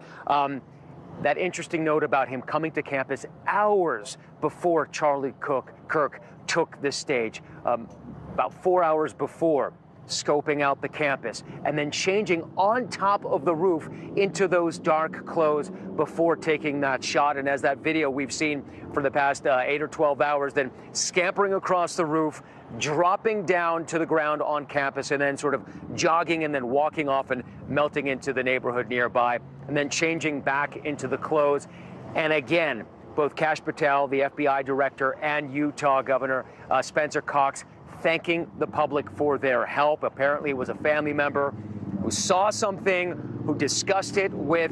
That interesting note about him coming to campus hours before Charlie Kirk took the stage, about 4 hours before, scoping out the campus, and then changing on top of the roof into those dark clothes before taking that shot. And as that video we've seen for the past 8 or 12 hours, then scampering across the roof, dropping down to the ground on campus, and then sort of jogging and then walking off and melting into the neighborhood nearby, and then changing back into the clothes. And again, both Kash Patel, the FBI director, and Utah Governor Spencer Cox thanking the public for their help. Apparently it was a family member who saw something, who discussed it with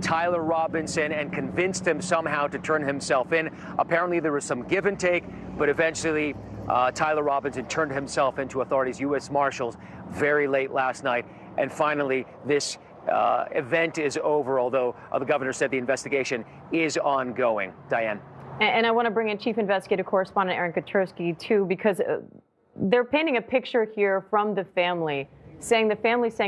Tyler Robinson and convinced him somehow to turn himself in. Apparently there was some give and take, but eventually Tyler Robinson turned himself into authorities, U.S. Marshals, very late last night. And finally, this event is over, although the governor said the investigation is ongoing. Diane. And I want to bring in Chief Investigative Correspondent Aaron Katersky, too, because they're painting a picture here from the family, saying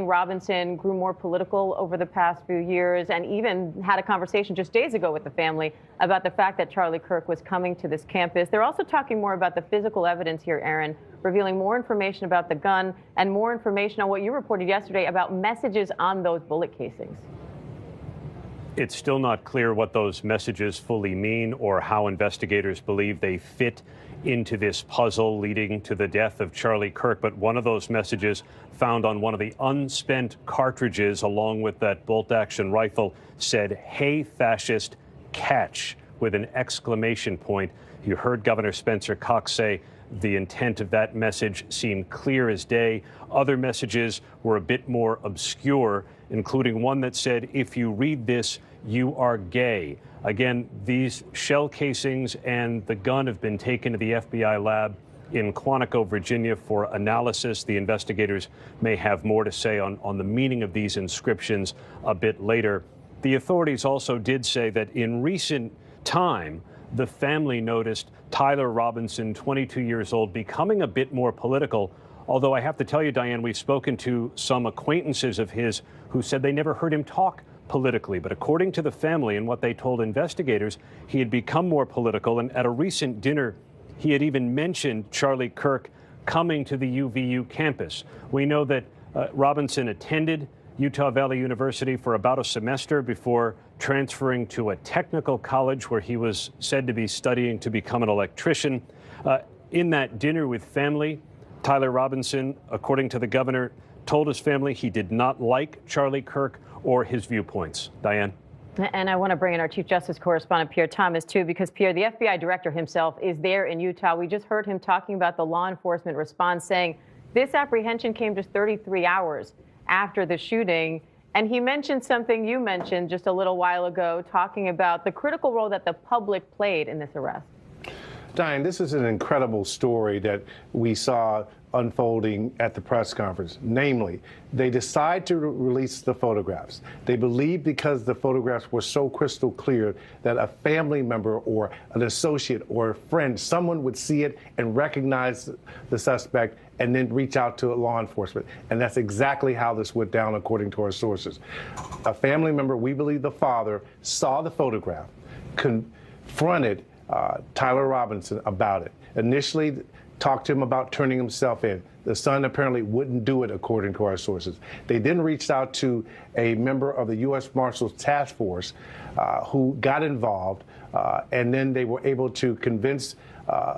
Robinson grew more political over the past few years, and even had a conversation just days ago with the family about the fact that Charlie Kirk was coming to this campus. They're also talking more about the physical evidence here, Aaron, revealing more information about the gun and more information on what you reported yesterday about messages on those bullet casings. It's still not clear what those messages fully mean or how investigators believe they fit into this puzzle leading to the death of Charlie Kirk. But one of those messages found on one of the unspent cartridges along with that bolt-action rifle said, "Hey, fascist, catch," with an exclamation point. You heard Governor Spencer Cox say the intent of that message seemed clear as day. Other messages were a bit more obscure, including one that said, "If you read this, you are gay." Again, these shell casings and the gun have been taken to the FBI lab in Quantico, Virginia, for analysis. The investigators may have more to say on the meaning of these inscriptions a bit later. The authorities also did say that in recent time, the family noticed Tyler Robinson, 22 years old, becoming a bit more political. Although I have to tell you, Diane, we've spoken to some acquaintances of his who said they never heard him talk politically. But according to the family and what they told investigators, he had become more political. And at a recent dinner, he had even mentioned Charlie Kirk coming to the UVU campus. We know that Robinson attended Utah Valley University for about a semester before transferring to a technical college where he was said to be studying to become an electrician. In that dinner with family, Tyler Robinson, according to the governor, told his family he did not like Charlie Kirk or his viewpoints. Diane? And I want to bring in our Chief Justice Correspondent, Pierre Thomas, too, because, Pierre, the FBI director himself is there in Utah. We just heard him talking about the law enforcement response, saying this apprehension came just 33 hours after the shooting. And he mentioned something you mentioned just a little while ago, talking about the critical role that the public played in this arrest. Diane, this is an incredible story that we saw unfolding at the press conference. Namely, they decide to release the photographs. They believe because the photographs were so crystal clear that a family member or an associate or a friend, someone would see it and recognize the suspect and then reach out to law enforcement. And that's exactly how this went down, according to our sources. A family member, we believe the father, saw the photograph, confronted Tyler Robinson about it. Initially, talked to him about turning himself in. The son apparently wouldn't do it, according to our sources. They then reached out to a member of the U.S. Marshals Task Force who got involved, and then they were able to convince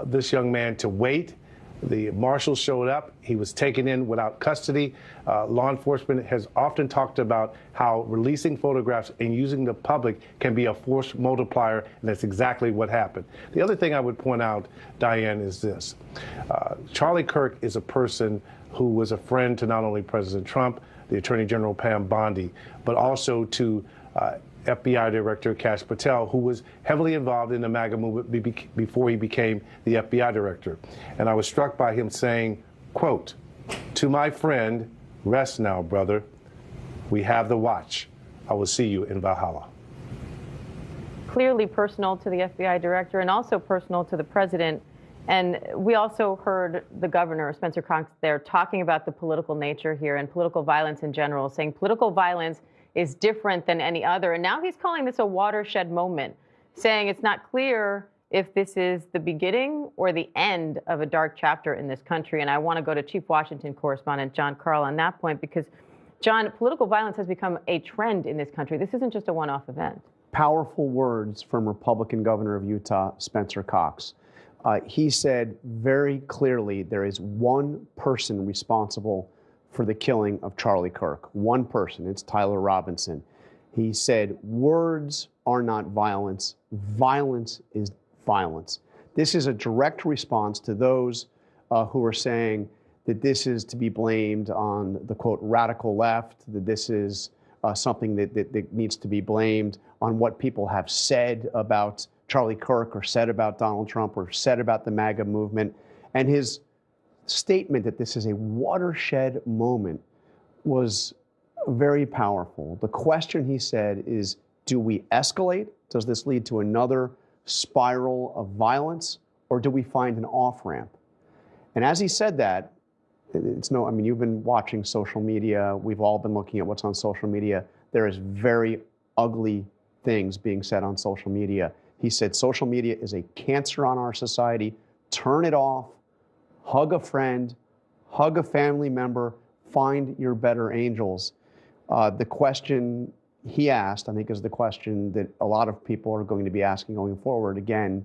this young man to wait. The marshals showed up. He was taken in without custody. Law enforcement has often talked about how releasing photographs and using the public can be a force multiplier, and that's exactly what happened. The other thing I would point out, Diane, is this. Charlie Kirk is a person who was a friend to not only President Trump, the Attorney General Pam Bondi, but also to FBI Director Kash Patel, who was heavily involved in the MAGA movement before he became the FBI Director. And I was struck by him saying, quote, "To my friend, Rest now, brother. We have the watch. I will see you in Valhalla. Clearly personal to the FBI director and also personal to the president. And we also heard the governor, Spencer Cox, there talking about the political nature here and political violence in general, saying political violence is different than any other. And now he's calling this a watershed moment, saying it's not clear if this is the beginning or the end of a dark chapter in this country. And I want to go to Chief Washington correspondent John Karl on that point, because, John, political violence has become a trend in this country. This isn't just a one-off event. Powerful words from Republican governor of Utah, Spencer Cox. He said very clearly there is one person responsible for the killing of Charlie Kirk. One person. It's Tyler Robinson. He said words are not violence. Violence is violence. This is a direct response to those who are saying that this is to be blamed on the, quote, radical left, that this is something that needs to be blamed on what people have said about Charlie Kirk or said about Donald Trump or said about the MAGA movement. And his statement that this is a watershed moment was very powerful. The question, he said, is, do we escalate? Does this lead to another spiral of violence, or do we find an off-ramp? And as he said that, you've been watching social media. We've all been looking at what's on social media. There is very ugly things being said on social media. He said social media is a cancer on our society. Turn it off. Hug a friend. Hug a family member. Find your better angels. The question he asked, I think, is the question that a lot of people are going to be asking going forward again,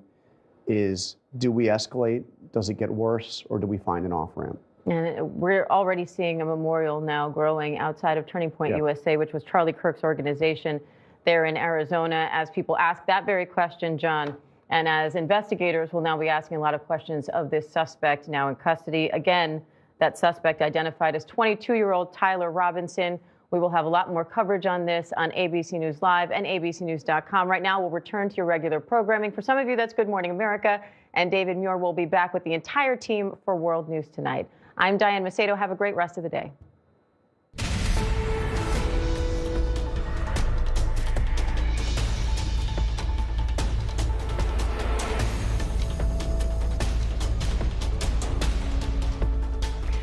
is, do we escalate? Does it get worse? Or do we find an off-ramp? And we're already seeing a memorial now growing outside of Turning Point USA, which was Charlie Kirk's organization there in Arizona, as people ask that very question, John. And as investigators will now be asking a lot of questions of this suspect now in custody. Again, that suspect identified as 22-year-old Tyler Robinson. We will have a lot more coverage on this on ABC News Live and abcnews.com. Right now, we'll return to your regular programming. For some of you, that's Good Morning America. And David Muir will be back with the entire team for World News Tonight. I'm Diane Macedo. Have a great rest of the day.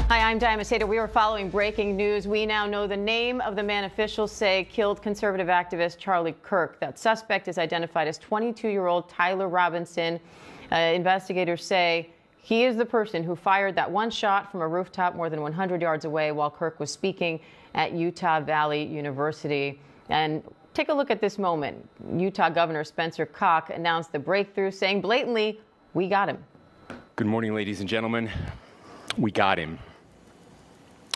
Hi, I'm Diane Macedo. We are following breaking news. We now know the name of the man officials say killed conservative activist Charlie Kirk. That suspect is identified as 22-year-old Tyler Robinson. Investigators say he is the person who fired that one shot from a rooftop more than 100 yards away while Kirk was speaking at Utah Valley University. And take a look at this moment. Utah Governor Spencer Cox announced the breakthrough, saying blatantly, we got him. Good morning, ladies and gentlemen. We got him.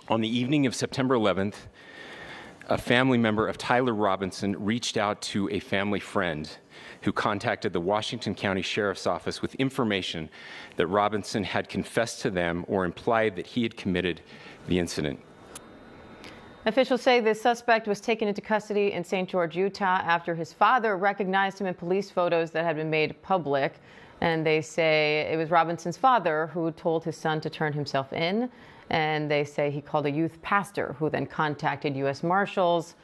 On the evening of September 11th, a family member of Tyler Robinson reached out to a family friend who contacted the Washington County Sheriff's Office with information that Robinson had confessed to them or implied that he had committed the incident. Officials say the suspect was taken into custody in St. George, Utah, after his father recognized him in police photos that had been made public. And they say it was Robinson's father who told his son to turn himself in. And they say he called a youth pastor who then contacted U.S. Marshals,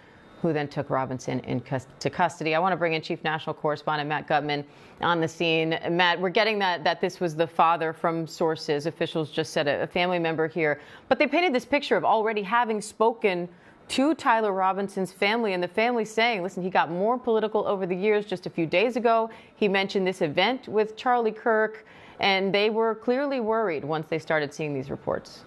who then took Robinson into custody. I want to bring in Chief National Correspondent Matt Gutman on the scene. Matt, we're getting that this was the father from sources. Officials just said a family member here. But they painted this picture of already having spoken to Tyler Robinson's family, and the family saying, listen, he got more political over the years. Just a few days ago, he mentioned this event with Charlie Kirk, and they were clearly worried once they started seeing these reports.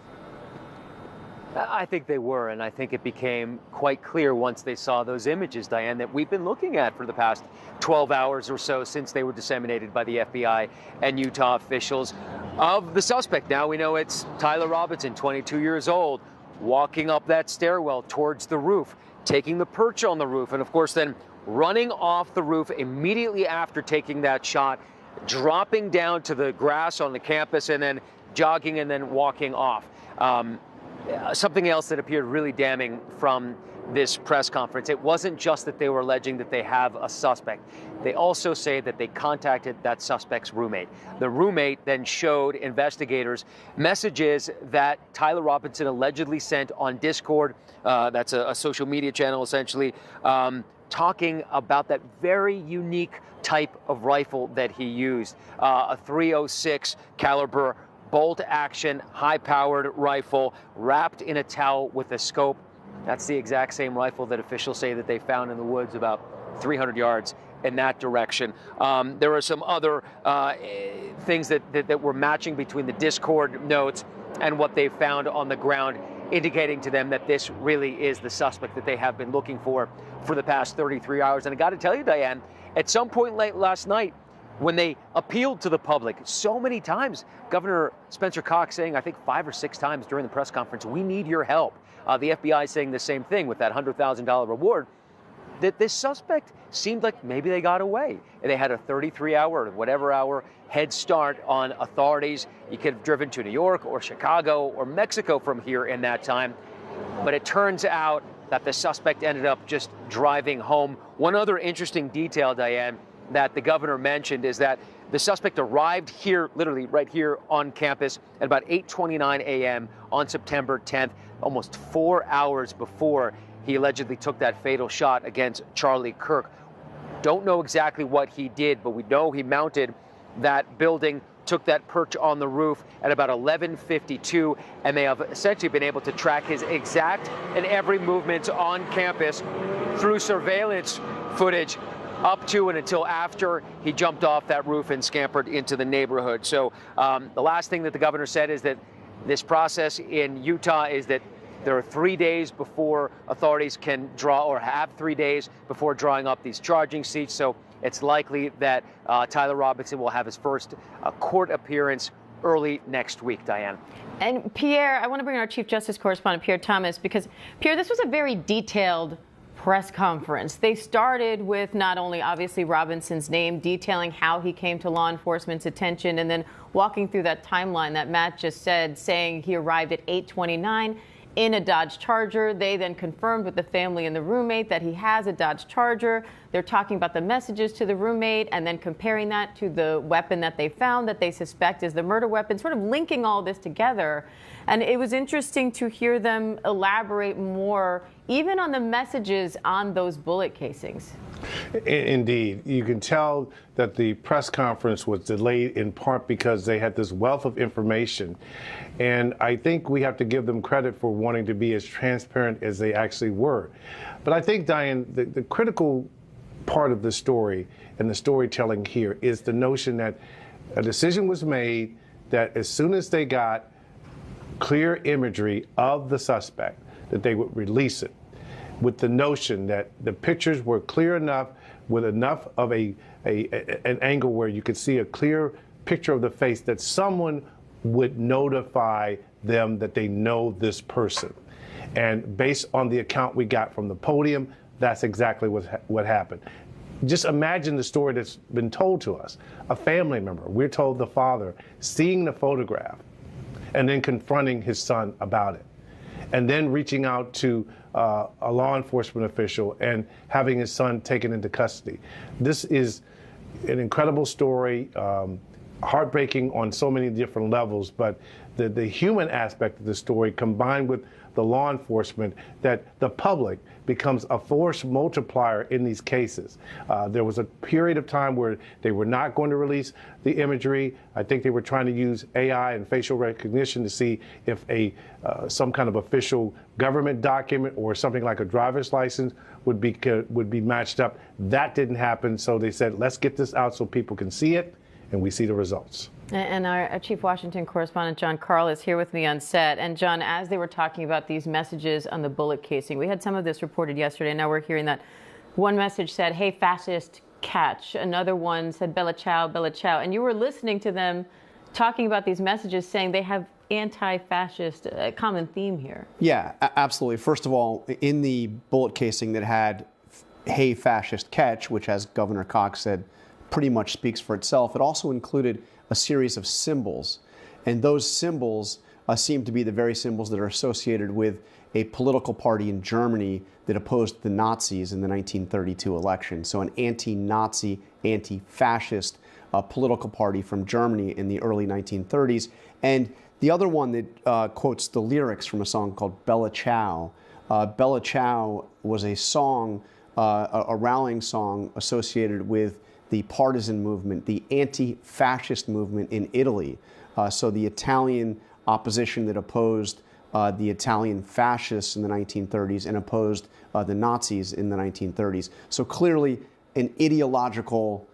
I think they were, and I think it became quite clear once they saw those images, Diane, that we've been looking at for the past 12 hours or so since they were disseminated by the FBI and Utah officials of the suspect. Now we know it's Tyler Robinson, 22 years old, walking up that stairwell towards the roof, taking the perch on the roof, and of course then running off the roof immediately after taking that shot, dropping down to the grass on the campus, and then jogging and then walking off. Something else that appeared really damning from this press conference. It wasn't just that they were alleging that they have a suspect. They also say that they contacted that suspect's roommate. The roommate then showed investigators messages that Tyler Robinson allegedly sent on Discord. That's a social media channel, essentially, talking about that very unique type of rifle that he used, a .306 caliber bolt action, high-powered rifle wrapped in a towel with a scope. That's the exact same rifle that officials say that they found in the woods about 300 yards in that direction. There were some other things that were matching between the Discord notes and what they found on the ground, indicating to them that this really is the suspect that they have been looking for the past 33 hours. And I got to tell you, Diane, at some point late last night, when they appealed to the public so many times, Governor Spencer Cox saying, I think 5 or 6 times during the press conference, we need your help. The FBI saying the same thing with that $100,000 reward, that this suspect seemed like maybe they got away. They had a 33-hour or whatever hour head start on authorities. You could have driven to New York or Chicago or Mexico from here in that time. But it turns out that the suspect ended up just driving home. One other interesting detail, Diane, that the governor mentioned is that the suspect arrived here, literally right here on campus, at about 8:29 a.m. on September 10th, almost 4 hours before he allegedly took that fatal shot against Charlie Kirk. Don't know exactly what he did, but we know he mounted that building, took that perch on the roof at about 11:52, and they have essentially been able to track his exact and every movement on campus through surveillance footage up to and until after he jumped off that roof and scampered into the neighborhood. So the last thing that the governor said is that this process in Utah is that there are 3 days before authorities can draw, or have 3 days before drawing up these charging sheets. So it's likely that Tyler Robinson will have his first court appearance early next week, Diane. And Pierre, I want to bring our Chief Justice correspondent, Pierre Thomas, because Pierre, this was a very detailed press conference. They started with not only obviously Robinson's name, detailing how he came to law enforcement's attention, and then walking through that timeline that Matt just said, saying he arrived at 8:29 in a Dodge Charger. They then confirmed with the family and the roommate that he has a Dodge Charger. They're talking about the messages to the roommate and then comparing that to the weapon that they found that they suspect is the murder weapon, sort of linking all this together. And it was interesting to hear them elaborate more, even on the messages on those bullet casings. Indeed. You can tell that the press conference was delayed in part because they had this wealth of information. And I think we have to give them credit for wanting to be as transparent as they actually were. But I think, Diane, the critical part of the story and the storytelling here is the notion that a decision was made that as soon as they got clear imagery of the suspect, that they would release it, with the notion that the pictures were clear enough, with enough of an angle where you could see a clear picture of the face, that someone would notify them that they know this person. And based on the account we got from the podium, that's exactly what happened. Just imagine the story that's been told to us. A family member, we're told the father, seeing the photograph and then confronting his son about it, and then reaching out to a law enforcement official and having his son taken into custody. This is an incredible story, heartbreaking on so many different levels, but the human aspect of the story, combined with the law enforcement, that the public becomes a force multiplier in these cases. There was a period of time where they were not going to release the imagery. I think they were trying to use AI and facial recognition to see if some kind of official government document or something like a driver's license would be matched up. That didn't happen, so they said, let's get this out so people can see it, and we see the results. And our Chief Washington correspondent, John Carl, is here with me on set. And John, as they were talking about these messages on the bullet casing, we had some of this reported yesterday, and now we're hearing that one message said, "Hey, fascist, catch." Another one said, "Bella ciao, bella ciao." And you were listening to them talking about these messages, saying they have anti-fascist, a common theme here. Yeah, absolutely. First of all, in the bullet casing that had "Hey, fascist, catch," which, as Governor Cox said, pretty much speaks for itself, it also included a series of symbols. And those symbols seem to be the very symbols that are associated with a political party in Germany that opposed the Nazis in the 1932 election. So an anti-Nazi, anti-fascist political party from Germany in the early 1930s. And the other one that quotes the lyrics from a song called Bella Ciao. Bella Ciao was a song, a rallying song associated with the partisan movement, the anti-fascist movement in Italy. So the Italian opposition that opposed the Italian fascists in the 1930s and opposed the Nazis in the 1930s. So clearly an ideological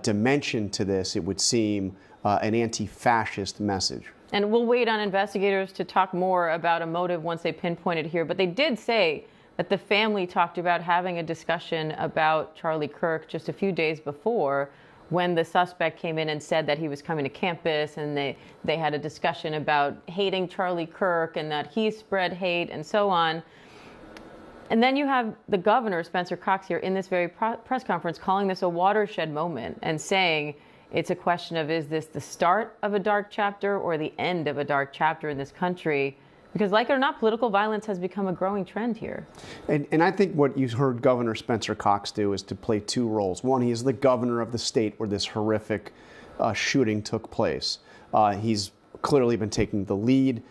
dimension to this, it would seem, an anti-fascist message. And we'll wait on investigators to talk more about a motive once they pinpoint it here. But they did say that the family talked about having a discussion about Charlie Kirk just a few days before, when the suspect came in and said that he was coming to campus, and they had a discussion about hating Charlie Kirk and that he spread hate and so on. And then you have the governor, Spencer Cox, here in this very press conference calling this a watershed moment and saying it's a question of, is this the start of a dark chapter or the end of a dark chapter in this country? Because like it or not, political violence has become a growing trend here. And I think what you heard Governor Spencer Cox do is to play two roles. One, he is the governor of the state where this horrific shooting took place. He's clearly been taking the lead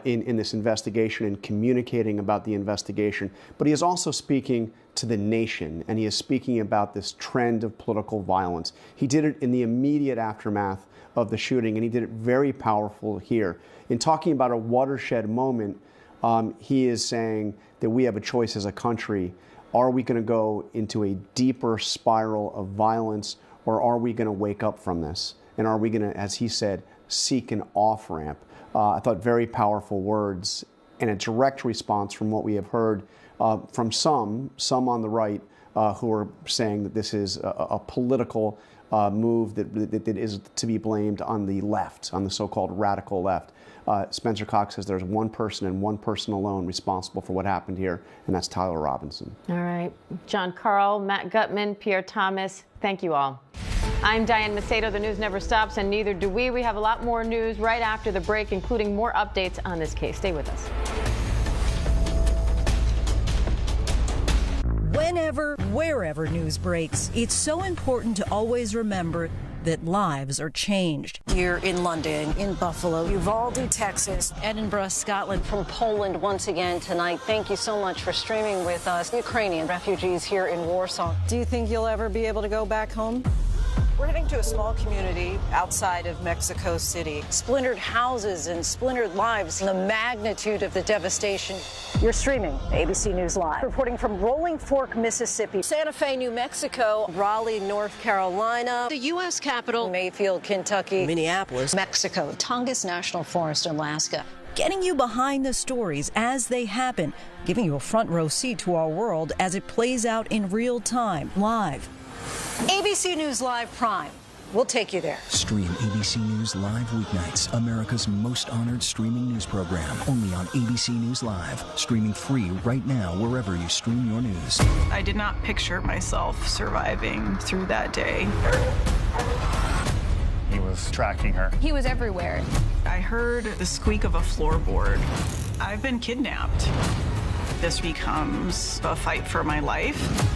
in this investigation and communicating about the investigation. But he is also speaking to the nation, and he is speaking about this trend of political violence. He did it in the immediate aftermath of the shooting, and he did it very powerful here. In talking about a watershed moment, he is saying that we have a choice as a country. Are we going to go into a deeper spiral of violence, or are we going to wake up from this? And are we going to, as he said, seek an off-ramp? I thought very powerful words, and a direct response from what we have heard from some on the right who are saying that this is a political move that is to be blamed on the left, on the so-called radical left. Spencer Cox says there's one person and one person alone responsible for what happened here, and that's Tyler Robinson. All right. John Carl, Matt Gutman, Pierre Thomas, thank you all. I'm Diane Macedo. The news never stops, and neither do we. We have a lot more news right after the break, including more updates on this case. Stay with us. Whenever, wherever news breaks, it's so important to always remember that lives are changed. Here in London, in Buffalo, Uvalde, Texas, Edinburgh, Scotland. From Poland once again tonight. Thank you so much for streaming with us. Ukrainian refugees here in Warsaw. Do you think you'll ever be able to go back home? We're heading to a small community outside of Mexico City. Splintered houses and splintered lives. The magnitude of the devastation. You're streaming ABC News Live. Reporting from Rolling Fork, Mississippi. Santa Fe, New Mexico. Raleigh, North Carolina. The U.S. Capitol. Mayfield, Kentucky. Minneapolis, Mexico. Tongass National Forest, Alaska. Getting you behind the stories as they happen. Giving you a front row seat to our world as it plays out in real time, live. ABC News Live Prime. We'll take you there. Stream ABC News Live weeknights, America's most honored streaming news program, only on ABC News Live. Streaming free right now wherever you stream your news. I did not picture myself surviving through that day. He was tracking her. He was everywhere. I heard the squeak of a floorboard. I've been kidnapped. This becomes a fight for my life.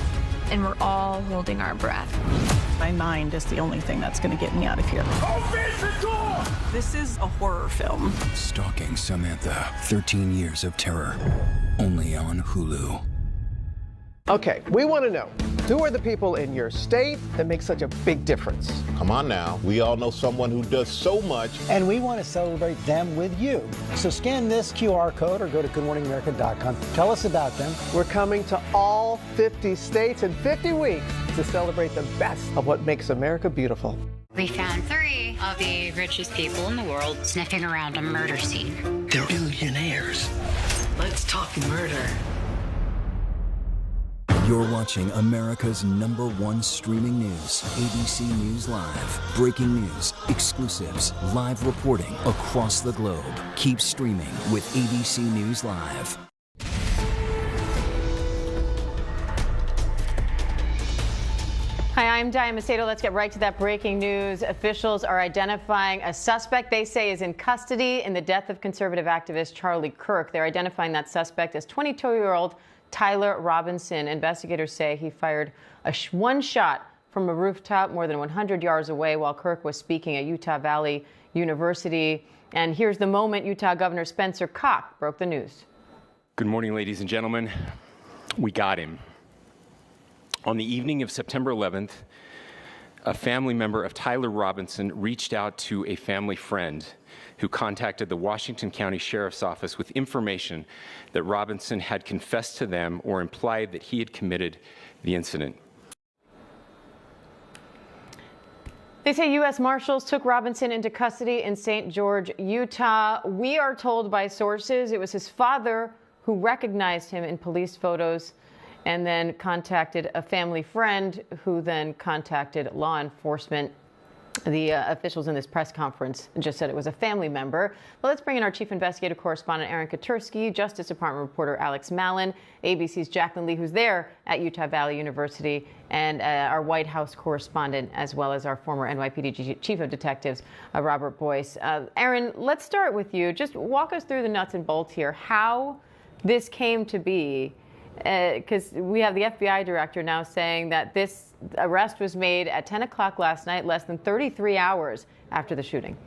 And we're all holding our breath. My mind is the only thing that's going to get me out of here. Open the door! This is a horror film. Stalking Samantha. 13 Years of Terror. Only on Hulu. Okay, we want to know, who are the people in your state that make such a big difference? Come on now. We all know someone who does so much. And we want to celebrate them with you. So scan this QR code or go to goodmorningamerica.com. Tell us about them. We're coming to all 50 states in 50 weeks to celebrate the best of what makes America beautiful. We found 3 of the richest people in the world sniffing around a murder scene. They're billionaires. Let's talk murder. You're watching America's #1 streaming news, ABC News Live. Breaking news, exclusives, live reporting across the globe. Keep streaming with ABC News Live. Hi, I'm Diane Macedo. Let's get right to that breaking news. Officials are identifying a suspect they say is in custody in the death of conservative activist Charlie Kirk. They're identifying that suspect as 22-year-old Tyler Robinson. Investigators say he fired one shot from a rooftop more than 100 yards away while Kirk was speaking at Utah Valley University. And here's the moment Utah Governor Spencer Koch broke the news. Good morning, ladies and gentlemen. We got him. On the evening of September 11th, a family member of Tyler Robinson reached out to a family friend who contacted the Washington County Sheriff's Office with information that Robinson had confessed to them or implied that he had committed the incident. They say U.S. Marshals took Robinson into custody in St. George, Utah. We are told by sources it was his father who recognized him in police photos and then contacted a family friend who then contacted law enforcement. The officials in this press conference just said it was a family member. Well, let's bring in our chief investigative correspondent, Aaron Katursky, Justice Department reporter Alex Mallon, ABC's Jacqueline Lee, who's there at Utah Valley University, and our White House correspondent, as well as our former NYPD chief of detectives, Robert Boyce. Aaron, let's start with you. Just walk us through the nuts and bolts here, how this came to be. Because we have the FBI director now saying that this arrest was made at 10 o'clock last night, less than 33 hours after the shooting.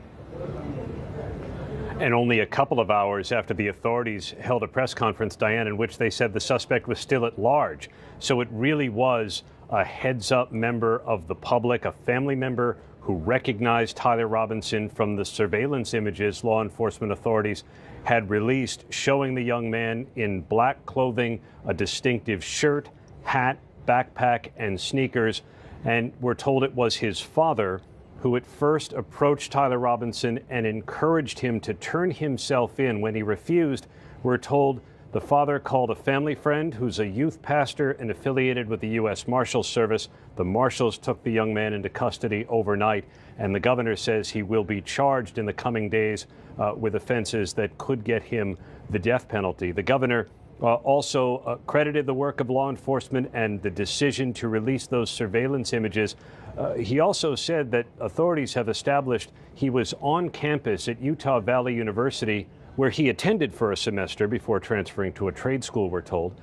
And only a couple of hours after the authorities held a press conference, Diane, in which they said the suspect was still at large. So it really was a heads-up member of the public, a family member who recognized Tyler Robinson from the surveillance images law enforcement authorities had released, showing the young man in black clothing, a distinctive shirt, hat, backpack, and sneakers. And we're told it was his father who at first approached Tyler Robinson and encouraged him to turn himself in. When he refused, we're told the father called a family friend who's a youth pastor and affiliated with the U.S. Marshals Service. The Marshals took the young man into custody overnight, and the governor says he will be charged in the coming days with offenses that could get him the death penalty. The governor also credited the work of law enforcement and the decision to release those surveillance images. He also said that authorities have established he was on campus at Utah Valley University, where he attended for a semester before transferring to a trade school, we're told,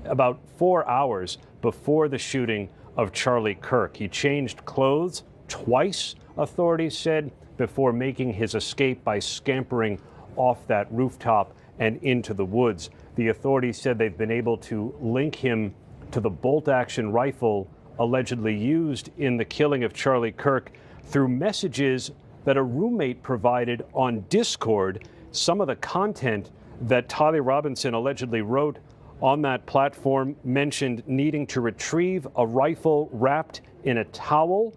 about 4 hours before the shooting of Charlie Kirk. He changed clothes twice, authorities said, before making his escape by scampering off that rooftop and into the woods. The authorities said they've been able to link him to the bolt-action rifle allegedly used in the killing of Charlie Kirk through messages that a roommate provided on Discord. Some of the content that Tyler Robinson allegedly wrote on that platform mentioned needing to retrieve a rifle wrapped in a towel,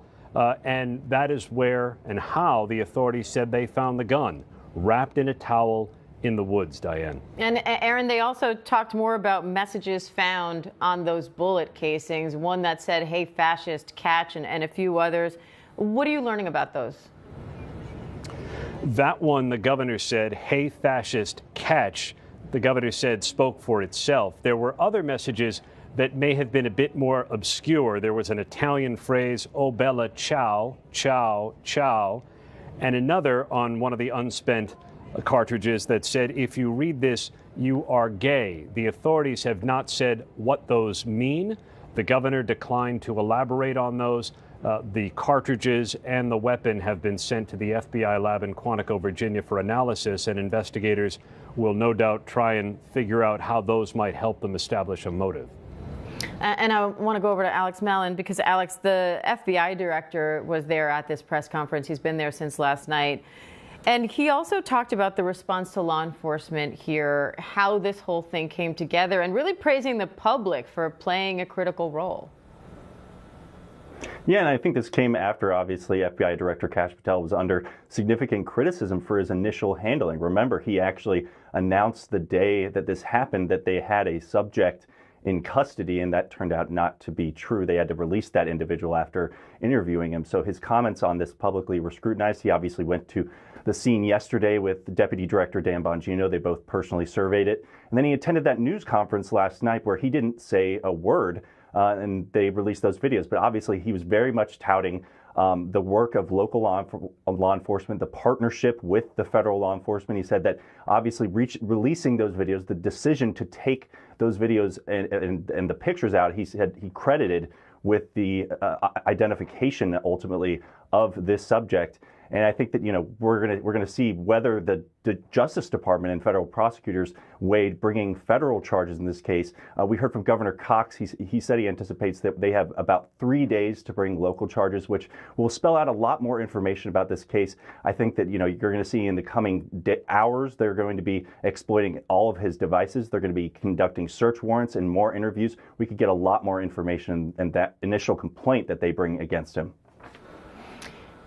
and that is where and how the authorities said they found the gun, wrapped in a towel in the woods, Diane. And Aaron, they also talked more about messages found on those bullet casings, one that said, "Hey, fascist, catch," and a few others. What are you learning about those? That one, the governor said, "Hey, fascist, catch," the governor said spoke for itself. There were other messages that may have been a bit more obscure. There was an Italian phrase, "Oh, bella ciao, ciao, ciao," and another on one of the unspent cartridges that said, "If you read this, you are gay." The authorities have not said what those mean. The governor declined to elaborate on those. The cartridges and the weapon have been sent to the FBI lab in Quantico, Virginia for analysis, and investigators will no doubt try and figure out how those might help them establish a motive. And I want to go over to Alex Mallon because, Alex, the FBI director was there at this press conference. He's been there since last night. And he also talked about the response to law enforcement here, how this whole thing came together, and really praising the public for playing a critical role. Yeah, and I think this came after, obviously, FBI Director Kash Patel was under significant criticism for his initial handling. Remember, he actually announced the day that this happened that they had a subject in custody, and that turned out not to be true. They had to release that individual after interviewing him. So his comments on this publicly were scrutinized. He obviously went to the scene yesterday with Deputy Director Dan Bongino. They both personally surveyed it. And then he attended that news conference last night where he didn't say a word and they released those videos. But obviously, he was very much touting the work of local law enforcement, the partnership with the federal law enforcement. He said that obviously releasing those videos, the decision to take those videos and the pictures out, he said he credited with the identification ultimately of this subject. And I think that, you know, we're gonna see whether the Justice Department and federal prosecutors weighed bringing federal charges in this case. We heard from Governor Cox. He said he anticipates that they have about 3 days to bring local charges, which will spell out a lot more information about this case. I think that, you know, you're going to see in the coming hours, they're going to be exploiting all of his devices. They're going to be conducting search warrants and more interviews. We could get a lot more information and that initial complaint that they bring against him.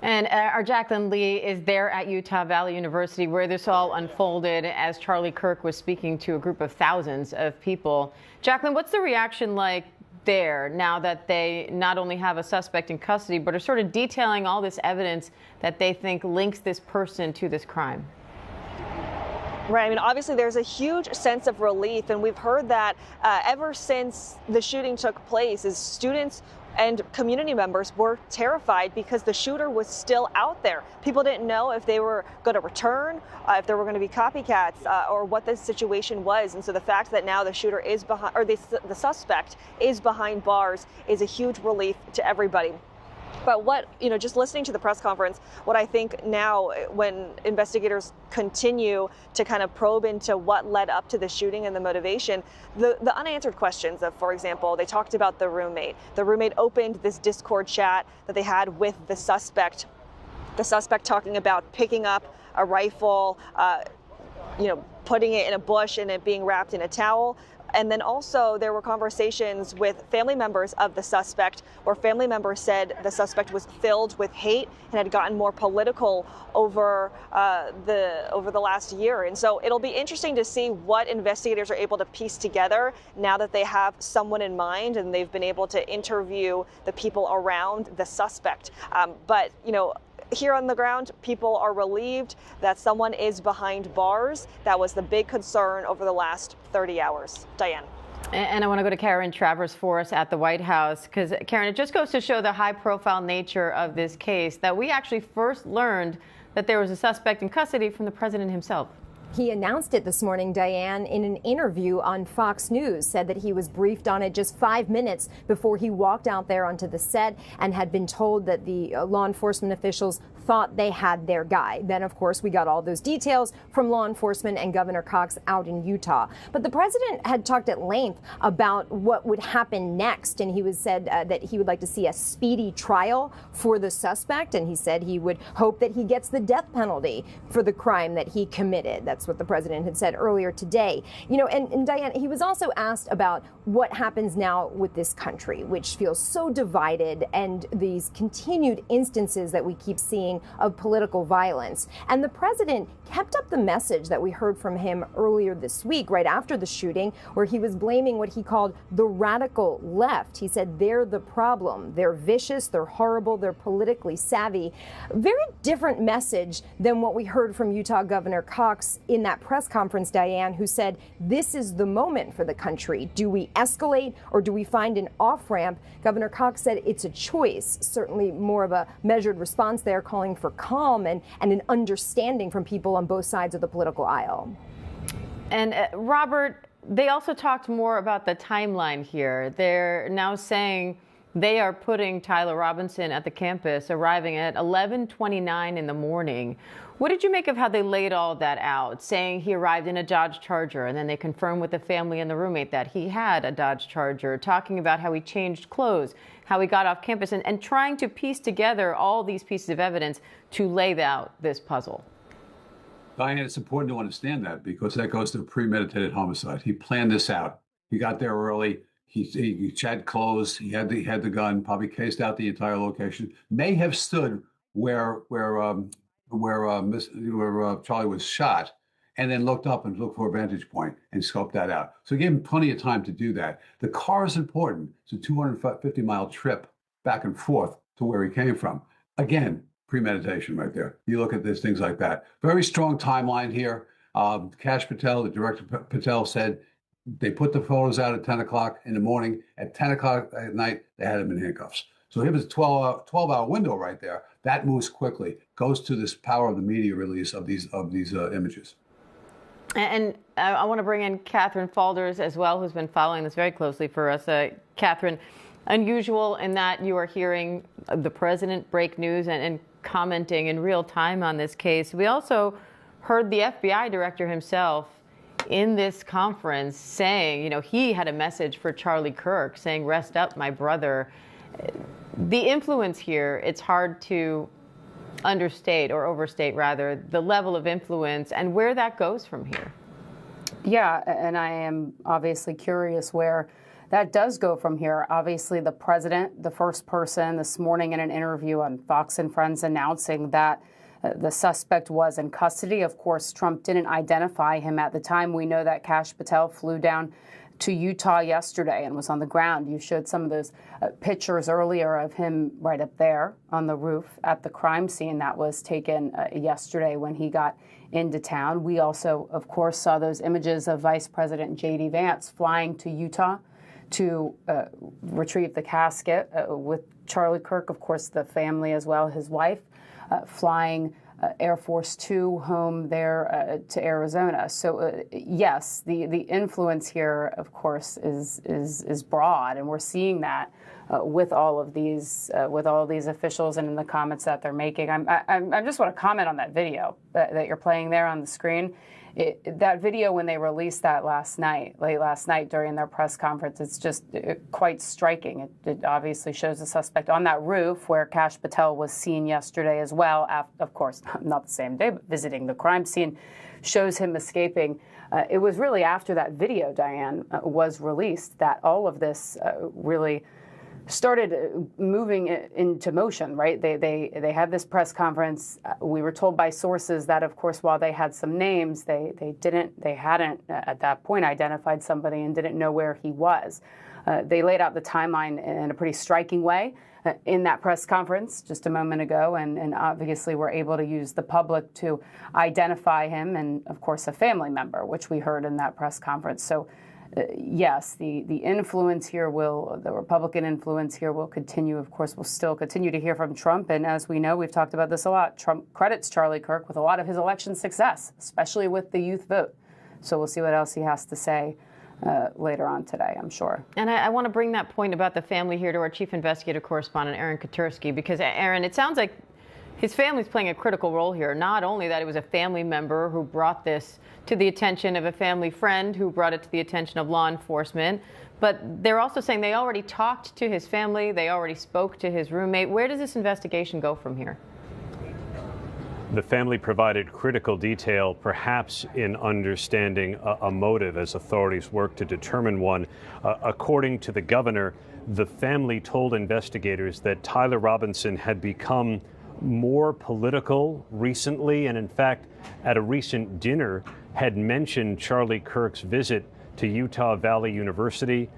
And our Jacqueline Lee is there at Utah Valley University where this all unfolded as Charlie Kirk was speaking to a group of thousands of people. Jacqueline, what's the reaction like there now that they not only have a suspect in custody, but are sort of detailing all this evidence that they think links this person to this crime? Right. I mean, obviously, there's a huge sense of relief, and we've heard that ever since the shooting took place, is students and community members were terrified because the shooter was still out there. People didn't know if they were going to return, if there were going to be copycats, or what the situation was. And so the fact that now the shooter is behind, or the suspect is behind bars, is a huge relief to everybody. But what, you know, just listening to the press conference, what I think now when investigators continue to kind of probe into what led up to the shooting and the motivation, the unanswered questions of, for example, they talked about the roommate. The roommate opened this Discord chat that they had with the suspect talking about picking up a rifle, you know, putting it in a bush and it being wrapped in a towel. And then also there were conversations with family members of the suspect where family members said the suspect was filled with hate and had gotten more political over the last year. And so it'll be interesting to see what investigators are able to piece together now that they have someone in mind and they've been able to interview the people around the suspect. But, you know, here on the ground, people are relieved that someone is behind bars. That was the big concern over the last 30 hours. Diane. And I want to go to Karen Travers for us at the White House, because, Karen, it just goes to show the high-profile nature of this case that we actually first learned that there was a suspect in custody from the president himself. He announced it this morning, Diane, in an interview on Fox News, said that he was briefed on it just 5 minutes before he walked out there onto the set and had been told that the law enforcement officials thought they had their guy. Then, of course, we got all those details from law enforcement and Governor Cox out in Utah. But the president had talked at length about what would happen next, and he was said that he would like to see a speedy trial for the suspect, and he said he would hope that he gets the death penalty for the crime that he committed. That's what the president had said earlier today. You know, and Diane, he was also asked about what happens now with this country, which feels so divided, and these continued instances that we keep seeing of political violence. And the president kept up the message that we heard from him earlier this week, right after the shooting, where he was blaming what he called the radical left. He said they're the problem. They're vicious, they're horrible, they're politically savvy. Very different message than what we heard from Utah Governor Cox in that press conference, Diane, who said this is the moment for the country. Do we escalate or do we find an off-ramp? Governor Cox said it's a choice. Certainly more of a measured response there, calling for calm and an understanding from people on both sides of the political aisle. And Robert, they also talked more about the timeline here. They're now saying they are putting Tyler Robinson at the campus, arriving at 11:29 in the morning. What did you make of how they laid all that out, saying he arrived in a Dodge Charger, and then they confirmed with the family and the roommate that he had a Dodge Charger, talking about how he changed clothes, how he got off campus, and trying to piece together all these pieces of evidence to lay out this puzzle? Diane, it's important to understand that because that goes to a premeditated homicide. He planned this out. He got there early. He had clothes. He had the gun. Probably cased out the entire location. May have stood where Charlie was shot, and then looked up and looked for a vantage point and scoped that out. So he gave him plenty of time to do that. The car is important. It's a 250-mile trip back and forth to where he came from. Again, premeditation right there. You look at this, things like that. Very strong timeline here. Kash Patel, the director Patel, said They put the photos out at 10 o'clock in the morning. At 10 o'clock at night, they had him in handcuffs. So it was a 12-hour window right there. That moves quickly, goes to this power of the media release of these images. And I want to bring in Catherine Falders as well, who's been following this very closely for us. Catherine, unusual in that you are hearing the president break news and commenting in real time on this case. We also heard the FBI director himself in this conference saying, he had a message for Charlie Kirk saying, "Rest up, my brother." The influence here, it's hard to understate or overstate, rather, the level of influence and where that goes from here. Yeah, and I am obviously curious where that does go from here. Obviously, the president, the first person this morning in an interview on Fox and Friends announcing that the suspect was in custody. Of course, Trump didn't identify him at the time. We know that Kash Patel flew down to Utah yesterday and was on the ground. You showed some of those pictures earlier of him right up there on the roof at the crime scene. That was taken yesterday when he got into town. We also, of course, saw those images of Vice President J.D. Vance flying to Utah to retrieve the casket with Charlie Kirk, of course, the family as well, his wife, flying Air Force Two home there to Arizona. So yes, the influence here, of course, is broad, and we're seeing that with all of these officials and in the comments that they're making. I just want to comment on that video that you're playing there on the screen. That video, when they released that late last night during their press conference, it's just quite striking. It obviously shows the suspect on that roof where Kash Patel was seen yesterday as well. Of course, not the same day, but visiting the crime scene, shows him escaping. It was really after that video, Diane, was released that all of this really started moving into motion, right? They had this press conference. We were told by sources that, of course, while they had some names, they hadn't at that point identified somebody and didn't know where he was. They laid out the timeline in a pretty striking way in that press conference just a moment ago, and obviously were able to use the public to identify him and, of course, a family member, which we heard in that press conference. So yes, the influence here the Republican influence here will continue. Of course, we'll still continue to hear from Trump. And as we know, we've talked about this a lot, Trump credits Charlie Kirk with a lot of his election success, especially with the youth vote. So we'll see what else he has to say later on today, I'm sure. And I want to bring that point about the family here to our chief investigative correspondent, Aaron Katursky, because, Aaron, it sounds like his family's playing a critical role here. Not only that it was a family member who brought this to the attention of a family friend who brought it to the attention of law enforcement, but they're also saying they already talked to his family, they already spoke to his roommate. Where does this investigation go from here? The family provided critical detail, perhaps in understanding a motive as authorities work to determine one. According to the governor, the family told investigators that Tyler Robinson had become more political recently, and in fact, at a recent dinner, had mentioned Charlie Kirk's visit to Utah Valley University,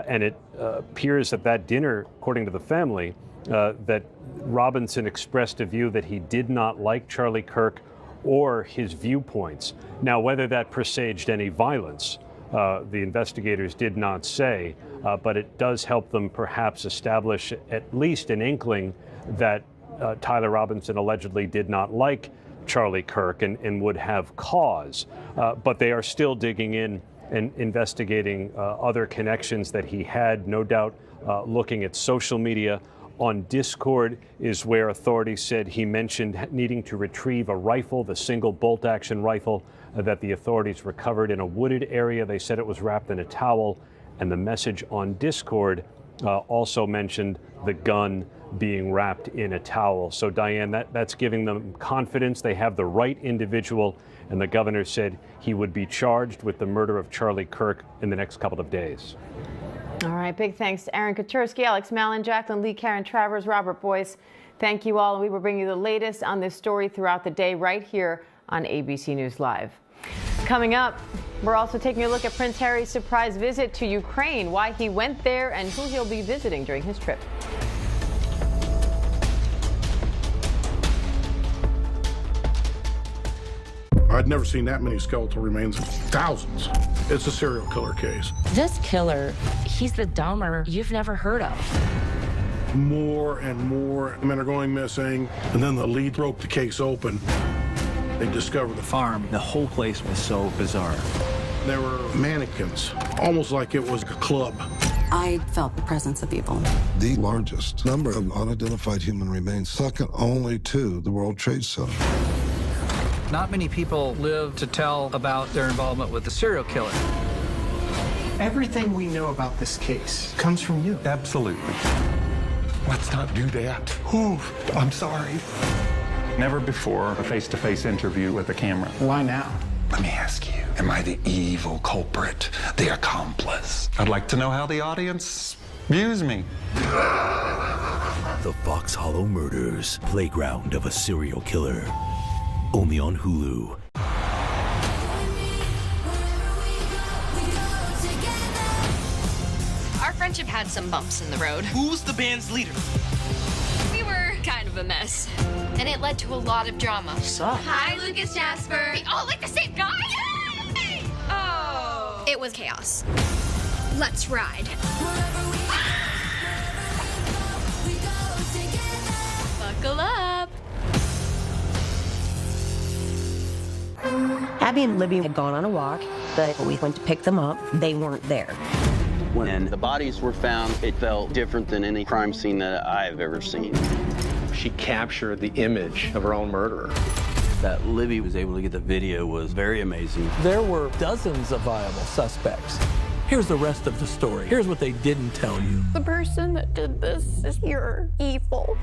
and it appears at that dinner, according to the family, that Robinson expressed a view that he did not like Charlie Kirk or his viewpoints. Now, whether that presaged any violence, the investigators did not say, but it does help them perhaps establish at least an inkling that Tyler Robinson allegedly did not like Charlie Kirk and would have cause. But they are still digging in and investigating other connections that he had, no doubt looking at social media. On Discord is where authorities said he mentioned needing to retrieve a rifle, the single bolt-action rifle that the authorities recovered in a wooded area. They said it was wrapped in a towel, and the message on Discord also mentioned the gun being wrapped in a towel. So, Diane, that's giving them confidence. They have the right individual, and the governor said he would be charged with the murder of Charlie Kirk in the next couple of days. All right, big thanks to Aaron Katursky, Alex Mallon, Jacqueline Lee, Karen Travers, Robert Boyce. Thank you all, and we will bring you the latest on this story throughout the day right here on ABC News Live. Coming up, we're also taking a look at Prince Harry's surprise visit to Ukraine, why he went there, and who he'll be visiting during his trip. I'd never seen that many skeletal remains. Thousands. It's a serial killer case. This killer, he's the Dahmer you've never heard of. More and more men are going missing, and then the lead broke the case open. They discovered the farm. The whole place was so bizarre. There were mannequins, almost like it was a club. I felt the presence of evil. The largest number of unidentified human remains, second only to the World Trade Center. Not many people live to tell about their involvement with the serial killer. Everything we know about this case comes from you. Absolutely. Let's not do that. Ooh, I'm sorry. Never before a face-to-face interview with a camera. Why now? Let me ask you, am I the evil culprit, the accomplice? I'd like to know how the audience views me. The Fox Hollow Murders, Playground of a Serial Killer. Only on Hulu. Our friendship had some bumps in the road. Who's the band's leader? We were kind of a mess. And it led to a lot of drama. Sup? Hi, Lucas Jasper. We all like the same guy? Yay! Oh. It was chaos. Let's ride. Buckle up. Abby and Libby had gone on a walk, but when we went to pick them up, they weren't there. When the bodies were found, it felt different than any crime scene that I've ever seen. She captured the image of her own murderer. That Libby was able to get the video was very amazing. There were dozens of viable suspects. Here's the rest of the story. Here's what they didn't tell you. The person that did this is pure evil.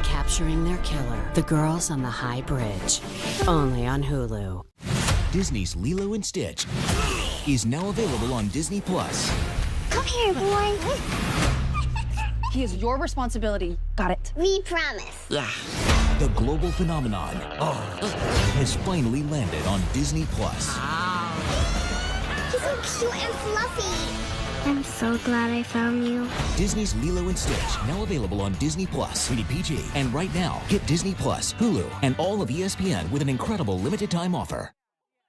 Capturing their killer. The Girls on the High Bridge. Only on Hulu. Disney's Lilo and Stitch is now available on Disney+. Come here, boy. He is your responsibility. Got it. We promise. Yeah. The global phenomenon has finally landed on Disney+. He's so cute and fluffy. I'm so glad I found you. Disney's Lilo and Stitch, now available on Disney+, rated PG. And right now, get Disney+, Hulu, and all of ESPN with an incredible limited time offer.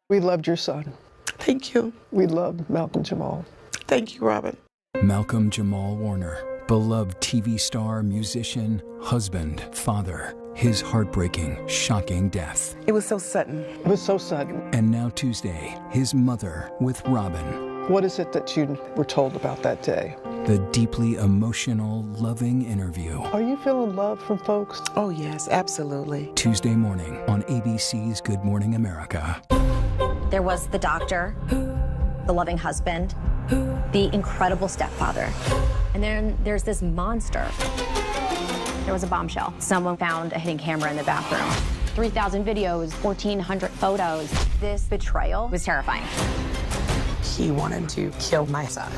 We loved your son. Thank you. We loved Malcolm Jamal. Thank you, Robin. Malcolm Jamal Warner, beloved TV star, musician, husband, father. His heartbreaking, shocking death. It was so sudden. It was so sudden. And now Tuesday, his mother with Robin. What is it that you were told about that day? The deeply emotional, loving interview. Are you feeling love from folks? Oh, yes, absolutely. Tuesday morning on ABC's Good Morning America. There was the doctor, the loving husband, the incredible stepfather. And then there's this monster. There was a bombshell. Someone found a hidden camera in the bathroom. 3,000 videos, 1,400 photos. This betrayal was terrifying. He wanted to kill my son.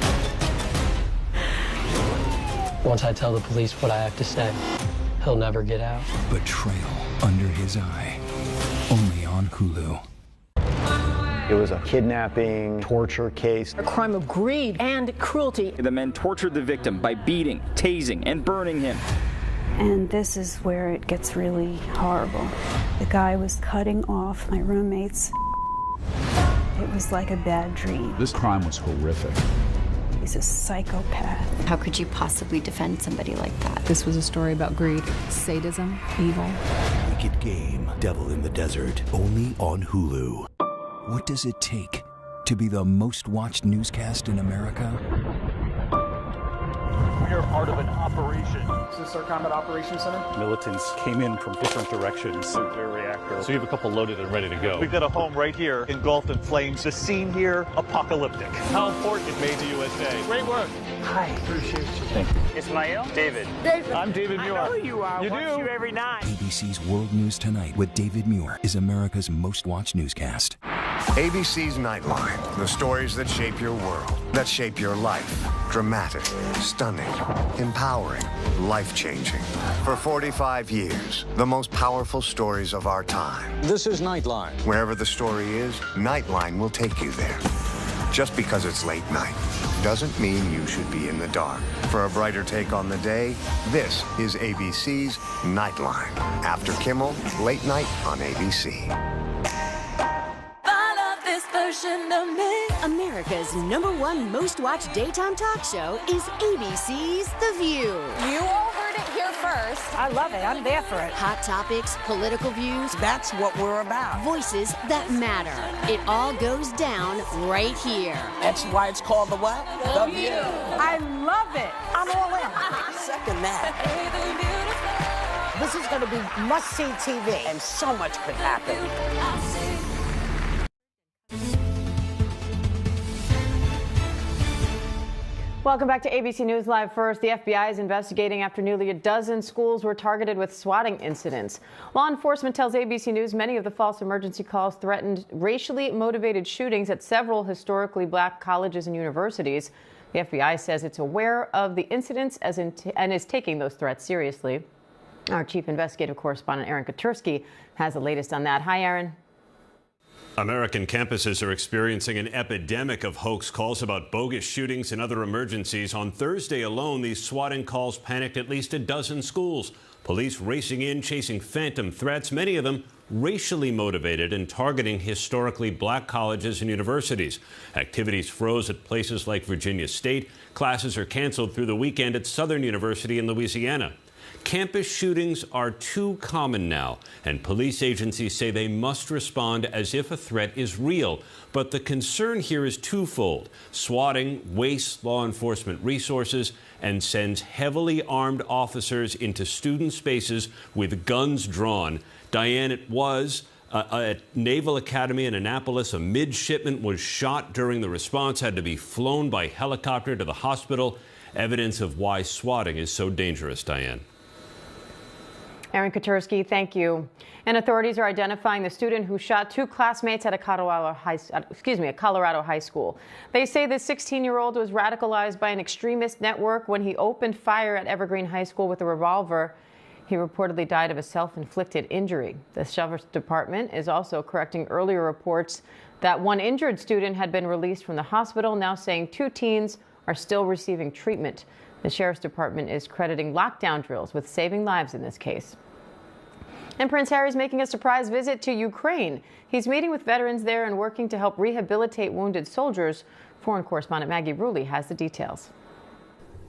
Once I tell the police what I have to say, he'll never get out. Betrayal under his eye. Only on Hulu. It was a kidnapping, torture case. A crime of greed and cruelty. The men tortured the victim by beating, tasing, and burning him. And this is where it gets really horrible. The guy was cutting off my roommates. It was like a bad dream. This crime was horrific. He's a psychopath. How could you possibly defend somebody like that? This was a story about greed, sadism, evil. Wicked Game, Devil in the Desert, only on Hulu. What does it take to be the most watched newscast in America? We are part of an operation. Is this our Combat Operations Center? Militants came in from different directions. Nuclear reactor. So you have a couple loaded and ready to go. We've got a home right here, engulfed in flames. The scene here, apocalyptic. How important it made to USA. Great work. Hi, appreciate you. Thank you. Ismail? David. I'm David Muir. I know you are. You Watch do. you every night. ABC's World News Tonight with David Muir is America's most watched newscast. ABC's Nightline. The stories that shape your world, that shape your life. Dramatic, stunning, empowering, life-changing. For 45 years, the most powerful stories of our time. This is Nightline. Wherever the story is, Nightline will take you there. Just because it's late night doesn't mean you should be in the dark. For a brighter take on the day, this is ABC's Nightline. After Kimmel, late night on ABC. I love this version. version of me. America's #1 most watched daytime talk show is ABC's The View. You all heard it here first. I love it. I'm there for it. Hot topics, political views. That's what we're about. Voices that matter. It all goes down right here. That's why it's called the what? The View. I love it. I'm all in. Second that. This is going to be must-see TV, and so much could happen. Welcome back to ABC News Live. First, the FBI is investigating after nearly a dozen schools were targeted with swatting incidents. Law enforcement tells ABC News many of the false emergency calls threatened racially motivated shootings at several historically black colleges and universities. The FBI says it's aware of the incidents and is taking those threats seriously. Our chief investigative correspondent, Aaron Katursky, has the latest on that. Hi, Aaron. American campuses are experiencing an epidemic of hoax calls about bogus shootings and other emergencies. On Thursday alone, these swatting calls panicked at least a dozen schools. Police racing in, chasing phantom threats, many of them racially motivated and targeting historically black colleges and universities. Activities froze at places like Virginia State. Classes are canceled through the weekend at Southern University in Louisiana. Campus shootings are too common now, and police agencies say they must respond as if a threat is real. But the concern here is twofold. Swatting wastes law enforcement resources and sends heavily armed officers into student spaces with guns drawn. Diane, it was at Naval Academy in Annapolis. A midshipman was shot during the response, had to be flown by helicopter to the hospital. Evidence of why swatting is so dangerous, Diane. Aaron Katursky, thank you. And authorities are identifying the student who shot two classmates at a Colorado high school. They say the 16-year-old was radicalized by an extremist network when he opened fire at Evergreen High School with a revolver. He reportedly died of a self-inflicted injury. The Sheriff's Department is also correcting earlier reports that one injured student had been released from the hospital, now saying two teens are still receiving treatment. The Sheriff's Department is crediting lockdown drills with saving lives in this case. And Prince Harry's making a surprise visit to Ukraine. He's meeting with veterans there and working to help rehabilitate wounded soldiers. Foreign correspondent Maggie Rulli has the details.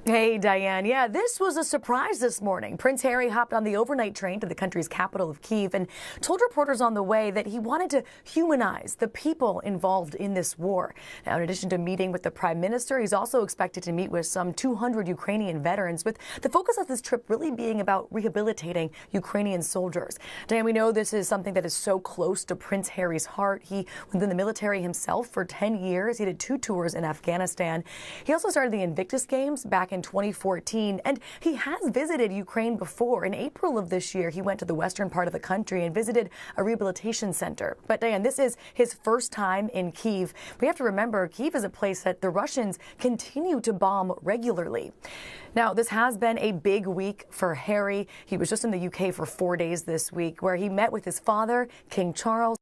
Hey, Diane. Yeah, this was a surprise this morning. Prince Harry hopped on the overnight train to the country's capital of Kyiv and told reporters on the way that he wanted to humanize the people involved in this war. Now, in addition to meeting with the prime minister, he's also expected to meet with some 200 Ukrainian veterans, with the focus of this trip really being about rehabilitating Ukrainian soldiers. Diane, we know this is something that is so close to Prince Harry's heart. He was in the military himself for 10 years. He did 2 tours in Afghanistan. He also started the Invictus Games back in 2014, and he has visited Ukraine before. In April of this year, he went to the western part of the country and visited a rehabilitation center. But Diane, this is his first time in Kyiv. We have to remember, Kyiv is a place that the Russians continue to bomb regularly. Now, this has been a big week for Harry. He was just in the UK for 4 days this week, where he met with his father, King Charles.